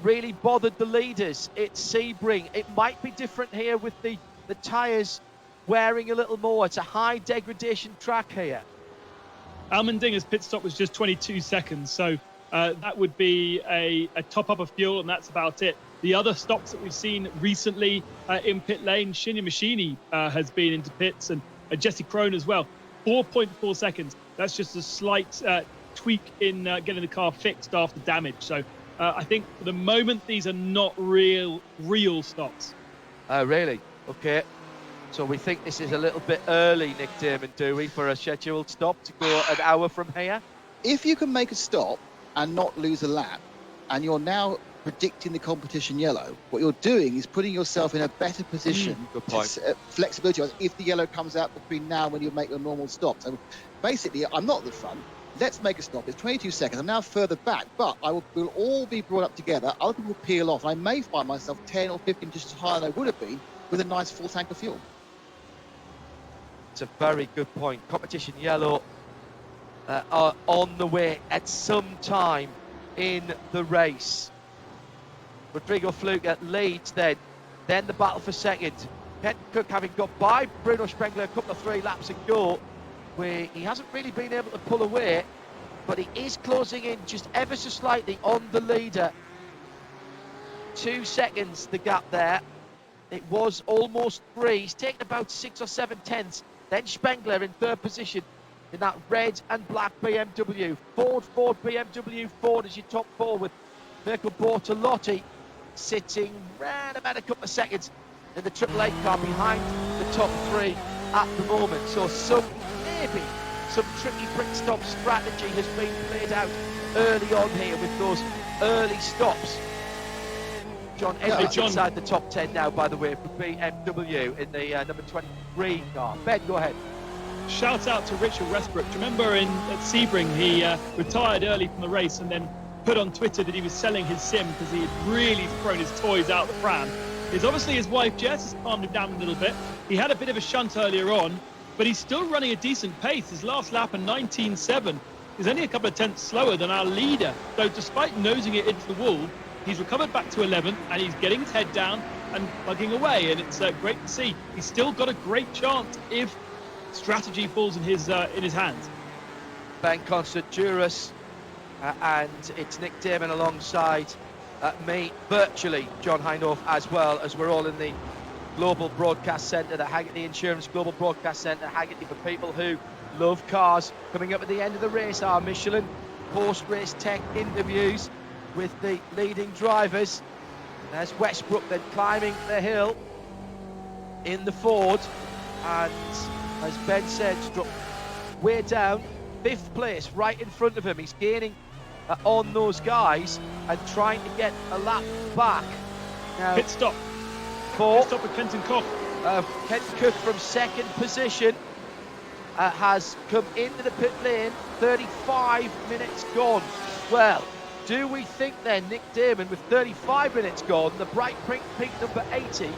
really bothered the leaders. It's Sebring. It might be different here with the tyres wearing a little more. It's a high degradation track here. Allmendinger's pit stop was just 22 seconds, so that would be a top up of fuel, and that's about it. The other stops that we've seen recently in pit lane, Shinya Machini has been into pits, and Jesse Krohn as well. 4.4 seconds. That's just a slight tweak in getting the car fixed after damage. So I think for the moment, these are not real stops. Really? Okay. So we think this is a little bit early, Nick Damon, do we, for a scheduled stop to go an hour from here? If you can make a stop and not lose a lap, and you're now predicting the competition yellow, what you're doing is putting yourself in a better position. Good point. Flexibility if the yellow comes out between now and when you make your normal stop. So basically, I'm not at the front. Let's make a stop. It's 22 seconds. I'm now further back, but we'll all be brought up together. Other people peel off. I may find myself 10 or 15 inches higher than I would have been with a nice full tank of fuel. It's a very good point. Competition yellow are on the way at some time in the race. Rodrigo Fluke leads then the battle for second. Kent Cook having got by Bruno Spengler a couple of 3 laps ago, where he hasn't really been able to pull away, but he is closing in just ever so slightly on the leader. 2 seconds the gap there. It was almost 3. He's taken about 6 or 7 tenths. Then Spengler in 3rd position in that red and black BMW. Ford, BMW, Ford as your top 4 with Mirko Bortolotti sitting round about a couple of seconds in the Triple Eight car behind the top 3 at the moment. So maybe some tricky pit stop strategy has been played out early on here with those early stops. John Edwards inside the top 10 now, by the way, for BMW in the number 23 car. Ben, go ahead. Shout out to Richard Westbrook. Do you remember at Sebring, he retired early from the race and then put on Twitter that he was selling his sim because he had really thrown his toys out the pram. It's obviously his wife Jess has calmed him down a little bit. He had a bit of a shunt earlier on, but he's still running a decent pace. His last lap in 19.7 is only a couple of tenths slower than our leader. So despite nosing it into the wall, he's recovered back to 11th and he's getting his head down and plugging away. And it's great to see. He's still got a great chance if strategy falls in his hands. Ben Constantiouris and it's Nick Damon alongside me, virtually John Hindhaugh as well, as we're all in the Global Broadcast Centre, the Haggerty Insurance Global Broadcast Centre, Haggerty for people who love cars. Coming up at the end of the race, our Michelin post-race tech interviews with the leading drivers. There's Westbrook then climbing the hill in the Ford, and as Ben said, struck way down, 5th place right in front of him. He's gaining on those guys and trying to get a lap back. Now, Pit stop with Kenton Cook. Kenton Cook from 2nd position has come into the pit lane, 35 minutes gone. Well, do we think then Nick Damon, with 35 minutes gone, the bright pink number 80,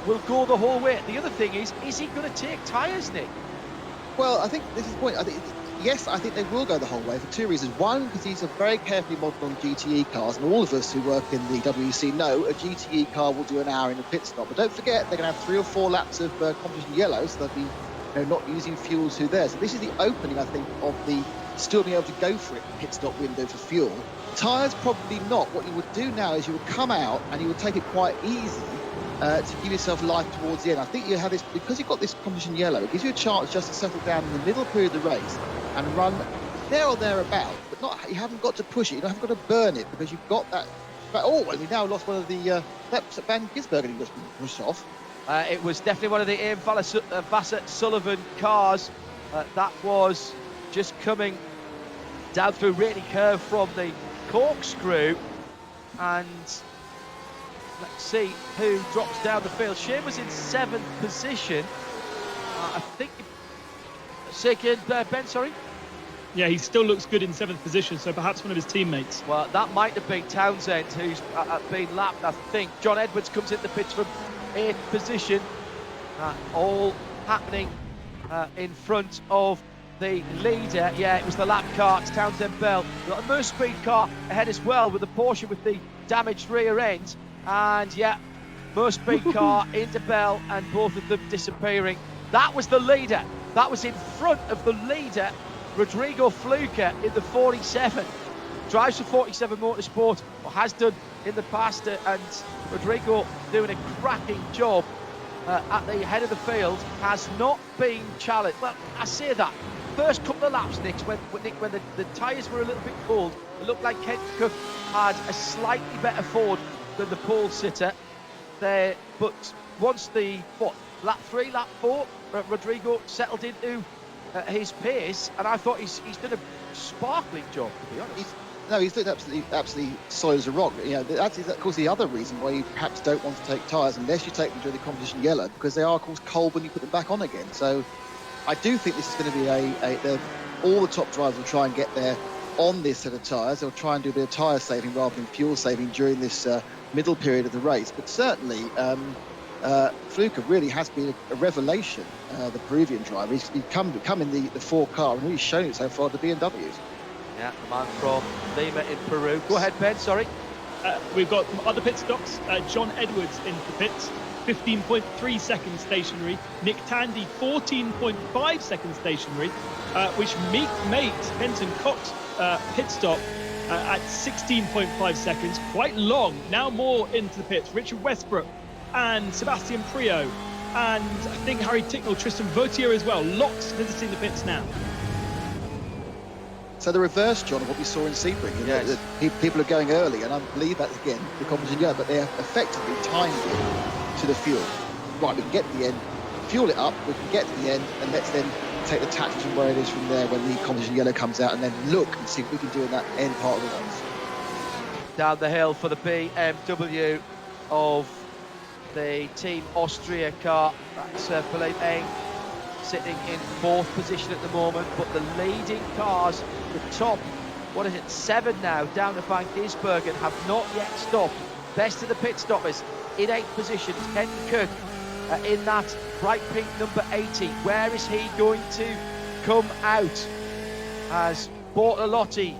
will go the whole way? The other thing is he going to take tyres, Nick? Well, I think this is the point. Yes, I think they will go the whole way for 2 reasons. One, because these are very carefully modelled on GTE cars, and all of us who work in the WEC know a GTE car will do an hour in a pit stop. But don't forget, they're going to have 3 or 4 laps of competition yellow, so they'll be not using fuel through there. So this is the opening, I think, of the still being able to go for it pit stop window for fuel. Tyres, probably not. What you would do now is you would come out and you would take it quite easy to give yourself life towards the end. I think you have this, because you've got this competition yellow, it gives you a chance just to settle down in the middle period of the race and run there or thereabouts, but you haven't got to push it, you haven't got to burn it, because you've got that. And we now lost one of the Van Gisbergen just pushed off. It was definitely one of the Ian Vassett Sullivan cars that was just coming down through Rainy Curve from the corkscrew, and let's see who drops down the field. Shane was in 7th position. I think second, Ben, sorry? Yeah, he still looks good in 7th position, so perhaps one of his teammates. Well, that might have been Townsend, who's been lapped, I think. John Edwards comes in the pits from 8th position. All happening in front of the leader. Yeah, it was the lap car. It's Townsend Bell. We've got a Merc Speed car ahead as well, with the Porsche with the damaged rear end. And yeah, Merc Speed car into Bell, and both of them disappearing. That was the leader. That was in front of the leader, Rodrigo Fluker, in the 47. Drives for 47 Motorsport, or has done in the past, and Rodrigo doing a cracking job at the head of the field, has not been challenged. Well, I say that. First couple of laps, Nick, when the tyres were a little bit cold, it looked like Kent Cook had a slightly better Ford than the pole sitter there, but once the lap 3, lap 4, Rodrigo settled into his pace, and I thought he's done a sparkling job, to be honest. He's looked absolutely solid as a rock. That's of course the other reason why you perhaps don't want to take tyres unless you take them during the competition yellow, because they are, of course, cold when you put them back on again. So I do think this is going to be all the top drivers will try and get there on this set of tyres. They'll try and do a bit of tyre saving rather than fuel saving during this middle period of the race. But certainly, Fluker really has been a revelation, the Peruvian driver. He's become in the 4 car and really shown it so far to BMWs. Yeah, the man from Lima in Peru. Go ahead, Ben, sorry. We've got other pit stops. John Edwards in the pits. 15.3 seconds stationary. Nick Tandy, 14.5 seconds stationary, which makes Kenton Cox pit stop at 16.5 seconds. Quite long. Now more into the pits. Richard Westbrook and Sebastian Priaulx, and I think Harry Ticknell, Tristan Vautier as well. Lots visiting the pits now. So the reverse, John, of what we saw in Sebring. Yes. People are going early, and I believe that again, the competition go, but they're effectively timed it to the fuel. Right, we can get to the end, fuel it up, we can get to the end, and let's then take the tactics from where it is from there when the competition yellow comes out, and then look and see what we can do in that end part of the race. Down the hill for the BMW of the Team Austria car. That's Philippe Eng sitting in 4th position at the moment, but the leading cars, the top, 7 now, down to Van Gisbergen, have not yet stopped. Best of the pit stoppers in 8th position, Ken Cook in that bright pink number 80. Where is he going to come out? As Bortolotti,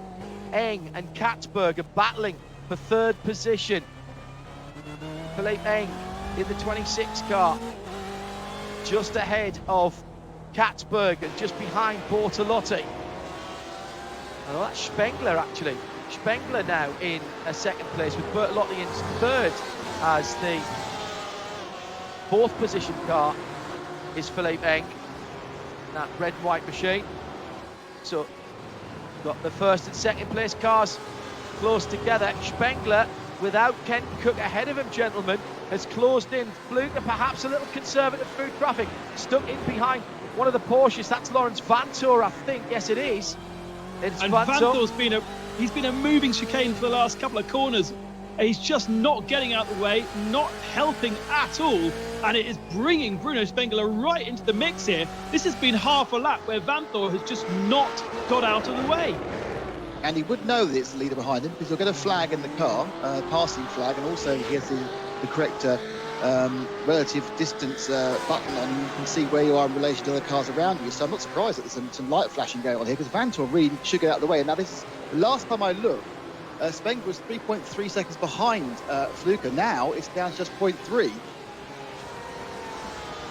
Eng and Katzberg are battling for 3rd position. Philippe Eng in the 26 car, just ahead of Katzberg and just behind Bortolotti. Oh, that's Spengler actually. Spengler now in a 2nd place with Bortolotti in 3rd, as the 4th position car is Philippe Eng, that red and white machine. So got the 1st and 2nd place cars close together. Spengler, without Ken Cook ahead of him, gentlemen, has closed in. Fluke, perhaps a little conservative through traffic, stuck in behind one of the Porsches. That's Lawrence Vantor, I think. Yes, it is. It's and Vantor's been a moving chicane for the last couple of corners. He's just not getting out of the way, not helping at all, and it is bringing Bruno Spengler right into the mix here. This has been half a lap where Vantor has just not got out of the way. And he would know that it's the leader behind him, because he'll get a flag in the car, passing flag, and also he has the correct relative distance button on, and you can see where you are in relation to the cars around you. So I'm not surprised that there's some light flashing going on here, because Vantor really should get out of the way. And now this is the last time I looked, Spengler was 3.3 seconds behind Fluke. Now it's down to just 0.3.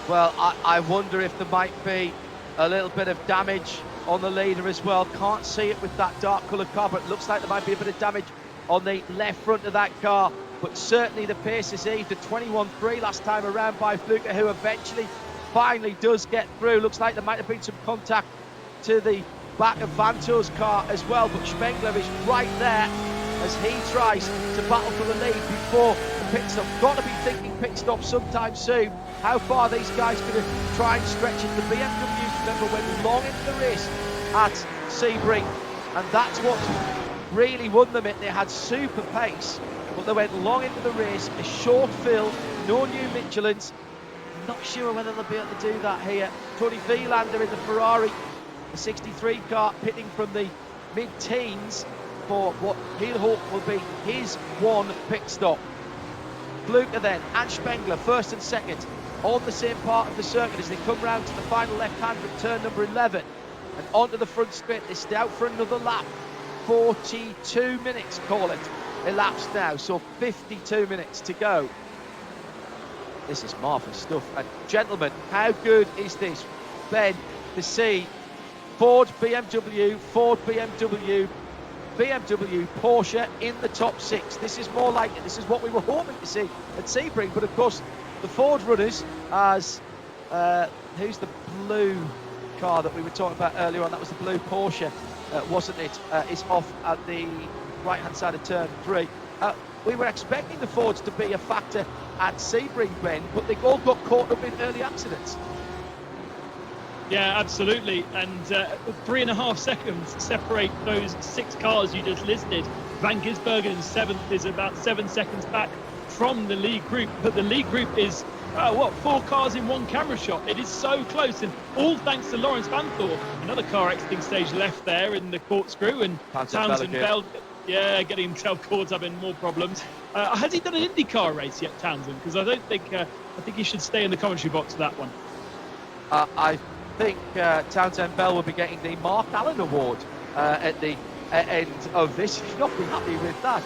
Well, I wonder if there might be a little bit of damage on the leader as well. Can't see it with that dark coloured car, but it looks like there might be a bit of damage on the left front of that car. But certainly the pace is eased to 21.3 last time around by Fluke, who eventually finally does get through. Looks like there might have been some contact to the back of Vantor's car as well, but Spengler is right there as he tries to battle for the lead before the pit stop. Got to be thinking pit stop sometime soon. How far these guys going to try and stretch it? The BMW, remember, went long into the race at Sebring, and that's what really won them it. They had super pace, but they went long into the race, a short fill, no new Michelins. Not sure whether they'll be able to do that here. Tony Vielander in the Ferrari, the 63 car, pitting from the mid-teens for what he'll hope will be his one pit stop. Fluke then and Spengler, 1st and 2nd, on the same part of the circuit as they come round to the final left-hand at turn number 11 and onto the front straight. They stay out for another lap. 42 minutes, call it, elapsed now, so 52 minutes to go. This is marvellous stuff. And gentlemen, how good is this, Ben, to see Ford, BMW, Porsche in the top 6. This is more like it. This is what we were hoping to see at Sebring. But of course, the Ford runners, as who's the blue car that we were talking about earlier on? That was the blue Porsche, wasn't it? Is off at the right-hand side of turn 3. We were expecting the Fords to be a factor at Sebring, Ben, but they all got caught up in early accidents. Yeah, absolutely. And 3.5 seconds separate those 6 cars you just listed. Van Gisbergen in 7th is about 7 seconds back from the lead group. But the lead group is, 4 cars in 1 camera shot. It is so close. And all thanks to Lawrence Vantor. Another car exiting stage left there in the corkscrew. And Townsend Bell, getting himself caught up in more problems. Has he done an IndyCar race yet, Townsend? Because I don't think, I think he should stay in the commentary box for that one. I think Townsend Bell will be getting the Mark Allen Award at the end of this. He'll not be happy with that.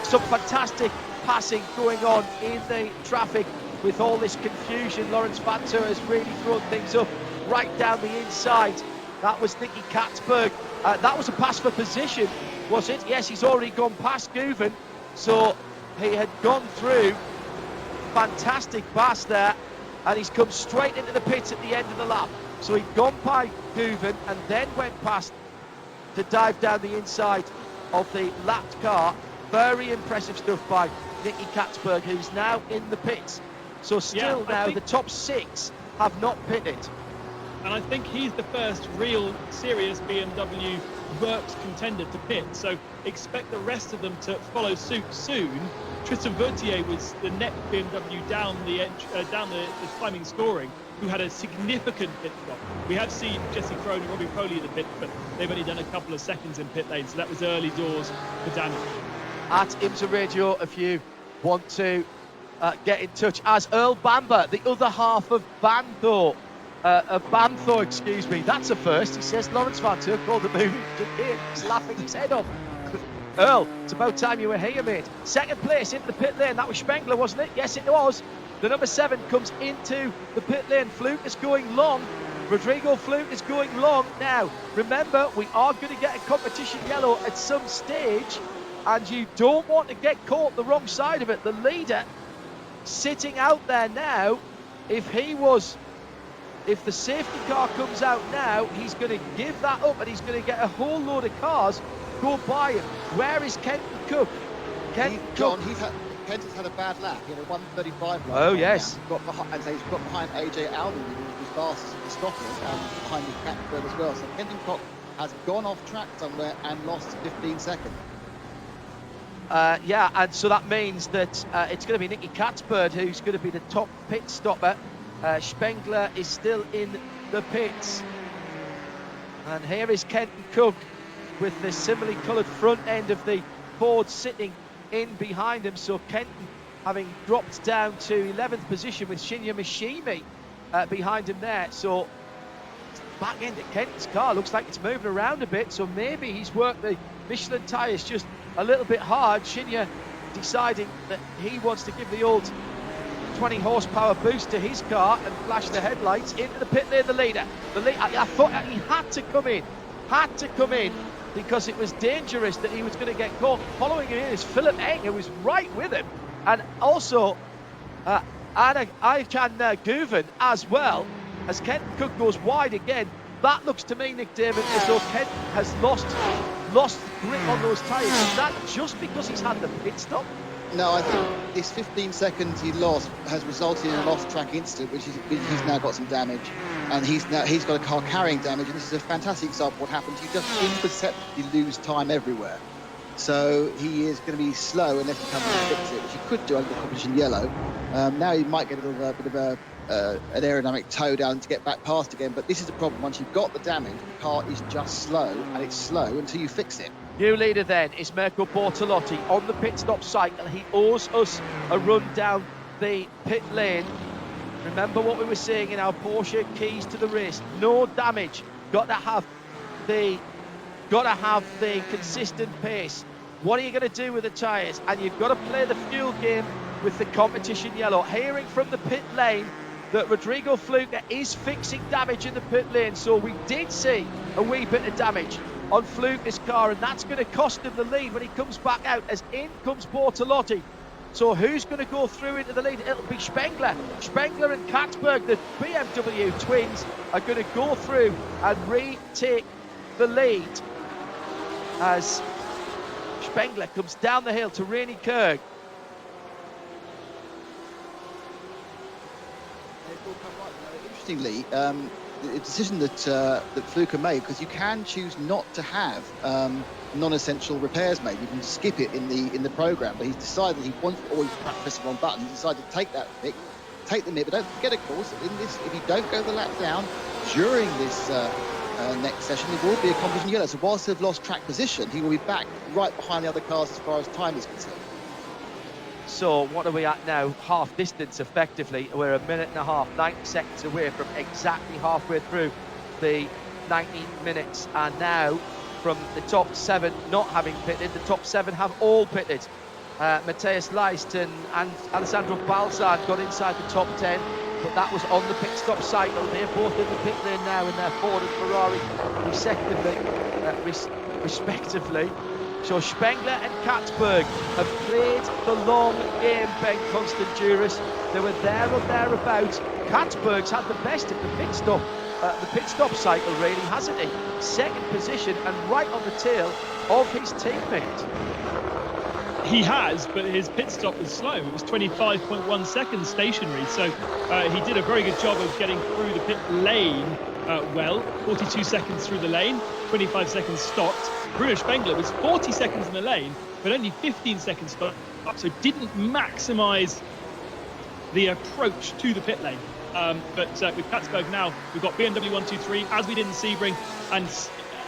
Some fantastic passing going on in the traffic with all this confusion, Lawrence Vantour has really thrown things up right down the inside. That was Nicky Katzberg. That was a pass for position, was it? Yes, he's already gone past Guven, so he had gone through. Fantastic pass there, and he's come straight into the pits at the end of the lap. So he'd gone by Guven and then went past to dive down the inside of the lapped car. Very impressive stuff by Nicky Katzberg, who's now in the pits. So still now the top 6 have not pitted. And I think he's the first real serious BMW works contender to pit. So expect the rest of them to follow suit soon. Tristan Vautier was the next BMW down the timing scoring, who had a significant pit stop. We have seen Jesse Krohn and Robbie Foley in the pit, but they've only done a couple of seconds in pit lane, so that was early doors for Daniel. At IMSA Radio, if you want to get in touch, as Earl Bamber, the other half of Banthor, excuse me, that's a first. He says Lawrence Vantour called the movie. He's laughing his head off. Earl, it's about time you were here, mate. Second place into the pit lane. That was Spengler, wasn't it? Yes, it was. The number 7 comes into the pit lane. Fluke is going long. Rodrigo Fluke is going long. Now, remember, we are going to get a competition yellow at some stage, and you don't want to get caught the wrong side of it. The leader sitting out there now, if the safety car comes out now, he's going to give that up, and he's going to get a whole load of cars go by him. Where is Kenton Cook? Kenton's had a bad lap. He had a 1:35 lap. Oh, yes. He's got behind AJ Alvin, who's fastest in Scotland, and behind his Catford as well. So Kenton Cook has gone off track somewhere and lost 15 seconds. And so that means that it's going to be Nicky Katzberg who's going to be the top pit stopper. Spengler is still in the pits. And here is Kenton Cook with the similarly coloured front end of the Ford sitting in behind him. So Kenton having dropped down to 11th position with Shinya Mishimi behind him there. So back end of Kenton's car looks like it's moving around a bit. So maybe he's worked the Michelin tyres just a little bit hard. Shinya deciding that he wants to give the old 20 horsepower boost to his car and flash the headlights into the pit lane. The leader, I thought he had to come in because it was dangerous that he was going to get caught. Following him in is Philip Eng, who was right with him, and also Aycan Guven as well, as Kenton Cook goes wide again. That looks to me, Nick Damon, as though Kenton has lost grip on those tyres. Is that just because he's had the pit stop? No, I think this 15 seconds he lost has resulted in a lost track incident, which he's now got some damage, and he's got a car carrying damage, and this is a fantastic example of what happens. You just imperceptibly lose time everywhere. So he is going to be slow unless he comes and fix it, which he could do under the competition yellow. Now he might get a little bit of an aerodynamic toe down to get back past again, but this is the problem. Once you've got the damage, the car is just slow, and it's slow until you fix it. New leader then is Mirko Bortolotti on the pit stop cycle. He owes us a run down the pit lane. Remember what we were saying in our Porsche keys to the race. No damage. Got to have the consistent pace. What are you going to do with the tyres? And you've got to play the fuel game with the competition yellow. Hearing from the pit lane that Rodrigo Fluke is fixing damage in the pit lane. So we did see a wee bit of damage on Fluke's car, and that's going to cost him the lead when he comes back out, as in comes Bortolotti. So who's going to go through into the lead? It'll be Spengler. Spengler and Katzberg, the BMW twins, are going to go through and retake the lead as Spengler comes down the hill to Rainey Kerg. Interestingly, the decision that Fluke made, because you can choose not to have non-essential repairs made. You can skip it in the program, but he's decided he wants to always press the wrong button. He decided to take that pick, take the nip. But don't forget, of course, in this, if you don't go the lap down during this next session, there will be a competition yellow. So whilst they've lost track position, he will be back right behind the other cars as far as time is concerned. So what are we at now? Half distance, effectively. We're a minute and a half, 90 seconds away from exactly halfway through the 90 minutes. And now, from the top 7 not having pitted, the top 7 have all pitted. Matthias Leist and Alessandro Balzan got inside the top 10, but that was on the pit stop cycle. They're both in the pit lane now in their Ford and Ferrari, respectively. So Spengler and Katzberg have played the long game, Ben Constanduris. They were there or thereabouts. Katzberg's had the best of the pit stop cycle, really, hasn't he? Second position and right on the tail of his teammate. He has, but his pit stop was slow. It was 25.1 seconds stationary, so he did a very good job of getting through the pit lane. 42 seconds through the lane, 25 seconds stopped. Bruno Spengler was 40 seconds in the lane, but only 15 seconds stopped, so didn't maximise the approach to the pit lane. But with Katzberg now, we've got BMW 123, as we did in Sebring,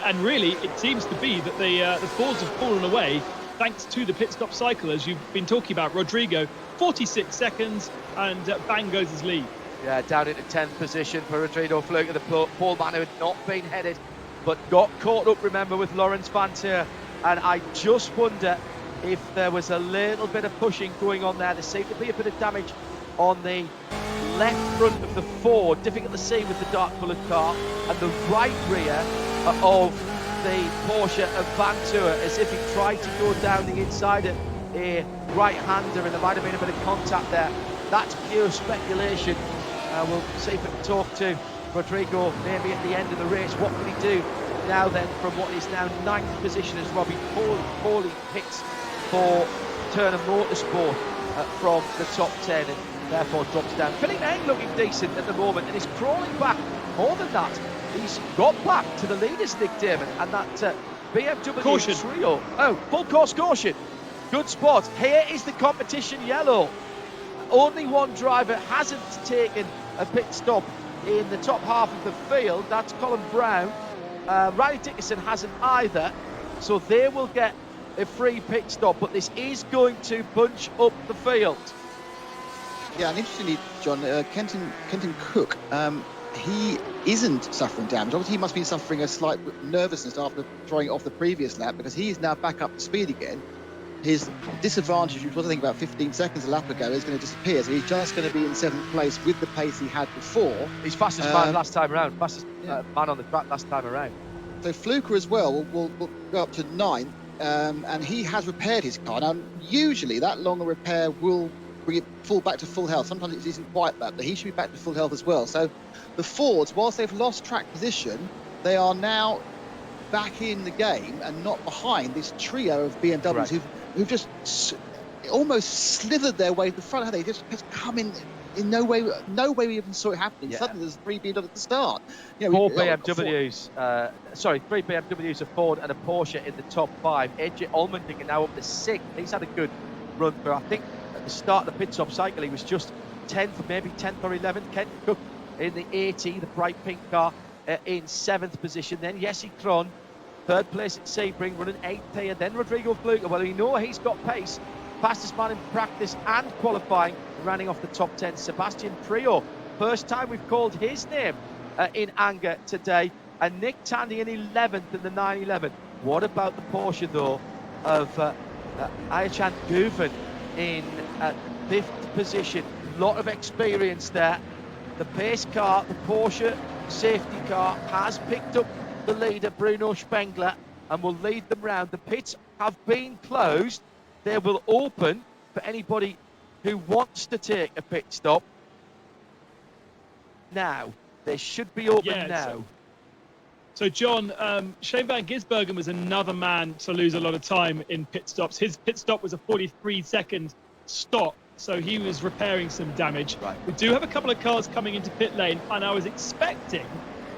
and really it seems to be that the Fords have fallen away thanks to the pit stop cycle, as you've been talking about. Rodrigo, 46 seconds, and bang goes his lead. Yeah, down into 10th position for Rodrigo Fluke, the pole man who had not been headed, but got caught up, remember, with Lawrence Vanteur. And I just wonder if there was a little bit of pushing going on there. There seemed to be a bit of damage on the left front of the Ford, difficult to see with the dark coloured car, and the right rear of the Porsche of Vanteur, as if he tried to go down the inside of a right-hander, and there might have been a bit of contact there. That's pure speculation. We'll see if we can talk to Rodrigo maybe at the end of the race. What can he do now then from what is now 9th position as Robbie Pauly pits for Turner Motorsport from the top 10 and therefore drops down. Philippe Eng looking decent at the moment and is crawling back. More than that, he's got back to the leaders, Nick Damon, and that BMW caution. Trio. Oh, full course caution. Good spot. Here is the competition yellow. Only one driver hasn't taken a pit stop in the top half of the field. That's Colin Brown. Riley Dickerson hasn't either, so they will get a free pit stop, but this is going to bunch up the field. Yeah, and interestingly, John, Kenton Cook, he isn't suffering damage. Obviously, he must be suffering a slight nervousness after throwing it off the previous lap, because he is now back up to speed again. His disadvantage, which was I think about 15 seconds a lap ago, is going to disappear. So he's just going to be in 7th place with the pace he had before. He's fastest man last time around, fastest man on the track last time around. So Fluker as well will go up to 9th, and he has repaired his car. Now, usually that longer repair will bring it back to full health. Sometimes it isn't quite that, but he should be back to full health as well. So the Fords, whilst they've lost track position, they are now back in the game and not behind this trio of BMWs who've just almost slithered their way to the front. They just come in no way we even saw it happening. Yeah. Suddenly there's 3 BMWs at the start. You know, 3 BMWs, a Ford and a Porsche in the top 5. AJ Allmendinger now up to 6th. He's had a good run for, I think, at the start of the pit stop cycle, he was just 10th, maybe 10th or 11th. Ken Cook in the 80, the bright pink car, in 7th position. Then Jesse Krohn, 3rd place at Sebring, running 8th here. Then Rodrigo Fluker. Well, we know he's got pace. Fastest man in practice and qualifying, running off the top 10. Sebastian Priaulx. First time we've called his name in anger today. And Nick Tandy in 11th in the 911. What about the Porsche, though, of Ayachan Guven in 5th position? A lot of experience there. The pace car, the Porsche safety car, has picked up the leader, Bruno Spengler, and will lead them round. The pits have been closed. They will open for anybody who wants to take a pit stop. Now, they should be open now. So John, Shane Van Gisbergen was another man to lose a lot of time in pit stops. His pit stop was a 43-second stop, so he was repairing some damage. Right. We do have a couple of cars coming into pit lane, and I was expecting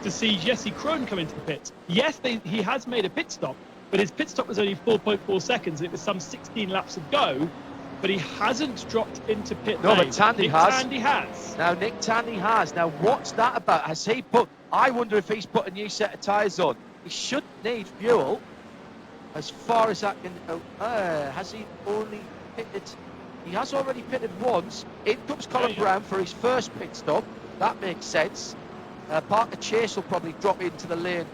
to see Jesse Krohn come into the pits. Yes, he has made a pit stop, but his pit stop was only 4.4 seconds. It was some 16 laps ago, but he hasn't dropped into pit lane. No, but Tandy has. Tandy has. Now, Nick Tandy has. Now, what's that about? Has he put... I wonder if he's put a new set of tyres on. He should need fuel, as far as that can... has he only pitted... He has already pitted once. In comes Colin Brown for his first pit stop. That makes sense. Parker Chase will probably drop into the lane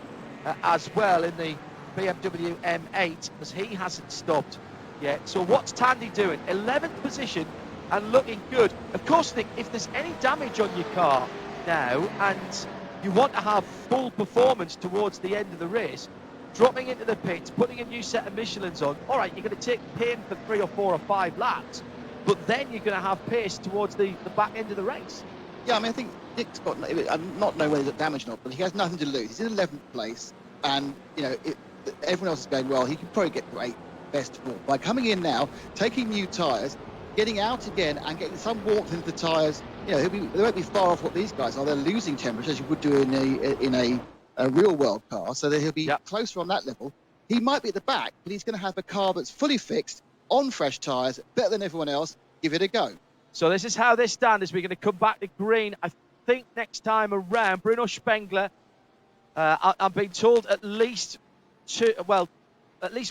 as well in the BMW M8, as he hasn't stopped yet. So what's Tandy doing? 11th position and looking good. Of course, Nick, if there's any damage on your car now and you want to have full performance towards the end of the race, dropping into the pits, putting a new set of Michelins on, all right, you're going to take pain for 3 or 4 or 5 laps, but then you're going to have pace towards the back end of the race. Yeah, I mean, I think Nick's got, I'm not knowing whether he's damaged or not, but he has nothing to lose. He's in 11th place, and, you know, everyone else is going well. He can probably get to 8th best of all. By coming in now, taking new tyres, getting out again, and getting some warmth into the tyres, you know, they won't be far off what these guys are. They're losing temperature, as you would do in a real world car, so that he'll be closer on that level. He might be at the back, but he's going to have a car that's fully fixed, on fresh tyres, better than everyone else. Give it a go. So this is how they stand as we're going to come back to green. I think next time around, Bruno Spengler, I'm being told at least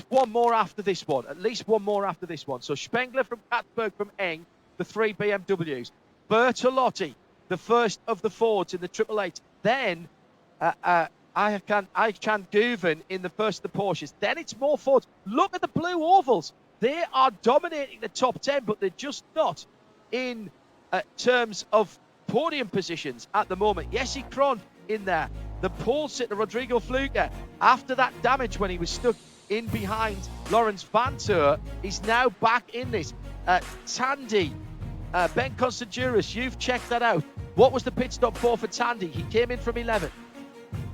one more after this one. At least one more after this one. So Spengler from Katzberg from Eng, the 3 BMWs. Bertolotti, the first of the Fords in the Triple Eight. Then Ayhan Guven in the first of the Porsches. Then it's more Fords. Look at the blue ovals. They are dominating the top 10, but they're just not in terms of podium positions at the moment. Jesse Krohn in there. The pole sitter, Rodrigo Fluker, after that damage when he was stuck in behind Lawrence Vantour, is now back in this. Tandy, Ben Constanduras, you've checked that out. What was the pit stop for Tandy? He came in from 11th.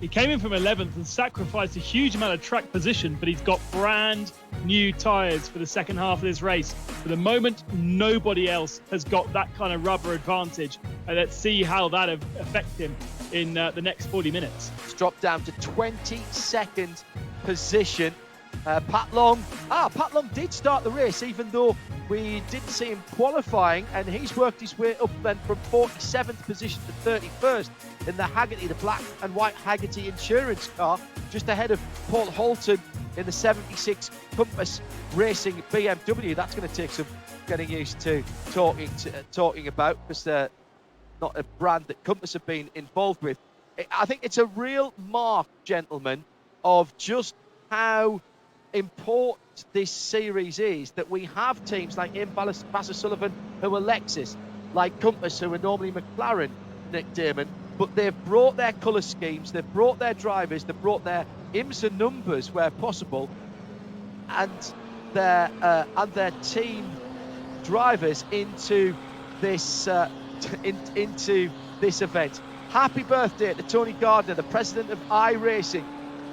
He came in from 11th and sacrificed a huge amount of track position, but he's got brand new tyres for the second half of this race. For the moment, nobody else has got that kind of rubber advantage. And let's see how that affects him in the next 40 minutes. It's dropped down to 22nd position. Pat Long did start the race, even though we didn't see him qualifying, and he's worked his way up then from 47th position to 31st in the Haggerty, the black and white Haggerty insurance car, just ahead of Paul Holton in the 76 Compass Racing BMW. That's going to take some getting used to talking about, because they're not a brand that Compass have been involved with. I think it's a real mark, gentlemen, of just how important this series is, that we have teams like Ian Vassar Sullivan, who are Lexus, like Compass, who are normally McLaren, Nick Damon, but they've brought their colour schemes, they've brought their drivers, they've brought their IMSA numbers where possible, and their team drivers into this into this event. Happy birthday to Tony Gardner, the president of iRacing.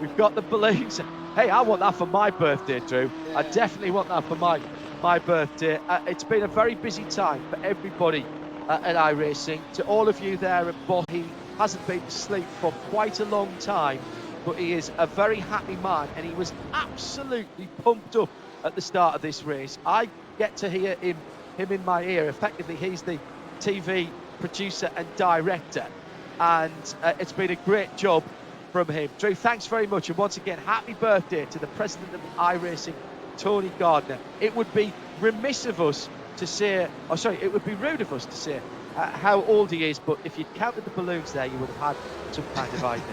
We've got the balloons. Hey, I want that for my birthday, Drew. Yeah. I definitely want that for my birthday. It's been a very busy time for everybody at iRacing. To all of you there at Bosch, he hasn't been to sleep for quite a long time, but he is a very happy man, and he was absolutely pumped up at the start of this race. I get to hear him in my ear. Effectively, he's the TV producer and director, and it's been a great job from him. Drew, thanks very much, and once again, happy birthday to the president of iRacing, Tony Gardner. It would be remiss of us to say, it would be rude of us to say how old he is, but if you counted the balloons there, you would have had some kind of idea.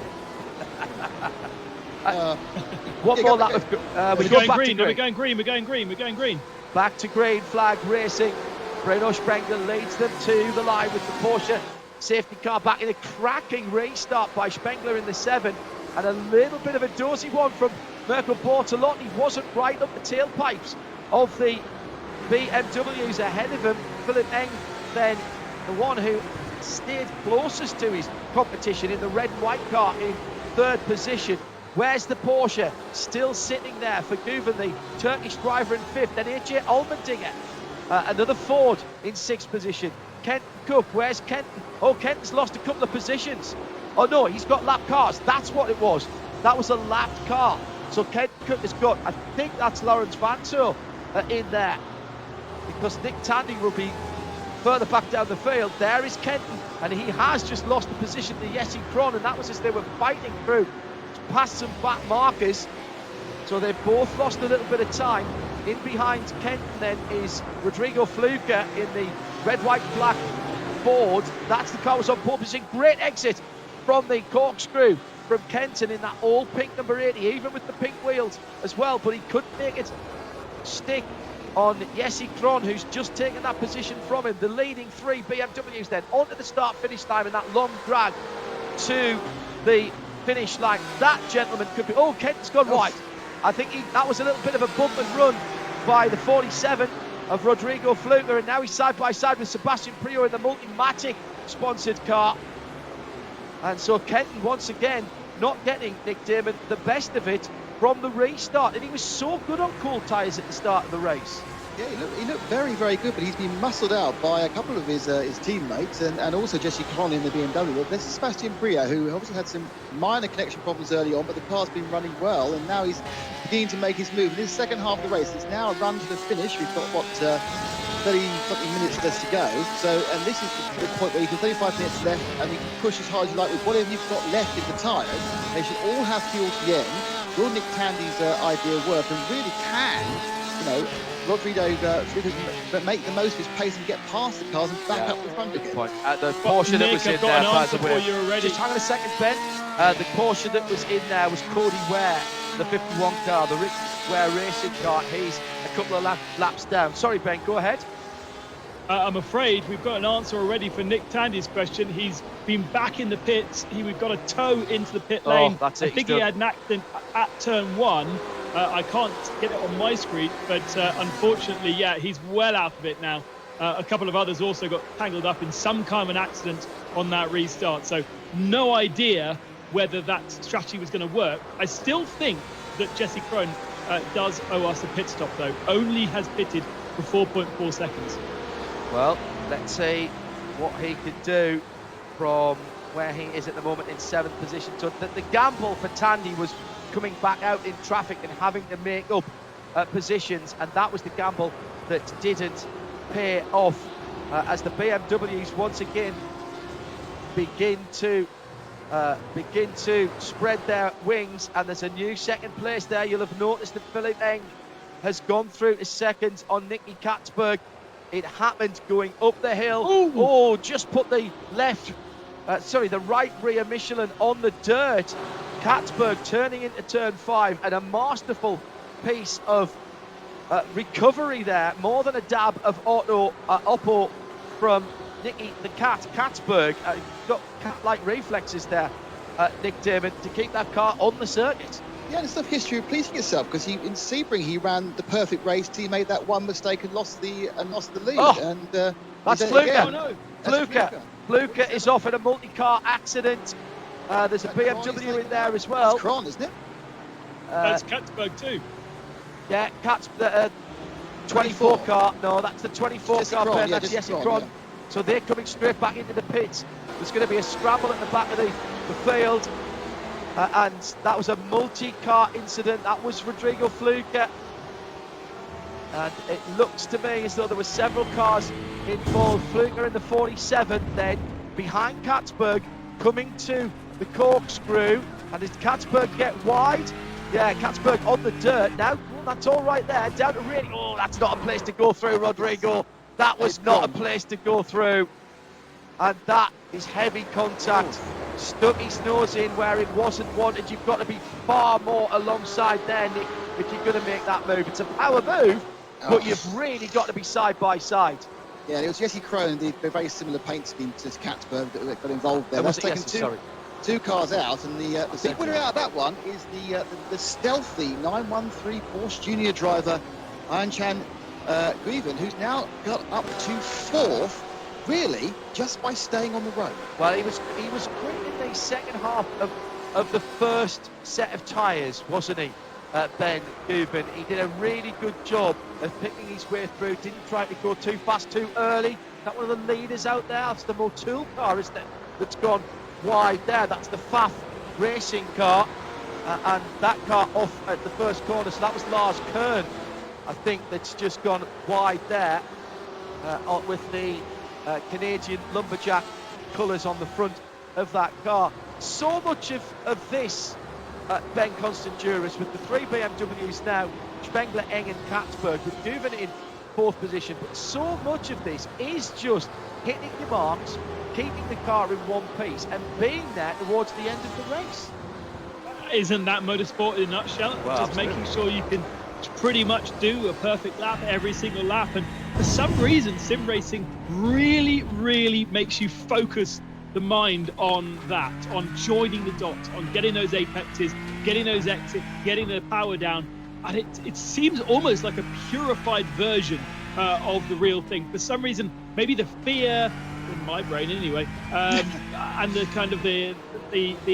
One more lap of we're going green. No, we're going green. We're going green. We're going green. Back to green flag racing. Bruno Spengler leads them to the line with the Porsche safety car back in a cracking restart by Spengler in the 7, and a little bit of a dozy one from Mirko Bortolotti. Wasn't right up the tailpipes of the BMWs ahead of him. Philip Eng, then the one who stayed closest to his competition in the red and white car in 3rd position. Where's the Porsche? Still sitting there for Guven, the Turkish driver, in 5th. Then AJ Allmendinger, another Ford, in 6th position. Kenton Cook, where's Kenton? Oh, Kenton's lost a couple of positions. Oh no, he's got lap cars. That's what it was. That was a lapped car. So Kenton Cook has got, I think that's Lawrence Vantour in there, because Nick Tandy will be further back down the field. There is Kenton, and he has just lost the position to Jesse Krohn, and that was as they were fighting through past some back markers. So they've both lost a little bit of time. In behind Kenton then is Rodrigo Fluker in the red, white, black Ford. That's the car was on pole position. Great exit from the corkscrew from Kenton in that all pink number 80, even with the pink wheels as well, but he couldn't make it stick on Jesse Kron, who's just taken that position from him. The leading 3 BMWs then onto the start-finish line and that long drag to the finish line. That gentleman could be... Oh, Kenton's gone wide. I think that was a little bit of a bump and run by the 47 of Rodrigo Fluker, and now he's side by side with Sebastian Priaulx in the Multimatic sponsored car. And so Kenton once again not getting, Nick Damon, the best of it from the restart, and he was so good on cool tyres at the start of the race. Yeah, he looked very, very good, but he's been muscled out by a couple of his teammates and also Jesse Kron in the BMW. But there's Sebastian Priaulx, who obviously had some minor connection problems early on, but the car's been running well, and now he's beginning to make his move. In his second half of the race, it's now a run to the finish. We've got, 30-something minutes left to go. So, and this is the point where you can 35 minutes left, and you can push as hard as you like with whatever you've got left in the tyres. They should all have fuel to the end. Will Nick Tandy's idea work, and really can, Rodrigo make the most of his pace and get past the cars and back up the front again. Point. The Porsche that was in there, by the way. Just hang on a second, Ben. The Porsche that was in there was Cody Ware, the 51 car, the Rick Ware racing car. He's a couple of laps down. Sorry, Ben, go ahead. I'm afraid we've got an answer already for Nick Tandy's question. He's been back in the pits. We've got a tow into the pit lane. That's it. I think he had an accident at turn 1. I can't get it on my screen, but unfortunately, yeah, he's well out of it now. A couple of others also got tangled up in some kind of an accident on that restart. So no idea whether that strategy was going to work. I still think that Jesse Kron does owe us a pit stop, though. Only has pitted for 4.4 seconds. Well, let's see what he could do from where he is at the moment in 7th position. So the gamble for Tandy was coming back out in traffic and having to make up positions, and that was the gamble that didn't pay off as the BMWs once again begin to spread their wings, and there's a new second place there. You'll have noticed that Philipp Eng has gone through to second on Nicky Katzberg. It happened going up the hill. Ooh. Oh, just put the right rear Michelin on the dirt. Katzberg turning into turn 5, and a masterful piece of recovery there. More than a dab of Oppo from Nicky the Katzberg. Got cat-like reflexes there, Nick Damon, to keep that car on the circuit. Yeah, and stuff history repeating itself, because in Sebring he ran the perfect race. He made that one mistake and lost the lead. Oh, and that's Fluker. Fluker is off in a multi-car accident. There's a BMW in there as well. That's Kron, isn't it? That's Katzberg too. Yeah, 24 car. No, that's the 24 car. Kron, that's Jesse Kron. Yeah. So they're coming straight back into the pits. There's going to be a scramble at the back of the field. And that was a multi-car incident. That was Rodrigo Fluker. And it looks to me as though there were several cars involved. Fluker in the 47 then, behind Katzberg, coming to the corkscrew. And does Katzberg get wide? Yeah, Katzberg on the dirt now. That's all right there. Down to really... Oh, that's not a place to go through, Rodrigo. That was not a place to go through. And that is heavy contact. Stuck his nose in where it wasn't wanted. You've got to be far more alongside there, Nick, if you're going to make that move. It's a power move, but you've really got to be side by side. Yeah, it was Jesse Kron, the very similar paint scheme to Katzberg that got involved there. That's taken two cars out, and the big winner out of that one is the stealthy 913 Porsche Junior driver Ayan Guivan, who's now got up to 4th. Really, just by staying on the road. Well, he was quick in the second half of the first set of tyres, wasn't he, Ben Guivan? He did a really good job of picking his way through. Didn't try to go too fast, too early. That one of the leaders out there. That's the Motul car, isn't it? That's gone wide there. That's the Pfaff racing car, and that car off at the first corner. So that was Lars Kern, I think, that's just gone wide there with the Canadian lumberjack colours on the front of that car. So much of this, Ben Constanduras, with the 3 BMWs now, Spengler, Eng and Katzberg, with Guivan in 4th position, but so much of this is just hitting your marks, keeping the car in one piece and being there towards the end of the race. Isn't that motorsport in a nutshell? Well, just making sure you can pretty much do a perfect lap every single lap. And for some reason, sim racing really makes you focus the mind on that, on joining the dots, on getting those apexes, getting those exits, getting the power down. And it seems almost like a purified version of the real thing. For some reason, maybe the fear, in my brain anyway, and the kind of the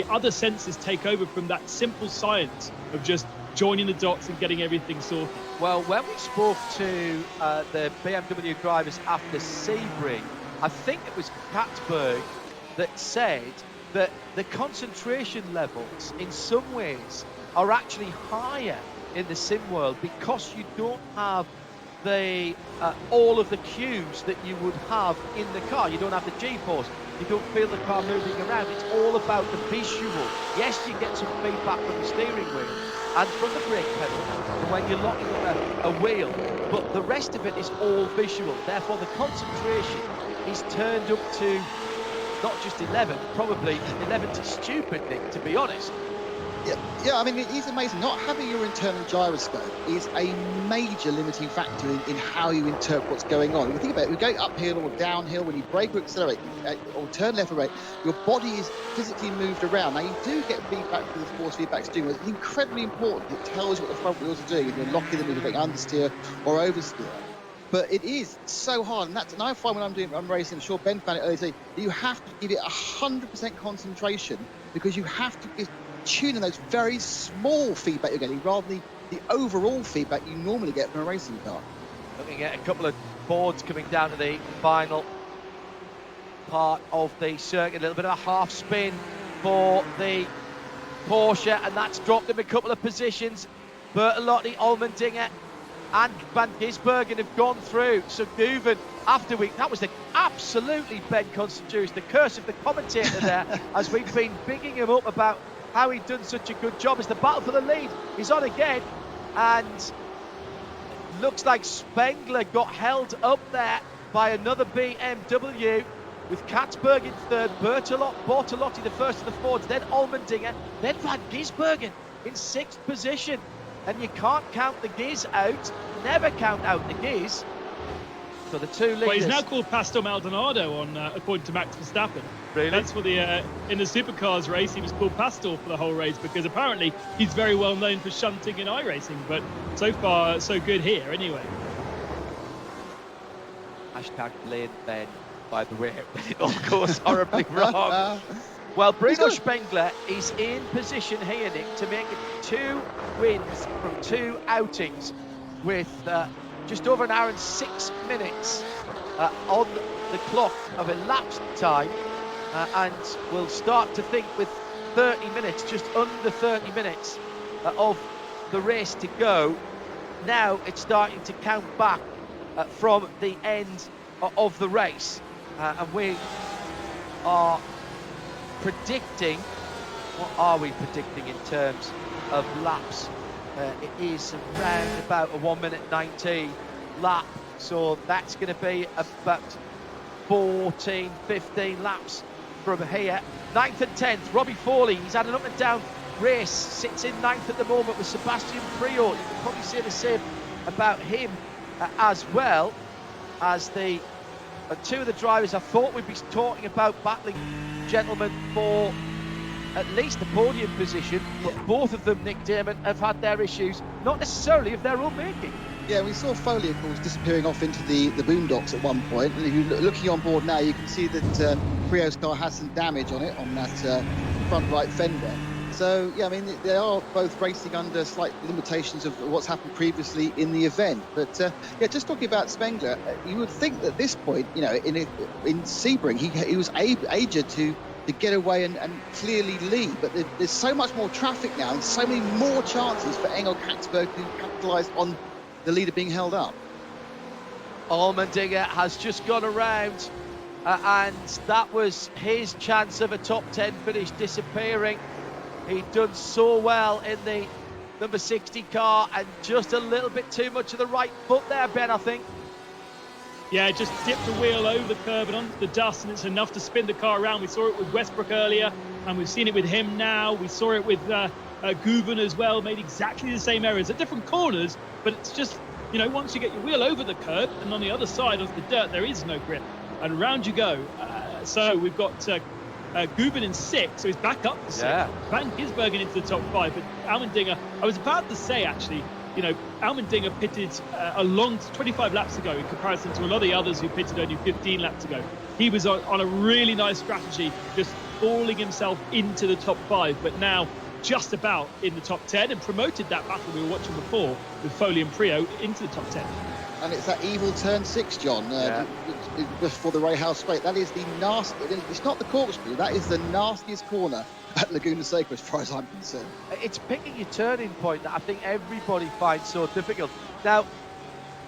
other senses take over from that simple science of just joining the dots and getting everything sorted. Well, when we spoke to the BMW drivers after Sebring, I think it was Katzberg that said that the concentration levels in some ways are actually higher in the sim world because you don't have the all of the cues that you would have in the car. You don't have the G-force. You don't feel the car moving around. It's all about the visual. Yes, you get some feedback from the steering wheel and from the brake pedal when you're locking a wheel, but the rest of it is all visual. Therefore, the concentration is turned up to not just 11, probably 11 to stupid, Nick, to be honest. Yeah, I mean, it is amazing. Not having your internal gyroscope is a major limiting factor in how you interpret what's going on. If you think about it, we go uphill or downhill, when you brake or accelerate or turn left or right, your body is physically moved around. Now, you do get feedback from the force feedback steering wheel. It's incredibly important. It tells you what the front wheels are doing, if you're locking them, if you're going understeer or oversteer. But it is so hard, and I find when I'm racing, I'm sure Ben found it earlier today, that you have to give it 100% concentration, because you have to tune in those very small feedback you're getting rather than the overall feedback you normally get from a racing car. Looking at a couple of boards coming down to the final part of the circuit, a little bit of a half spin for the Porsche, and that's dropped him a couple of positions. Bertolotti, Allmendinger and Van Gisbergen have gone through. So Guven, after that was the absolutely Ben Constantius, the curse of the commentator there, as we've been bigging him up about how he'd done such a good job. As the battle for the lead is on again, and looks like Spengler got held up there by another BMW, with Katzberg in third, Bortolotti the first of the Fords, then Allmendinger, then Van Gisbergen in sixth position. And you can't count the Giz out, never count out the Giz. So the two leaders. Well, he's now called Pastor Maldonado according to Max Verstappen. Really? That's for the in the supercars race. He was called Pastor for the whole race because apparently he's very well known for shunting in iRacing. But so far, so good here anyway. Hashtag blame Ben, by the way, it all goes horribly wrong. Well, Bruno Spengler is in position here, Nick, to make it 2 wins from 2 outings with just over an hour and 6 minutes on the clock of elapsed time, and we'll start to think with 30 minutes, just under 30 minutes of the race to go. Now it's starting to count back from the end of the race, and we are predicting, what are we predicting in terms of laps? It is around about a 1:19 lap, so that's going to be about 14, 15 laps from here. 9th and 10th, Robbie Foley, he's had an up and down race, sits in 9th at the moment with Sebastian Priaulx. You can probably say the same about him as well, as the two of the drivers I thought we'd be talking about battling, gentlemen, for at least the podium position, but both of them, Nick Damon, have had their issues, not necessarily of their own making. Yeah, we saw Foley, of course, disappearing off into the boondocks at one point. And if you're looking on board now, you can see that Priaulx's car has some damage on it, on that front right fender. So, yeah, I mean, they are both racing under slight limitations of what's happened previously in the event. But, yeah, just talking about Spengler, you would think that at this point, you know, in Sebring, he was able to get away and clearly lead. But there's so much more traffic now and so many more chances for Engel Katzberg to capitalise on the leader being held up. Allmendinger has just gone around, and that was his chance of a top 10 finish disappearing. He'd done so well in the number 60 car, and just a little bit too much of the right foot there, Ben, I think. Yeah, just dipped the wheel over the curb and onto the dust, and it's enough to spin the car around. We saw it with Westbrook earlier, and we've seen it with him now. We saw it with Guven as well made exactly the same errors at different corners, but it's just, once you get your wheel over the curb and on the other side of the dirt, there is no grip. And round you go. So we've got Guven in 6, so he's back up to 6. Yeah. Van Gisbergen into the top 5, but Allmendinger, I was about to say actually, Allmendinger pitted a long 25 laps ago in comparison to a lot of the others who pitted only 15 laps ago. He was on a really nice strategy, just falling himself into the top 5, but now just about in the top 10, and promoted that battle we were watching before with Foley and Prio into the top 10. And it's that evil turn 6, John, before the Ray House straight. That is the nastiest. It's not the corkscrew. That is the nastiest corner at Laguna Seca, as far as I'm concerned. It's picking your turning point that I think everybody finds so difficult. Now,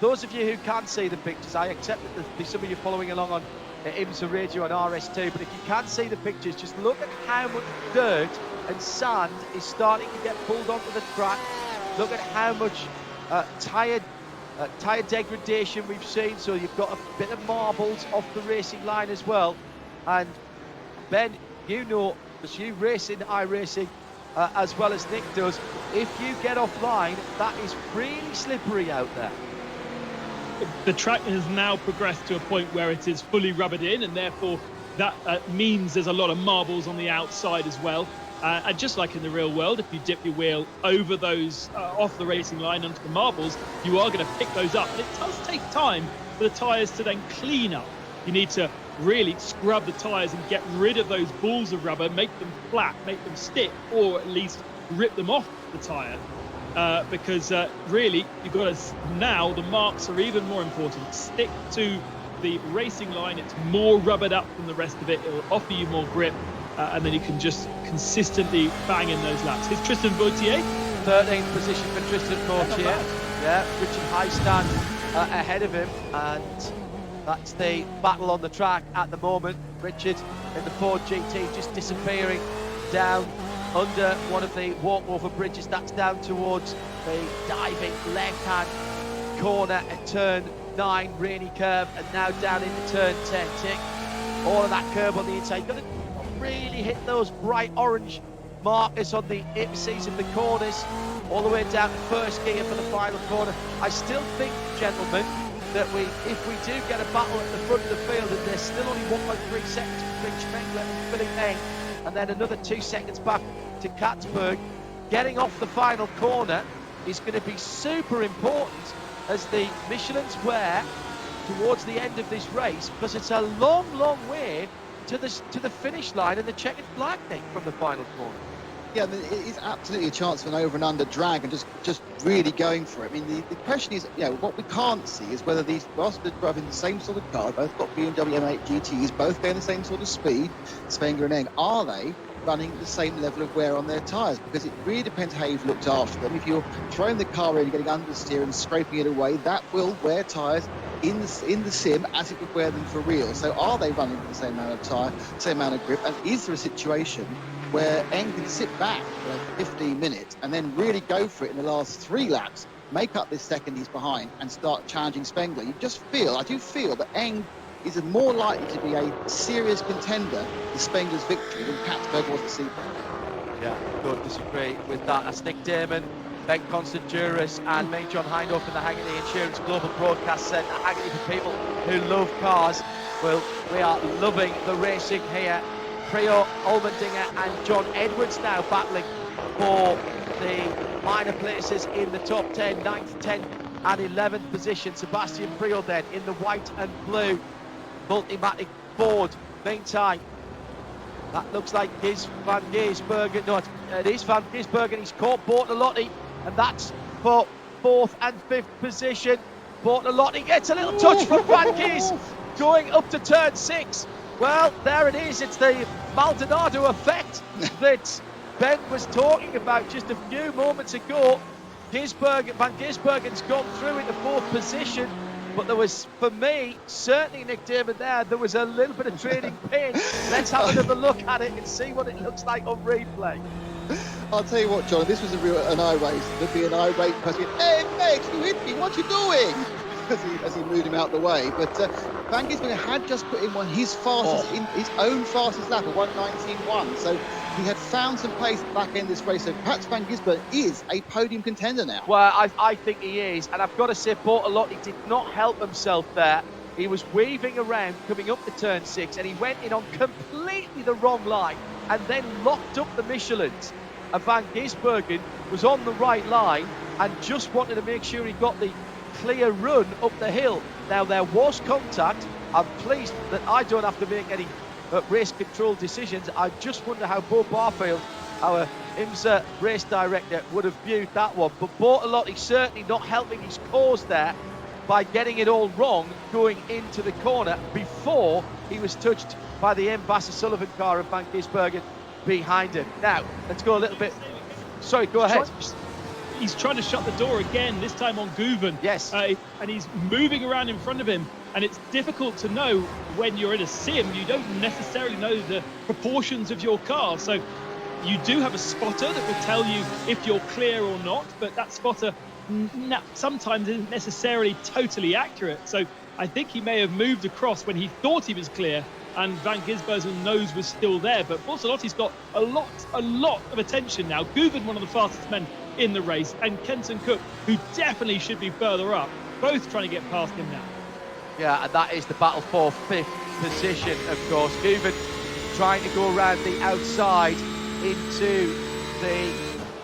those of you who can't see the pictures, I accept that there'll be some of you following along on IMSA Radio and RS2, but if you can't see the pictures, just look at how much dirt and sand is starting to get pulled onto the track. Look at how much tyre degradation we've seen. So you've got a bit of marbles off the racing line as well. And Ben, because you race in iRacing as well as Nick does, if you get offline, that is really slippery out there. The track has now progressed to a point where it is fully rubbered in, and therefore that means there's a lot of marbles on the outside as well. And just like in the real world, if you dip your wheel over those off the racing line onto the marbles, you are going to pick those up. And it does take time for the tyres to then clean up. You need to really scrub the tyres and get rid of those balls of rubber, make them flat, make them stick, or at least rip them off the tyre. Because really, you've got to, now the marks are even more important. Stick to the racing line. It's more rubbered up than the rest of it. It will offer you more grip. And then you can just consistently bang in those laps. Here's Tristan Vautier. 13th position for Tristan Vautier. Yeah, Richard Highstand ahead of him. And that's the battle on the track at the moment. Richard in the Ford GT just disappearing down under one of the walkover bridges. That's down towards the diving left-hand corner at turn 9, rainy curve, and now down into turn 10. Tick all of that curve on the inside. Got to really hit those bright orange markers on the apeces of the corners, all the way down to first gear for the final corner. I still think, gentlemen, that if we do get a battle at the front of the field, and there's still only 1.3 seconds between Spengler and Philip Eng, and then another 2 seconds back to Katzberg, getting off the final corner is going to be super important as the Michelin's wear towards the end of this race, because it's a long, long way to the finish line and the checkered flag thing from the final corner. Yeah, I mean, it is absolutely a chance for an over and under drag and just really going for it. I mean, the question is, what we can't see is whether these whilst they're driving the same sort of car, both got BMW M8 GTs, both going the same sort of speed, Spengler and Eng, are they running the same level of wear on their tyres? Because it really depends how you've looked after them. If you're throwing the car in, getting understeer and scraping it away, that will wear tyres in the sim as it would wear them for real. So are they running the same amount of tyre, same amount of grip? And is there a situation where Eng can sit back for 15 minutes and then really go for it in the last 3 laps, make up this second he's behind and start challenging Spengler? I do feel that Eng is more likely to be a serious contender to Spengler's victory than Katzberg was to Sebring. Yeah, don't disagree with that. That's Nick Damon, Ben Constant Juris and me, John Hindhoff in the Haggerty Insurance Global Broadcast Centre. Haggerty for people who love cars. Well, we are loving the racing here. Prio, Allmendinger and John Edwards now battling for the minor places in the top 10, 9th, 10th and 11th position. Sebastian Prio then in the white and blue Multimatic Ford. Meantime, that looks like his Van Gisbergen. No, it is Van Gisbergen. He's caught Bortolotti, and that's for 4th and 5th position. Bortolotti gets a little touch from Van Gis going up to turn 6. Well, there it is. It's the Maldonado effect that Ben was talking about just a few moments ago. Van Gisbergen's gone through into 4th position. But there was, for me, certainly Nick Damon there was a little bit of trading pain. Let's have another look at it and see what it looks like on replay. I'll tell you what, John, if this was an iRace, there'd be an irate person, "Hey, mate, you hit me, what you doing?" as he moved him out the way. But Van Gisbergen had just put in his own fastest lap of 1:19.1. So he had found some pace at the back end of this race. So perhaps Van Gisbergen is a podium contender now. Well, I think he is. And I've got to say, Bortolotti did not help himself there. He was weaving around coming up to turn 6, and he went in on completely the wrong line and then locked up the Michelins. And Van Gisbergen was on the right line and just wanted to make sure he got the clear run up the hill. Now, there was contact. I'm pleased that I don't have to make any race control decisions. I just wonder how Bo Barfield, our IMSA race director, would have viewed that one. But Bortolotti certainly not helping his cause there by getting it all wrong going into the corner before he was touched by the M. Vassar-Sullivan car of Van Gisbergen behind him. Now, let's go a little bit... Sorry, go ahead. He's trying to shut the door again, this time on Guven. Yes. And he's moving around in front of him. And it's difficult to know when you're in a sim. You don't necessarily know the proportions of your car. So you do have a spotter that will tell you if you're clear or not. But that spotter sometimes isn't necessarily totally accurate. So I think he may have moved across when he thought he was clear and Van Gisbergen's nose was still there. But Bortolotti's got a lot of attention now. Guven, one of the fastest men in the race, and Kenton Cook, who definitely should be further up, both trying to get past him now. Yeah, and that is the battle for 5th position, of course. Guven trying to go around the outside into the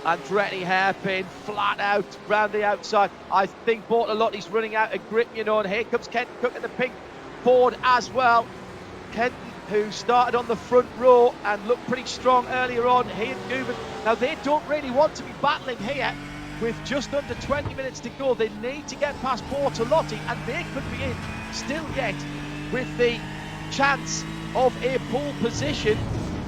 Andretti hairpin, flat out round the outside. I think Bortolotti's running out of grip, and here comes Kenton Cook in the pink Ford as well. Kenton, who started on the front row and looked pretty strong earlier on. He and Guven, now they don't really want to be battling here with just under 20 minutes to go. They need to get past Bortolotti, and they could be in still yet with the chance of a pole position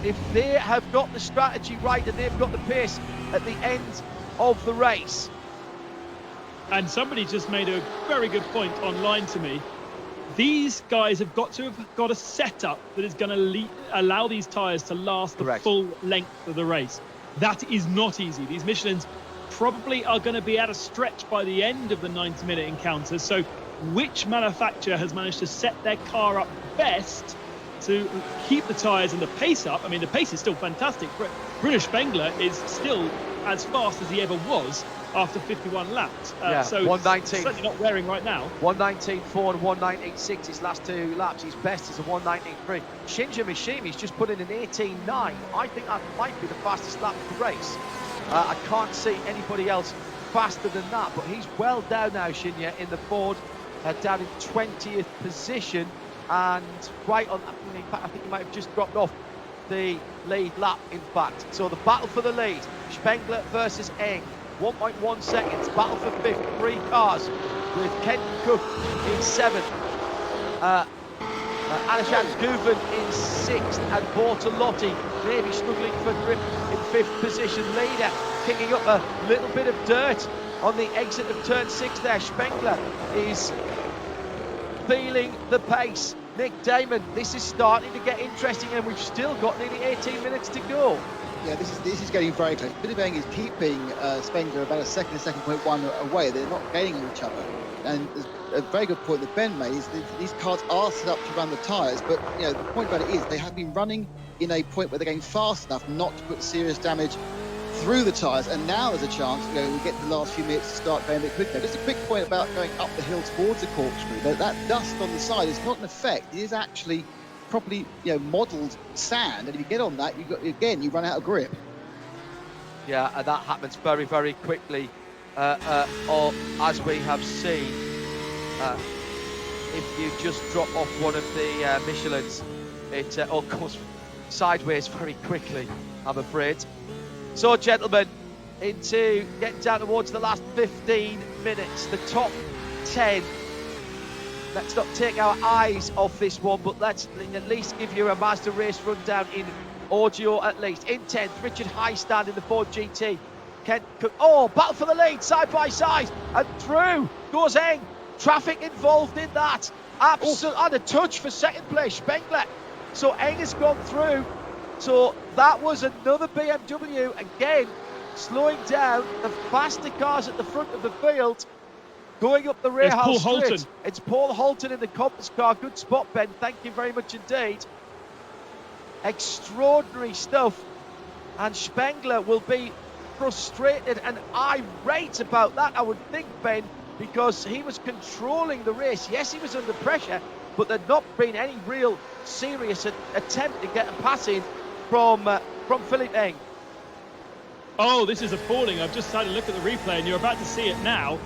if they have got the strategy right and they've got the pace at the end of the race. And somebody just made a very good point online to me. These guys have got a setup that is going to allow these tyres to last the full length of the race. That is not easy. These Michelins probably are going to be at a stretch by the end of the 90-minute encounters. So which manufacturer has managed to set their car up best to keep the tyres and the pace up? I mean, the pace is still fantastic. Bruno Spengler is still as fast as he ever was after 51 laps. So 119, certainly not wearing right now. 119.4 and 119.6 his last 2 laps. His best is a 119.3. Shinja Mishimi's just put in an 18.9. I think that might be the fastest lap of the race. I can't see anybody else faster than that, but he's well down now, Shinya, in the Ford, down in 20th position and right on. In fact, I think he might have just dropped off the lead lap, in fact. So the battle for the lead, Spengler versus Eng, 1.1 seconds, battle for 5th, 3 cars with Kenton Cook in 7th, Alexander Guven in 6th, and Bortolotti maybe struggling for grip in 5th position. Leader kicking up a little bit of dirt on the exit of turn 6 there. Spengler is feeling the pace. Nick Damon, this is starting to get interesting, and we've still got nearly 18 minutes to go. Yeah, this is getting very close. Biddefeld is keeping Spengler about a second and 2.1 away. They're not gaining on each other. And there's a very good point that Ben made is these cars are set up to run the tyres, but the point about it is they have been running in a point where they're going fast enough not to put serious damage through the tyres, and now there's a chance we get to the last few minutes to start going a bit quicker. Just a quick point about going up the hill towards the corkscrew. That dust on the side is not an effect. It is actually properly modelled sand, and if you get on that, you run out of grip. Yeah, and that happens very, very quickly, or as we have seen, if you just drop off one of the Michelins, it all goes sideways very quickly, I'm afraid. So, gentlemen, into getting down towards the last 15 minutes, the top 10. Let's not take our eyes off this one, but let's at least give you a Mazda race rundown in audio at least. In 10th, Richard Highstand in the Ford GT. Kent Cook, battle for the lead, side by side, and through goes Eng. Traffic involved in that. Absolutely, and a touch for second place, Spengler. So Eng has gone through. So that was another BMW, again, slowing down the faster cars at the front of the field. Going up the rear Paul house straight. Holton. It's Paul Holton in the compass car. Good spot, Ben. Thank you very much indeed. Extraordinary stuff. And Spengler will be frustrated and irate about that, I would think, Ben, because he was controlling the race. Yes, he was under pressure, but there'd not been any real serious attempt to get a pass in from Philippe Eng. Oh, this is appalling. I've just had a look at the replay, and you're about to see it now.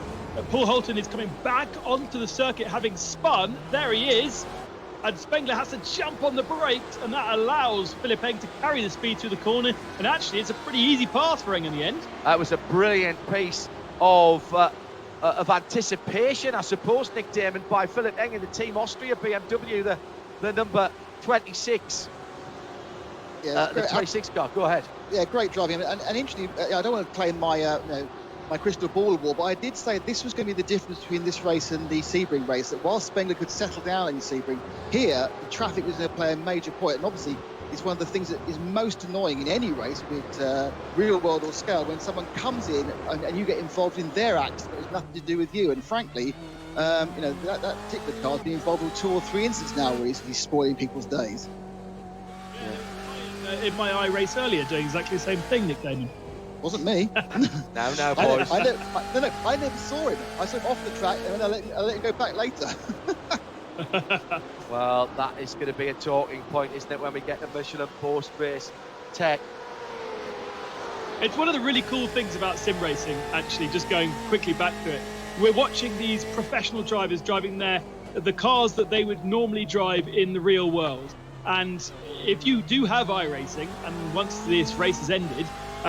Paul Holton is coming back onto the circuit, having spun. There he is. And Spengler has to jump on the brakes, and that allows Philippe Eng to carry the speed through the corner. And actually, it's a pretty easy pass for Eng in the end. That was a brilliant piece of anticipation, I suppose, Nick Damon, by Philippe Eng in the Team Austria BMW, the number 26. Yeah, the 26 car. Go ahead. Yeah, great driving. And interestingly, I don't want to claim my my crystal ball award, but I did say this was going to be the difference between this race and the Sebring race, that while Spengler could settle down in Sebring, here the traffic was going to play a major point. And obviously it's one of the things that is most annoying in any race with real world or scale, when someone comes in and you get involved in their accident that has nothing to do with you. And frankly, that particular car has been involved with 2 or 3 incidents now where he's spoiling people's days. In my iRace earlier, doing exactly the same thing, Nick Damon. Wasn't me. Now, boys. I never saw him. I saw him off the track and then I let him go back later. Well, that is going to be a talking point, isn't it, when we get to Michelin post-race tech. It's one of the really cool things about sim racing, actually, just going quickly back to it. We're watching these professional drivers driving the cars that they would normally drive in the real world. And if you do have iRacing, and once this race has ended,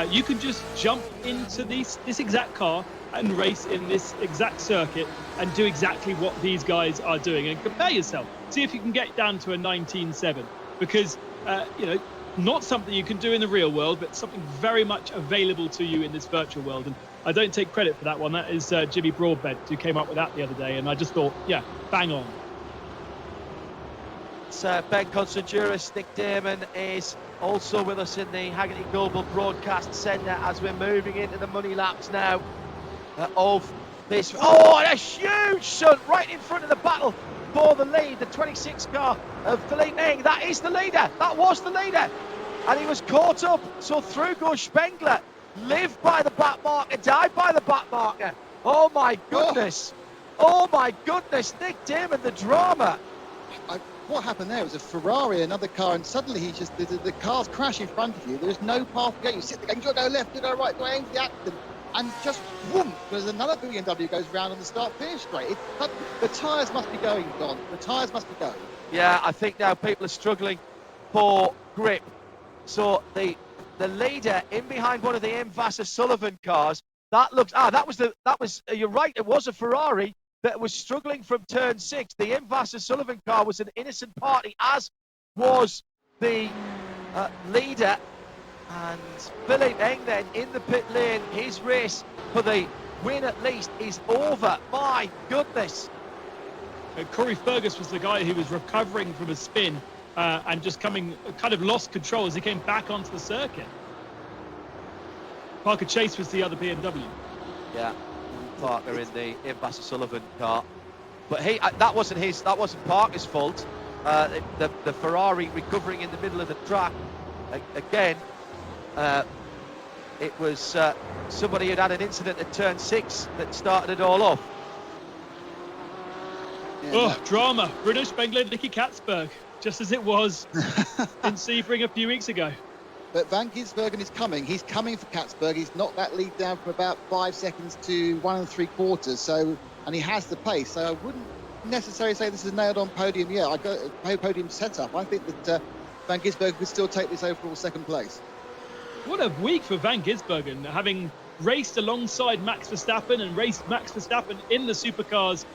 you can just jump into this exact car and race in this exact circuit and do exactly what these guys are doing and compare yourself. See if you can get down to a 19.7, because not something you can do in the real world, but something very much available to you in this virtual world. And I don't take credit for that one. That is Jimmy Broadbent, who came up with that the other day, and I just thought, yeah, bang on. Ben Constanduris. Nick Damon is also with us in the Haggerty Global Broadcast Centre as we're moving into the money laps now of this. Oh, and a huge shunt right in front of the battle for the lead. The 26 car of Philippe Eng. That is the leader. That was the leader. And he was caught up. So through goes Spengler. Lived by the back marker, died by the back marker. Oh my goodness. Oh my goodness. Nick Damon, the drama. What happened there was a Ferrari, another car, and suddenly the cars crash in front of you. There's no path to go. You sit there, do I go left, do I go right, do I aim for the accident? And just whoom, there's another BMW goes round on the start-finish straight. The tyres must be going, Don. The tyres must be going. Yeah, I think now people are struggling for grip. So the leader in behind one of the M. Vassar Sullivan cars, that was you're right, it was a Ferrari that was struggling from turn 6. The M. Vassar Sullivan car was an innocent party, as was the leader. And Philippe Eng then in the pit lane. His race for the win at least is over. My goodness. Corey Fergus was the guy who was recovering from a spin and just kind of lost control as he came back onto the circuit. Parker Chase was the other BMW. Yeah. Parker in the M. Vassar Sullivan car, but that wasn't Parker's fault. The Ferrari recovering in the middle of the track again. It was somebody who'd had an incident at turn 6 that started it all off. Yeah, drama. Bruno Spengler, Nicky Katzberg, just as it was in Sebring a few weeks ago. But Van Gisbergen is coming. He's coming for Katzberg. He's knocked that lead down from about 5 seconds to 1 3/4. So, and he has the pace. So I wouldn't necessarily say this is nailed on podium. Yeah, I got a podium setup. I think that Van Gisbergen could still take this overall second place. What a week for Van Gisbergen, having raced alongside Max Verstappen and raced Max Verstappen in the Supercars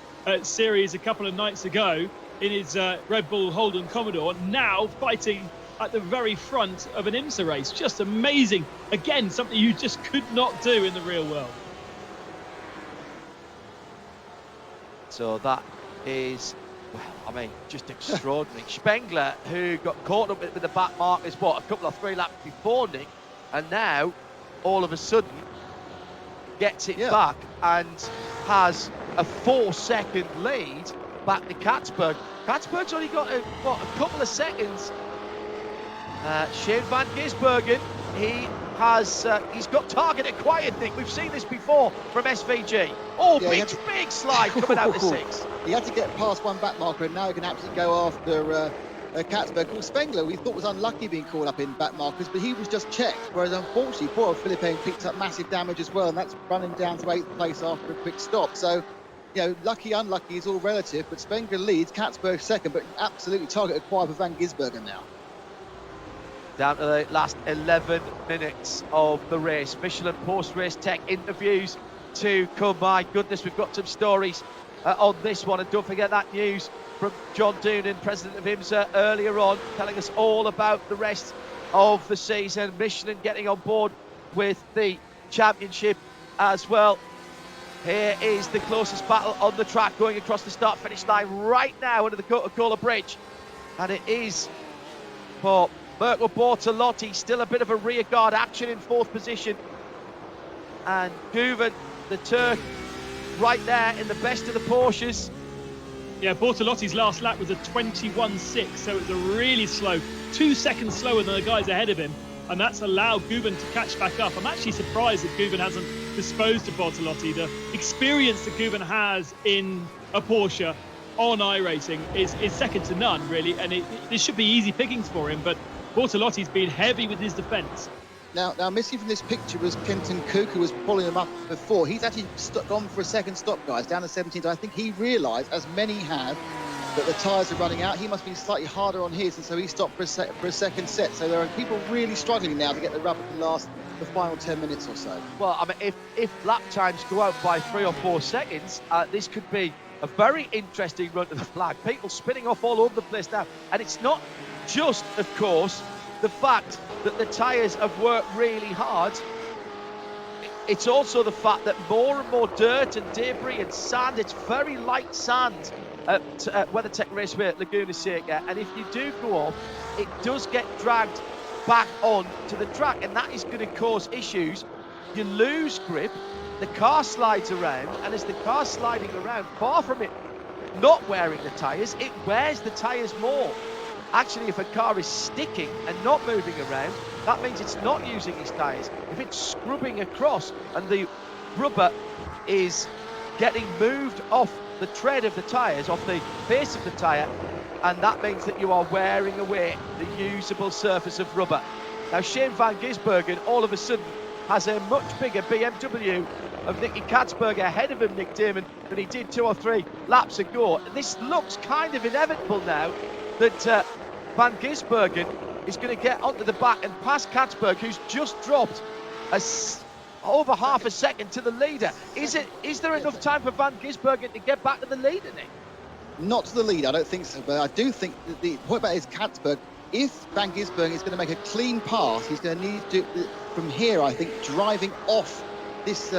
series a couple of nights ago in his Red Bull Holden Commodore. Now fighting at the very front of an IMSA race. Just amazing. Again, something you just could not do in the real world. So that is, just extraordinary. Spengler, who got caught up with the back markers, a couple of 3 laps before Nick, and now, all of a sudden, gets it back and has a 4-second lead back to Katzberg. Katzberg's only got a couple of seconds. Shane van Gisbergen, he's got target acquired, Nick. We've seen this before from SVG. Oh, yeah, big slide coming out of 6. He had to get past one back marker, and now he can absolutely go after Katzberg. Well, Spengler, we thought was unlucky being caught up in back markers, but he was just checked. Whereas unfortunately, poor Philippe picked up massive damage as well, and that's running down to 8th place after a quick stop. So, you know, lucky, unlucky is all relative, but Spengler leads, Katzberg second, but absolutely target acquired for Van Gisbergen now. Down to the last 11 minutes of the race. Michelin post-race tech interviews to come. My goodness, we've got some stories on this one. And don't forget that news from John Doonan, president of IMSA, earlier on, telling us all about the rest of the season. Michelin getting on board with the championship as well. Here is the closest battle on the track, going across the start-finish line right now under the Coca-Cola Bridge. And it is for Mirko Bortolotti, still a bit of a rearguard action in 4th position. And Guven, the Turk, right there in the best of the Porsches. Yeah, Bortolotti's last lap was a 21.6, so it was a really slow, 2 seconds slower than the guys ahead of him. And that's allowed Guven to catch back up. I'm actually surprised that Guven hasn't disposed of Bortolotti. The experience that Guven has in a Porsche on iRacing is second to none, really. And this should be easy pickings for him, but Bortolotti's been heavy with his defence. Now, missing from this picture was Kenton Koch, who was pulling him up before. He's actually gone for a second stop, guys, down to 17th. I think he realised, as many have, that the tyres are running out. He must be slightly harder on his, and so he stopped for a second set. So there are people really struggling now to get the rubber to the final 10 minutes or so. Well, I mean, if lap times go out by 3 or 4 seconds, this could be a very interesting run to the flag. People spinning off all over the place now. And it's not just, of course, the fact that the tyres have worked really hard. It's also the fact that more and more dirt and debris and sand, it's very light sand at WeatherTech Raceway Laguna Seca. And if you do go off, it does get dragged back on to the track, and that is going to cause issues. You lose grip, the car slides around, and as the car's sliding around, far from it not wearing the tyres, it wears the tyres more. Actually, if a car is sticking and not moving around, that means it's not using its tyres. If it's scrubbing across and the rubber is getting moved off the tread of the tyres, off the face of the tyre, and that means that you are wearing away the usable surface of rubber. Now, Shane van Gisbergen all of a sudden has a much bigger BMW of Nicky Katzberg ahead of him, Nick Damon, than he did 2 or 3 laps ago. And this looks kind of inevitable now, that Van Gisbergen is going to get onto the back and pass Katzberg, who's just dropped over half a second to the leader. Is there enough time for Van Gisbergen to get back to the leader, Nick? Not to the lead, I don't think so, but I do think that the point about is Katzberg, if Van Gisbergen is going to make a clean pass, he's going to need to, from here, I think, driving off this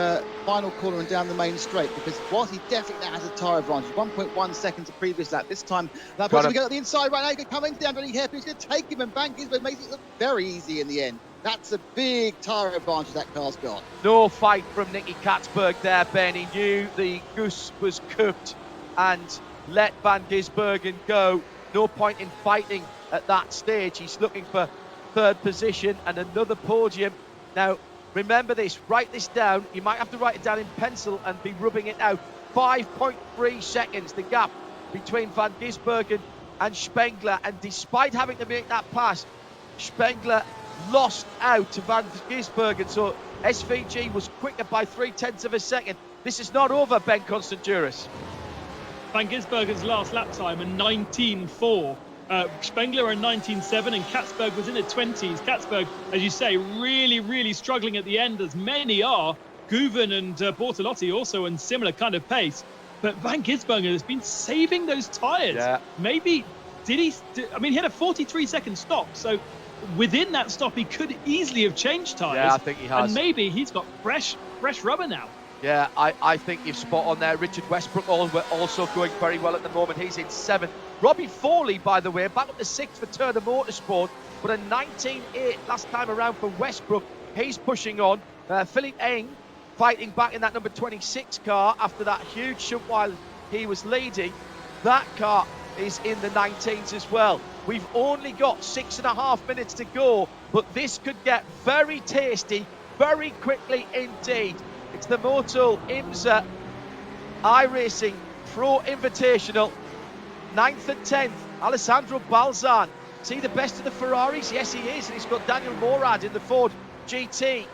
final corner and down the main straight, because whilst he definitely now has a tyre advantage, 1.1 seconds a previous lap, this time that person we go at the inside right now, he can come into the underneath hairpin, he's going to take him, and Van Gisbergen makes it look very easy in the end. That's a big tyre advantage that car's got. No fight from Nicky Katzberg there, Ben. He knew the goose was cooked and let Van Gisbergen go. No point in fighting at that stage. He's looking for 3rd position and another podium. Now, remember this, write this down. You might have to write it down in pencil and be rubbing it out. 5.3 seconds, the gap between Van Gisbergen and Spengler. And despite having to make that pass, Spengler lost out to Van Gisbergen. So SVG was quicker by 0.3 of a second. This is not over, Ben Constanturis. Van Gisbergen's last lap time, a 19.4. Spengler a 19.7, and Katzberg was in the 20s. Katzberg, as you say, really, really struggling at the end, as many are. Guven and Bortolotti also in similar kind of pace. But Van Gisbergen has been saving those tyres. Yeah. Maybe, he had a 43-second stop. So within that stop, he could easily have changed tyres. Yeah, I think he has. And maybe he's got fresh rubber now. Yeah, I think you've spot on there. Richard Westbrook also going very well at the moment. He's in 7th. Robbie Foley, by the way, back up to 6th for Turner Motorsport, but a 19.8 last time around for Westbrook. He's pushing on. Philippe Eng fighting back in that number 26 car after that huge shunt while he was leading. That car is in the 19s as well. We've only got 6.5 minutes to go, but this could get very tasty very quickly indeed. It's the Motul IMSA iRacing Pro Invitational, 9th and 10th. Alessandro Balzan. Is he the best of the Ferraris? Yes, he is. And he's got Daniel Morad in the Ford GT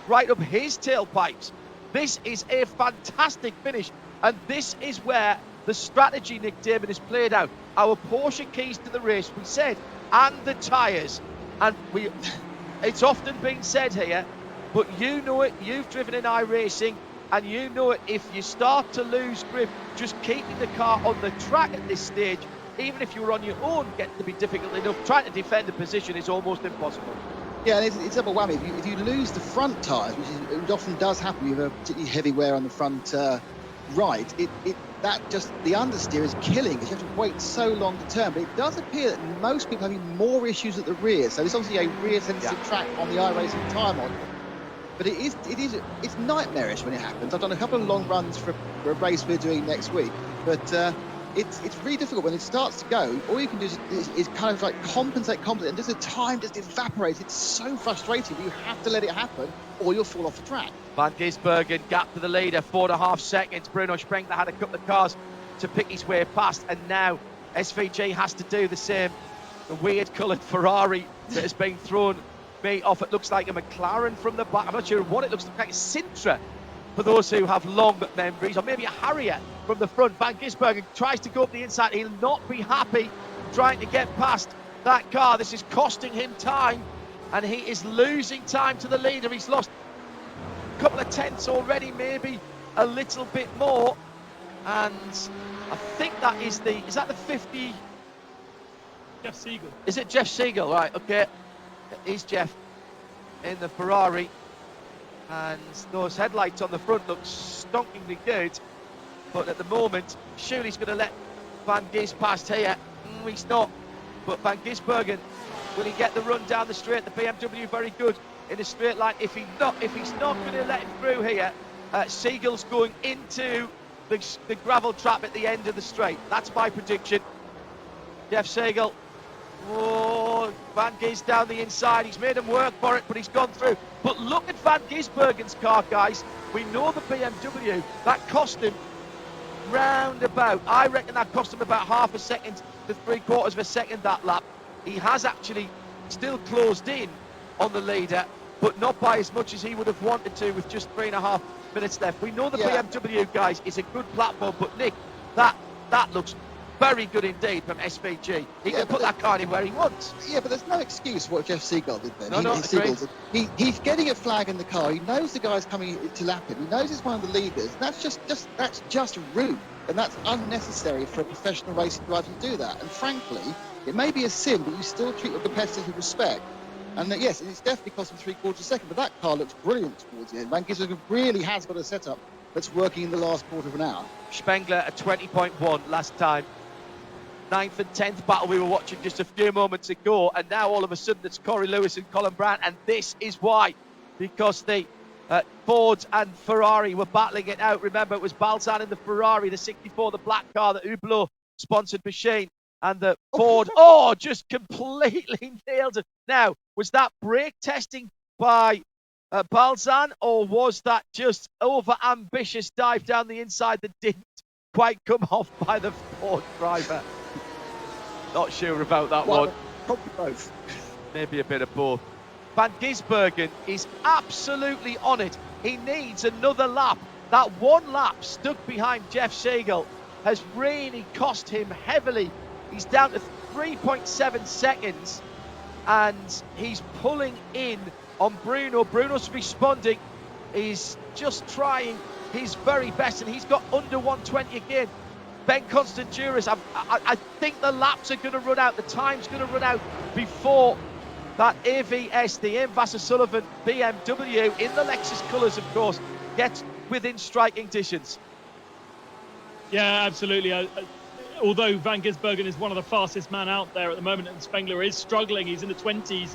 right up his tailpipes. This is a fantastic finish. And this is where the strategy Nick Damon has played out. Our Porsche keys to the race, we said, and the tyres. And it's often been said here, but you know it, you've driven in iRacing, and you know it, if you start to lose grip, just keeping the car on the track at this stage, even if you were on your own, gets to be difficult enough. Trying to defend the position is almost impossible. Yeah, and it's double whammy. If you lose the front tyres, which often does happen, you have a particularly heavy wear on the front right, the understeer is killing because you have to wait so long to turn. But it does appear that most people are having more issues at the rear. So it's obviously a rear-sensitive track on the iRacing tyre model. But it's nightmarish when it happens. I've done a couple of long runs for a race we're doing next week, but it's really difficult when it starts to go. All you can do is kind of like compensate, and just the time just evaporates. It's so frustrating. You have to let it happen, or you'll fall off the track. Van Gisbergen gap to the leader, 4.5 seconds. Bruno Sprengler had a couple of cars to pick his way past, and now SVG has to do the same. The weird coloured Ferrari that has been thrown me off. It looks like a McLaren from the back. I'm not sure what it looks like. A Sintra for those who have long memories, or maybe a Harrier from the front. Van Gisbergen tries to go up the inside. He'll not be happy trying to get past that car. This is costing him time, and he is losing time to the leader. He's lost a couple of tenths already, maybe a little bit more. And I think that is that the 50? Jeff Siegel. Is it Jeff Siegel? Right, okay. It is Jeff in the Ferrari. And those headlights on the front look stonkingly good. But at the moment, surely he's going to let Van Gis past here. He's not. But Van Gisbergen, will he get the run down the straight? The BMW very good in a straight line. If he's not going to let him through here, Siegel's going into the gravel trap at the end of the straight. That's my prediction. Jeff Siegel. Oh, Van Gis down the inside. He's made him work for it, but he's gone through. But look at Van Gisbergen's car, guys. We know the BMW, that cost him roundabout. I reckon that cost him about half a second to 3/4 of a second that lap. He has actually still closed in on the leader, but not by as much as he would have wanted to with just 3.5 minutes left. We know the BMW, guys, is a good platform, but Nick, that looks very good indeed from SVG. He can put that car anywhere he wants. Yeah, but there's no excuse for what Jeff Siegel did then. He's getting a flag in the car. He knows the guy's coming to lap him. He knows he's one of the leaders. That's just rude, and that's unnecessary for a professional racing driver to do that. And frankly, it may be a sin, but you still treat your competitors with respect. And yes, it's definitely cost him 3/4 of a second, but that car looks brilliant towards the end. Van Gisbergen really has got a setup that's working in the last quarter of an hour. Spengler a 20.1 last time. 9th and 10th battle we were watching just a few moments ago, and now all of a sudden it's Corey Lewis and Colin Brown, and this is why, because the Fords and Ferrari were battling it out. Remember, it was Balzan in the Ferrari, the 64, the black car, the Hublot sponsored machine, and the Ford just completely nailed it. Now, was that brake testing by Balzan, or was that just over ambitious dive down the inside that didn't quite come off by the Ford driver? Not sure about that one. Probably both. Maybe a bit of both. Van Gisbergen is absolutely on it. He needs another lap. That one lap stuck behind Jeff Siegel has really cost him heavily. He's down to 3.7 seconds, and he's pulling in on Bruno. Bruno's responding. He's just trying his very best, and he's got under 120 again. Ben Constanturis, I think the laps are going to run out. The time's going to run out before that AVS, the Ian Vassar-Sullivan BMW, in the Lexus colours, of course, gets within striking distance. Yeah, absolutely. Although Van Gisbergen is one of the fastest man out there at the moment, and Spengler is struggling. He's in the 20s.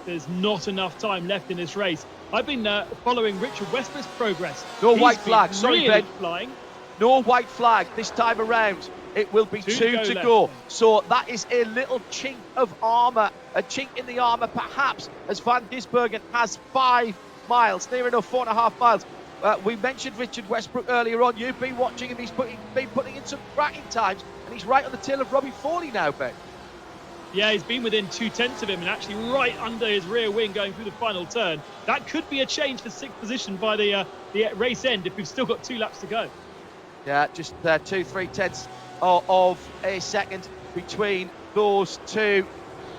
There's not enough time left in this race. I've been following Richard Westbrook's progress. No He's white been flag. Sorry, really Ben. flying. No white flag this time around. It will be two to go. So that is a little chink of armour, a chink in the armour perhaps, as Van Gisbergen has 5 miles, near enough 4.5 miles. We mentioned Richard Westbrook earlier on. You've been watching him. He's been putting in some cracking times, and he's right on the tail of Robbie Foley now, Ben. Yeah, he's been within 2/10 of him and actually right under his rear wing going through the final turn. That could be a change for 6th position by the race end if we've still got 2 laps to go. Yeah, just 2-3 of a second between those two.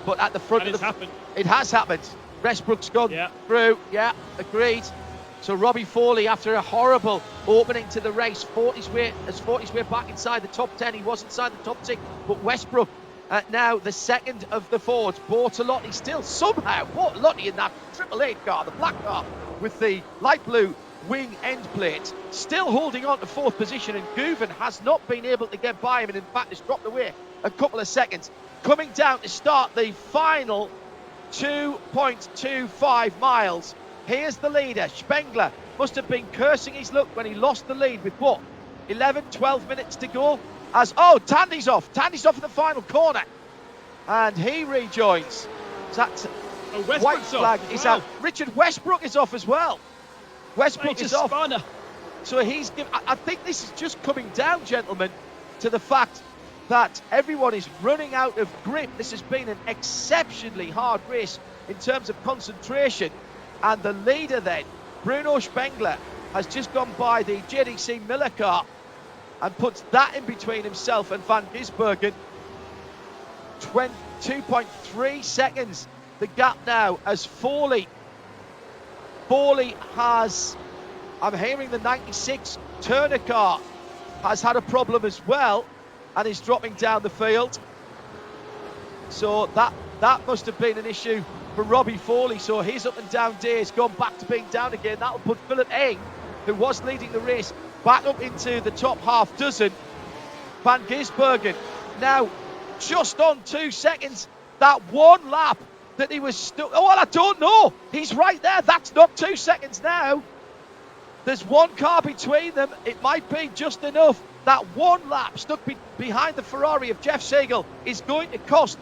But at the front and of the... happened. It has happened. Westbrook's gone through. Yeah, agreed. So Robbie Foley, after a horrible opening to the race, fought his way back inside the top 10. He was inside the top 6, but Westbrook now the second of the Fords. Bortolotti still somehow, Bortolotti in that 888 car, the black car with the light blue wing end plate, still holding on to 4th position, and Guven has not been able to get by him, and in fact has dropped away a couple of seconds. Coming down to start the final 2.25 miles. Here's the leader. Spengler must have been cursing his luck when he lost the lead with 12 minutes to go. Tandy's off in the final corner, and he rejoins. That's white flag is out. Richard Westbrook is off as well. Westbrook is off. So I think this is just coming down, gentlemen, to the fact that everyone is running out of grip. This has been an exceptionally hard race in terms of concentration. And the leader then, Bruno Spengler, has just gone by the JDC Miller car and puts that in between himself and Van Gisbergen. 2.3 seconds the gap now as Foley has, I'm hearing the 96 Turner car has had a problem as well and is dropping down the field. So that must have been an issue for Robbie Foley. So his up and down day has gone back to being down again. That'll put Philip Eng, who was leading the race, back up into the top half dozen. Van Gisbergen now just on 2 seconds. That one lap that he was stuck. Oh, well, I don't know. He's right there. That's not 2 seconds now. There's one car between them. It might be just enough. That one lap stuck behind the Ferrari of Jeff Sagal is going to cost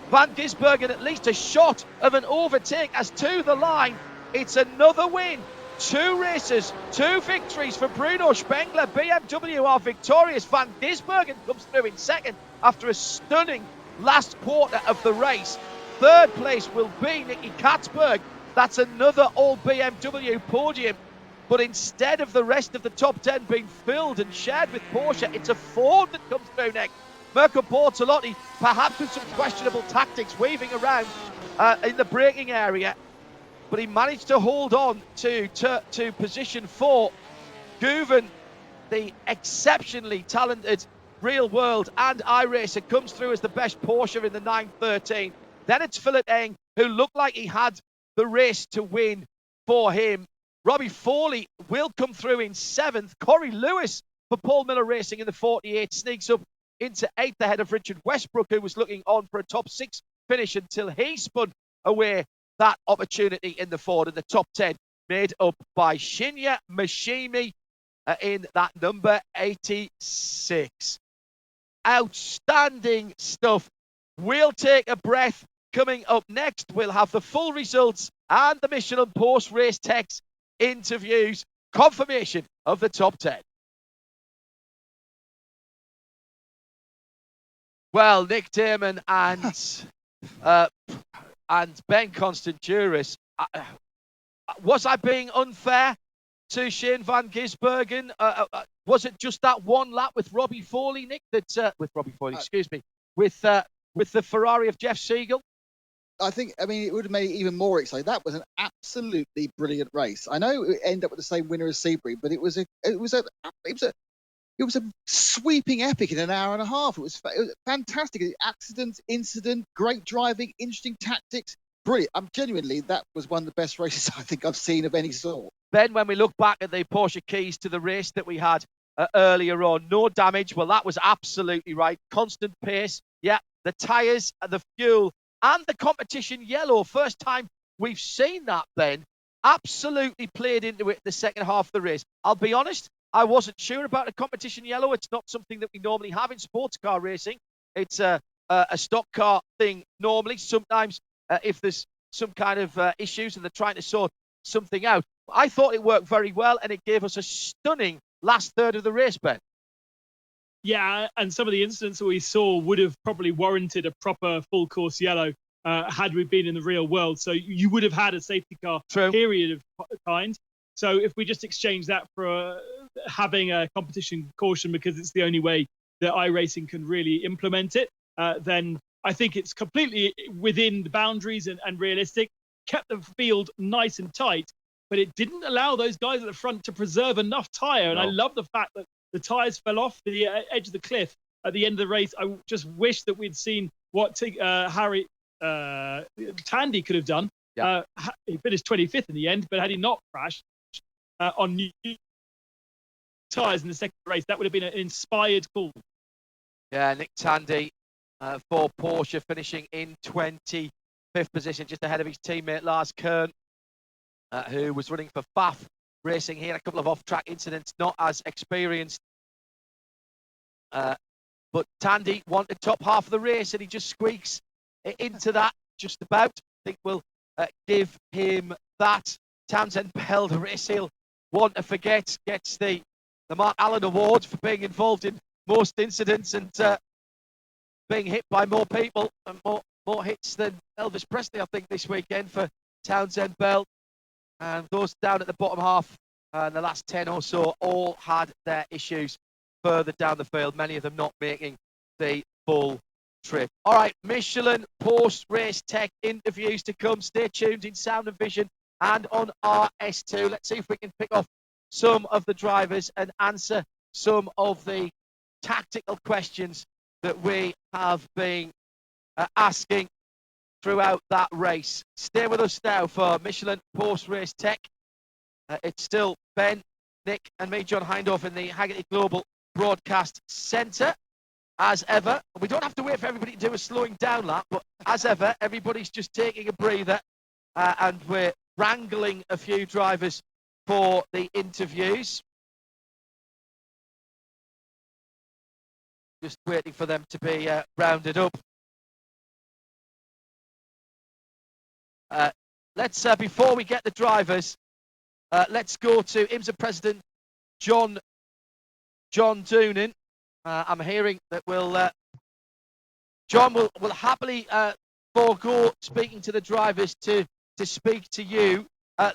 Van Gisbergen at least a shot of an overtake, as to the line. It's another win. 2 races, 2 victories for Bruno Spengler. BMW are victorious. Van Gisbergen comes through in second after a stunning last quarter of the race. Third place will be Nicky Katzberg. That's another all BMW podium. But instead of the rest of the top 10 being filled and shared with Porsche, it's a Ford that comes through next. Mirko Bortolotti, perhaps with some questionable tactics, weaving around in the braking area. But he managed to hold on to position 4. Guven, the exceptionally talented Real World and iRacer, comes through as the best Porsche in the 913. Then it's Philip Eng, who looked like he had the race to win for him. Robbie Foley will come through in 7th. Corey Lewis for Paul Miller Racing in the 48 sneaks up into 8th ahead of Richard Westbrook, who was looking on for a top 6 finish until he spun away that opportunity in the Ford. And the top 10 made up by Shinya Mashimi in that number 86. Outstanding stuff. We'll take a breath. Coming up next, we'll have the full results and the Michelin post-race techs interviews, confirmation of the top 10. Well, Nick Damon and Ben Constanturis, was I being unfair to Shane Van Gisbergen? Was it just that one lap with Robbie Foley, Nick? With the Ferrari of Jeff Sagal? It would have made it even more exciting. That was an absolutely brilliant race. I know it ended up with the same winner as Sebring, but it was a sweeping epic in an hour and a half. It was fantastic. Accident, incident, great driving, interesting tactics. Brilliant. Genuinely, that was one of the best races I think I've seen of any sort. Ben, when we look back at the Porsche keys to the race that we had earlier on, no damage. Well, that was absolutely right. Constant pace. Yeah, the tyres, the fuel, and the competition yellow. First time we've seen that, Ben. absolutely played into it the second half of the race. I'll be honest, I wasn't sure about the competition yellow. It's not something that we normally have in sports car racing. It's a stock car thing normally. Sometimes if there's some kind of issues and they're trying to sort something out. I thought it worked very well, and it gave us a stunning last third of the race, Ben. Yeah, and some of the incidents that we saw would have probably warranted a proper full course yellow had we been in the real world. So you would have had a safety car period of kind. So if we just exchange that for having a competition caution because it's the only way that iRacing can really implement it, then I think it's completely within the boundaries and realistic. Kept the field nice and tight, but it didn't allow those guys at the front to preserve enough tyre. And I love the fact that the tyres fell off the edge of the cliff at the end of the race. I just wish that we'd seen what Harry Tandy could have done. Yeah. He finished 25th in the end, but had he not crashed on new tyres in the second race, that would have been an inspired call. Yeah, Nick Tandy for Porsche finishing in 25th position, just ahead of his teammate Lars Kern, who was running for FAF Racing. He had a couple of off-track incidents, not as experienced. But Tandy wanted top half of the race, and he just squeaks into that just about. I think we'll give him that. Townsend Bell, the race he'll want to forget, gets the Mark Allen Award for being involved in most incidents and being hit by more people and more hits than Elvis Presley, I think, this weekend for Townsend Bell. And those down at the bottom half, the last 10 or so, all had their issues further down the field, many of them not making the full trip. All right, Michelin post-race tech interviews to come. Stay tuned in Sound and Vision and on RS2. Let's see if we can pick off some of the drivers and answer some of the tactical questions that we have been asking throughout that race. Stay with us now for Michelin post-race tech. It's still Ben, Nick and me, John Hindhaugh, in the Haggerty Global Broadcast Centre. As ever, we don't have to wait for everybody to do a slowing down lap, but as ever, everybody's just taking a breather and we're wrangling a few drivers for the interviews. Just waiting for them to be rounded up. Let's before we get the drivers, let's go to IMSA President John Doonan. I'm hearing that John will happily forego speaking to the drivers to speak to you.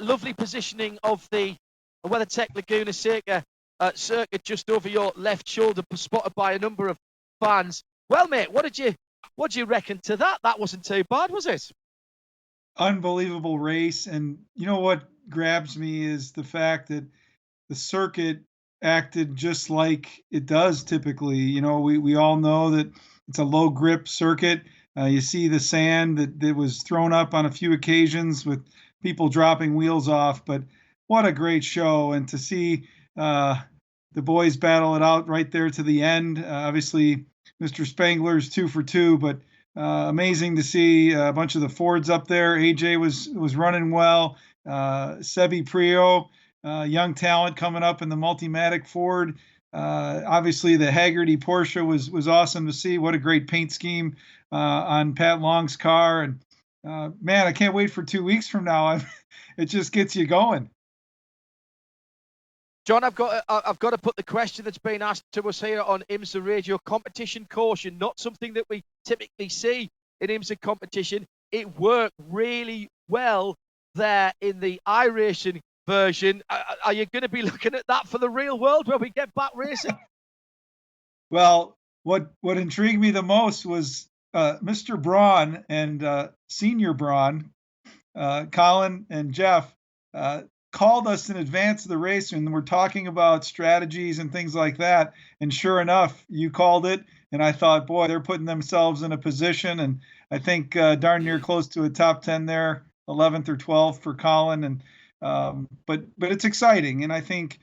Lovely positioning of the WeatherTech Laguna Seca circuit just over your left shoulder, spotted by a number of fans. Well, mate, what did you reckon to that? That wasn't too bad, was it? Unbelievable race. And you know what grabs me is the fact that the circuit acted just like it does typically. You know, we all know that it's a low grip circuit. You see the sand that was thrown up on a few occasions with people dropping wheels off, but what a great show. And to see the boys battle it out right there to the end. Obviously, Mr. Spangler's 2 for 2, but amazing to see a bunch of the Fords up there. AJ was running well. Sebi Prio, young talent coming up in the Multimatic Ford. Obviously, the Haggerty Porsche was awesome to see. What a great paint scheme on Pat Long's car. And man, I can't wait for 2 weeks from now. It just gets you going. John, I've got to put the question that's been asked to us here on IMSA Radio. Competition caution, not something that we typically see in IMSA competition. It worked really well there in the iRacing version. Are you going to be looking at that for the real world when we get back racing? Well, what intrigued me the most was Mr. Braun and Senior Braun, Colin and Jeff, called us in advance of the race, and we're talking about strategies and things like that. And sure enough, you called it, and I thought, boy, they're putting themselves in a position, and I think darn near close to a top 10 there, 11th or 12th for Colin. And but it's exciting, and I think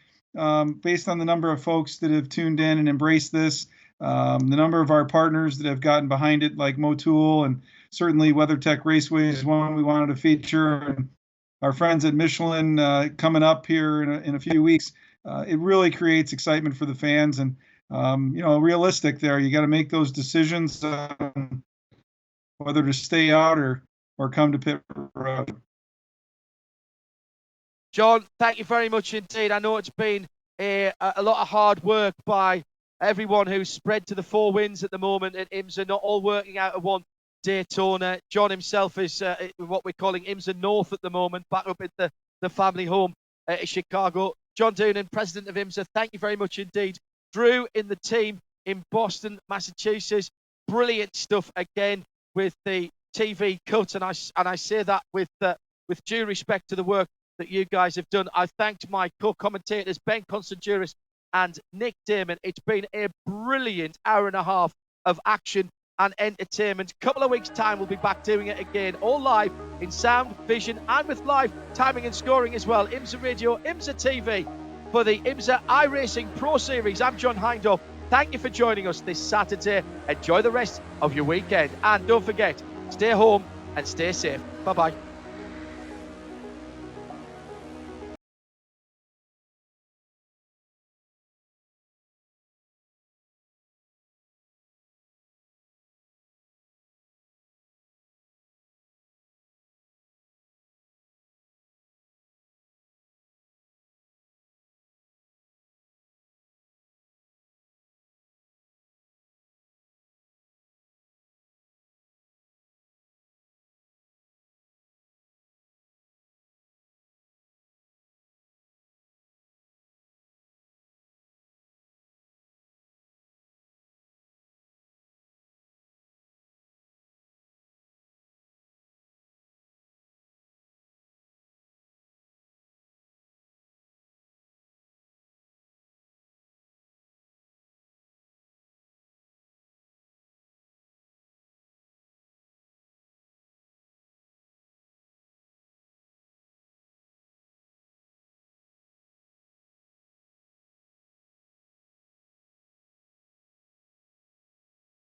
based on the number of folks that have tuned in and embraced this, the number of our partners that have gotten behind it, like Motul, and certainly WeatherTech Raceway is one we wanted to feature. And our friends at Michelin coming up here in a few weeks. It really creates excitement for the fans, and realistic there. You got to make those decisions on whether to stay out or come to pit road. John, thank you very much indeed. I know it's been a lot of hard work by everyone who's spread to the 4 wins at the moment at IMSA, not all working out of one Daytona. John himself is what we're calling IMSA North at the moment, back up at the family home in Chicago. John Doonan, president of IMSA, thank you very much indeed. Drew in the team in Boston, Massachusetts. Brilliant stuff again with the TV cut, and I say that with due respect to the work that you guys have done. I thanked my co-commentators Ben Constanduris and Nick Damon. It's been a brilliant hour and a half of action and entertainment. Couple of weeks time we'll be back doing it again, all live in sound, vision, and with live timing and scoring as well. IMSA Radio, IMSA TV for the IMSA iRacing Pro Series. I'm John Hindhaugh. Thank you for joining us this Saturday. Enjoy the rest of your weekend, and don't forget, stay home and stay safe. Bye bye.